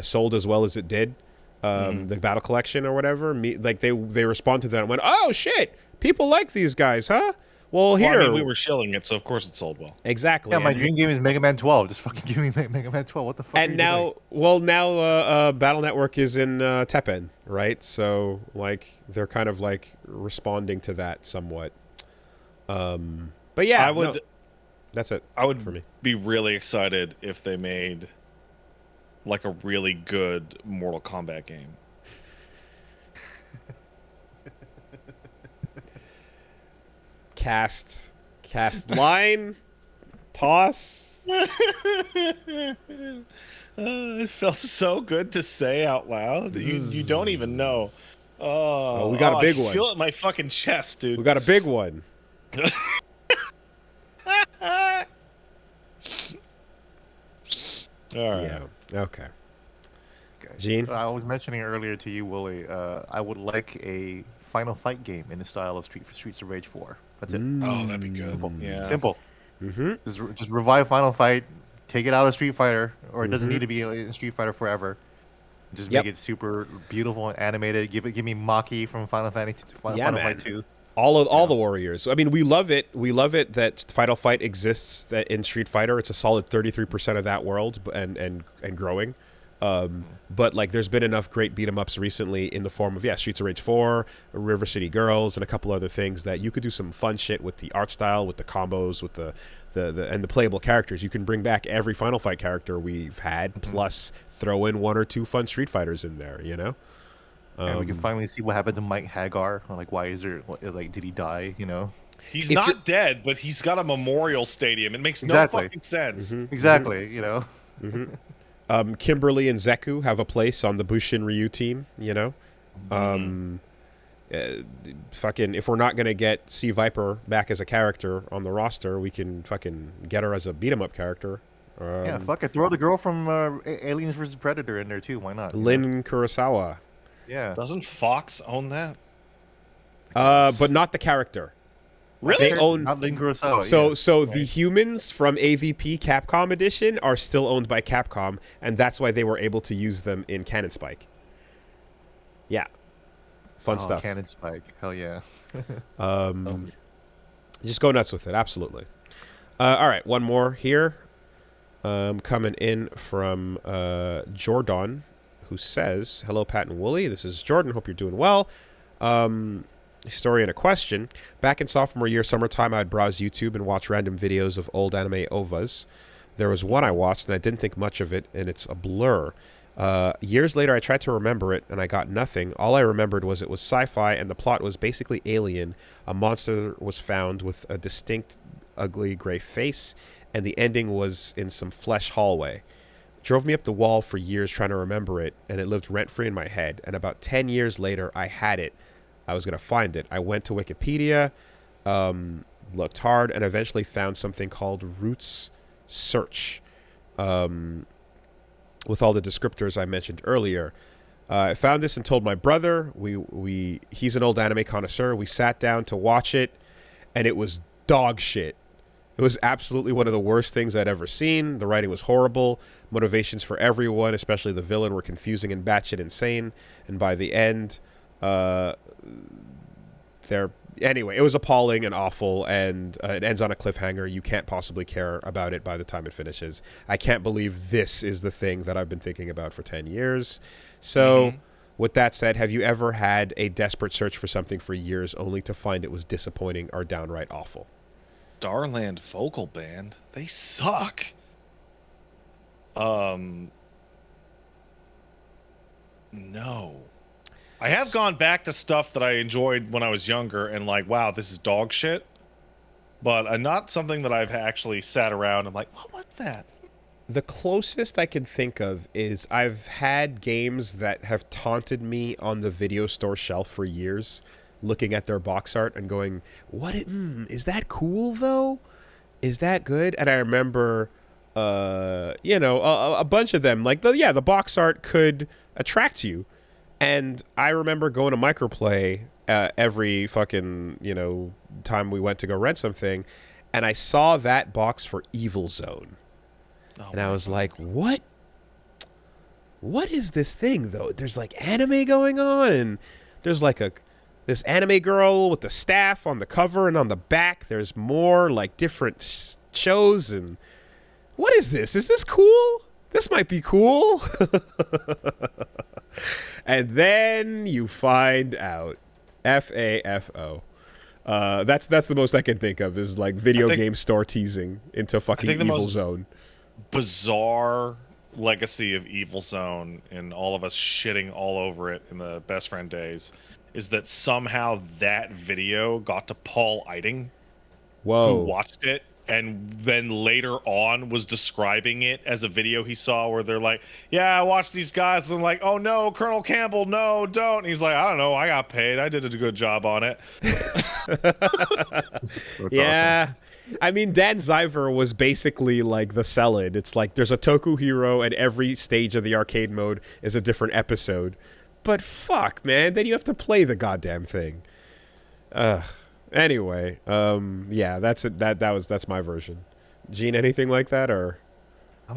sold as well as it did, the Battle Collection or whatever, they responded to that and went, "Oh shit, people like these guys, huh?" Well, here I mean, we were shilling it, so of course it sold well. Exactly. Yeah, my dream game is Mega Man 12. Just fucking give me Mega Man 12. What the fuck? And now, Battle Network is in Teppen, right? So like they're kind of like responding to that somewhat. But yeah, that's it. I would for me. be really excited if they made like a really good Mortal Kombat game. Cast line, toss. It felt so good to say out loud. You don't even know. Oh, we got a big one. I feel it in my fucking chest, dude. We got a big one. All right. Yeah. Okay. Gene? I was mentioning earlier to you, Woolie, I would like a Final Fight game in the style of Streets of Rage 4. That's it. Oh, that'd be good. Simple. Yeah. Simple. Mm-hmm. Just revive Final Fight, take it out of Street Fighter, or it doesn't need to be in Street Fighter forever. Just make it super beautiful and animated. Give me Maki from Final Fantasy, Final Fight 2. All the warriors. I mean, we love it. We love it that Final Fight exists in Street Fighter. It's a solid 33% of that world, and growing. But like, there's been enough great beat 'em ups recently in the form of Streets of Rage 4, River City Girls, and a couple other things that you could do some fun shit with the art style, with the combos, with the and the playable characters. You can bring back every Final Fight character we've had, plus throw in 1 or 2 fun Street Fighters in there. And we can finally see what happened to Mike Hagar. Like, why is there did he die? He's not dead, but he's got a memorial stadium. It makes no fucking sense. Exactly. Kimberly and Zeku have a place on the Bushin Ryu team. Fucking, if we're not gonna get C Viper back as a character on the roster, we can fucking get her as a beat 'em up character. Fuck it. Throw the girl from Aliens vs Predator in there too. Why not? Lynn Kurosawa. Yeah. Doesn't Fox own that? But not the character. Really? They own not Lynn Kurosawa. So the humans from AVP Capcom Edition are still owned by Capcom, and that's why they were able to use them in Cannon Spike. Yeah. Fun stuff. Cannon Spike. Hell yeah. Just go nuts with it. Absolutely. All right, one more here. Coming in from Jordan, who says, "Hello, Pat and Woolie. This is Jordan. Hope you're doing well. Story and a question. Back in sophomore year summertime, I'd browse YouTube and watch random videos of old anime OVAs. There was one I watched, and I didn't think much of it, and it's a blur. Years later, I tried to remember it, and I got nothing. All I remembered was it was sci-fi, and the plot was basically alien. A monster was found with a distinct, ugly gray face, and the ending was in some flesh hallway. Drove me up the wall for years trying to remember it, and it lived rent-free in my head. And about 10 years later, I had it. I was going to find it. I went to Wikipedia, looked hard, and eventually found something called Roots Search, with all the descriptors I mentioned earlier. I found this and told my brother. He's an old anime connoisseur. We sat down to watch it, and it was dog shit. It was absolutely one of the worst things I'd ever seen. The writing was horrible. Motivations for everyone, especially the villain, were confusing and batshit insane. And by the end, anyway, it was appalling and awful, and it ends on a cliffhanger. You can't possibly care about it by the time it finishes. I can't believe this is the thing that I've been thinking about for 10 years. So, with that said, have you ever had a desperate search for something for years only to find it was disappointing or downright awful? Starland Vocal Band. They suck. No. I have gone back to stuff that I enjoyed when I was younger and like, wow, this is dog shit. But not something that I've actually sat around and like, what was that? The closest I can think of is I've had games that have taunted me on the video store shelf for years, looking at their box art and going, "What? Is that cool though? Is that good?" And I remember, a bunch of them. Like the box art could attract you, and I remember going to Microplay every fucking time we went to go rent something, and I saw that box for Evil Zone. And I was like, what? What is this thing, though? There's like anime going on, and there's like this anime girl with the staff on the cover, and on the back, there's more like different shows. And what is this? Is this cool? This might be cool. And then you find out. FAFO. That's the most I can think of is like video game store teasing into fucking Evil Zone. Bizarre legacy of Evil Zone and all of us shitting all over it in the best friend days is that somehow that video got to Paul Eiding, who watched it and then later on was describing it as a video he saw where they're like, yeah, I watched these guys, and they're like, oh no, Colonel Campbell, no, don't. And he's like, I don't know, I got paid, I did a good job on it. Yeah, awesome. I mean, Dan Ziver was basically like the Sell-It. It's like there's a Toku hero, and every stage of the arcade mode is a different episode. But fuck, man, then you have to play the goddamn thing. Anyway, yeah, that's it. That's my version. Gene, anything like that, or? I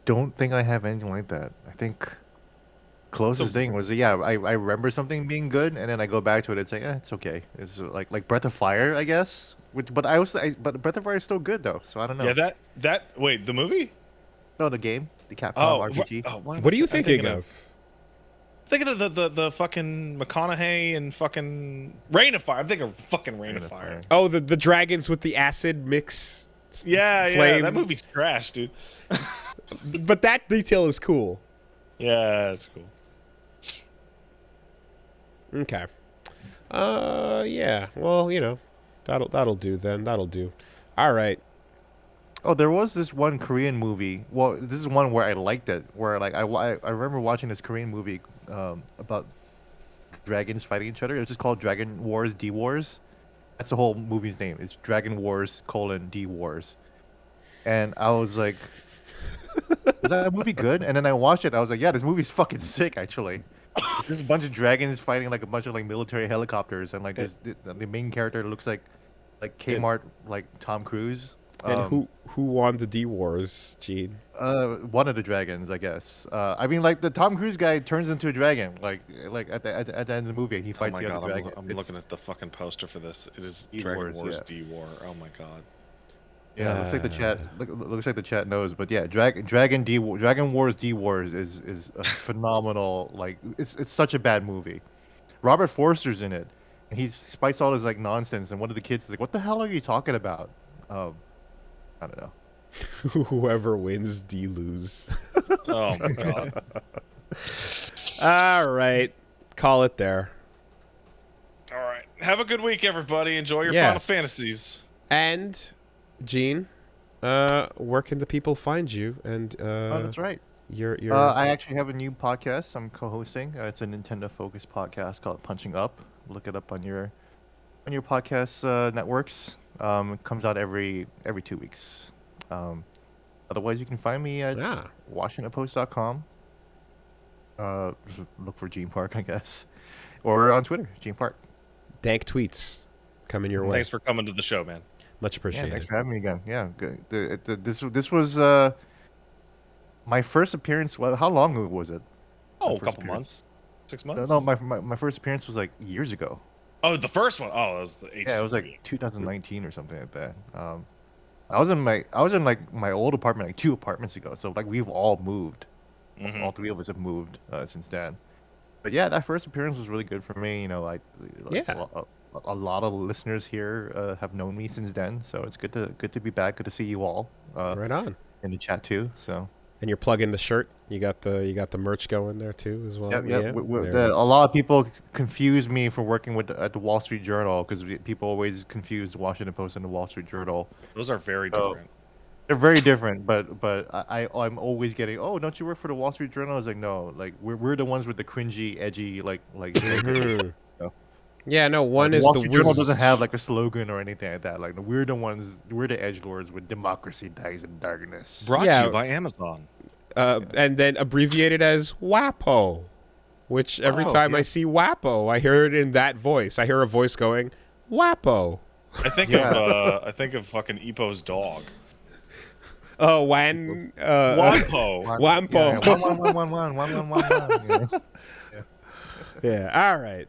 don't think I have anything like that. I think closest thing was I remember something being good, and then I go back to it. It's like it's okay. It's like Breath of Fire, I guess. But but Breath of Fire is still good though, so I don't know. Yeah, that wait, the movie? No, the game, the Capcom RPG. What are you thinking of? Thinking of the fucking McConaughey and fucking Rain of Fire. I'm thinking of fucking Rain of Fire. Oh, the dragons with the acid mix. Yeah, that movie's trash, dude. But that detail is cool. Yeah, it's cool. Okay. Yeah. Well, that'll do then. That'll do. All right. Oh, there was this one Korean movie. Well, this is one where I liked it. Where like I remember watching this Korean movie about dragons fighting each other. It's just called Dragon Wars D Wars. That's the whole movie's name. It's Dragon Wars : D Wars. And I was like, "Is that movie good?" And then I watched it. I was like, "Yeah, this movie's fucking sick, actually." There's a bunch of dragons fighting like a bunch of like military helicopters, and like the main character looks like Kmart, like Tom Cruise. And who won the D Wars, Gene? One of the dragons, I guess. I mean, like the Tom Cruise guy turns into a dragon, like at the end of the movie, he fights the other dragon. I'm looking at the fucking poster for this. It is Dragon Wars D War. Oh my god. Yeah, looks like the chat. Looks like the chat knows, but yeah, Dragon Wars D Wars is a phenomenal. Like it's such a bad movie. Robert Forster's in it, and he spites all this like nonsense, and one of the kids is like, "What the hell are you talking about?" I don't know. Whoever wins, D lose. Oh my god. All right, call it there. All right, have a good week, everybody. Enjoy your Final Fantasies. And Gene, where can the people find you? And that's right. You're I actually have a new podcast I'm co-hosting. It's a Nintendo-focused podcast called Punching Up. Look it up on your podcast networks. It comes out every 2 weeks. Otherwise, you can find me at WashingtonPost.com. Just look for Gene Park, I guess, or on Twitter, Gene Park. Dank tweets coming your way. Thanks for coming to the show, man. Much appreciated. Thanks for having me again. Yeah, good. This was my first appearance. Well, how long ago was it? Oh, a couple months, 6 months. No, my first appearance was like years ago. Oh, the first one. Oh, that was the yeah, it was like 2019 or something like that. I was in like my old apartment like 2 apartments ago. So like we've all moved. Mm-hmm. All 3 of us have moved since then. But yeah, that first appearance was really good for me. A lot of listeners here have known me since then, so it's good to be back. Good to see you all. Right on. In the chat too. So. And you're plugging the shirt. You got the merch going there too as well. Yeah. A lot of people confuse me for working at the Wall Street Journal because people always confuse the Washington Post and the Wall Street Journal. Those are very different. They're very different, but I'm always getting, oh, don't you work for the Wall Street Journal? I was like, no, like we're the ones with the cringy, edgy, like slogan. So, Yeah, no, one the is Wall the Street Journal doesn't have Wiz. like a slogan or anything like that. Like we're the ones, we're the edgelords with democracy dies in darkness. Brought to Yeah. you by Amazon. And then abbreviated as WAPO, which every Wow, time yeah. I see WAPO, I hear it in that voice. I hear a voice going, WAPO. I think Yeah. of I think of fucking Ipo's dog. Oh, Wan. Wampo. Wampo. Yeah, one. Yeah. Yeah, all right.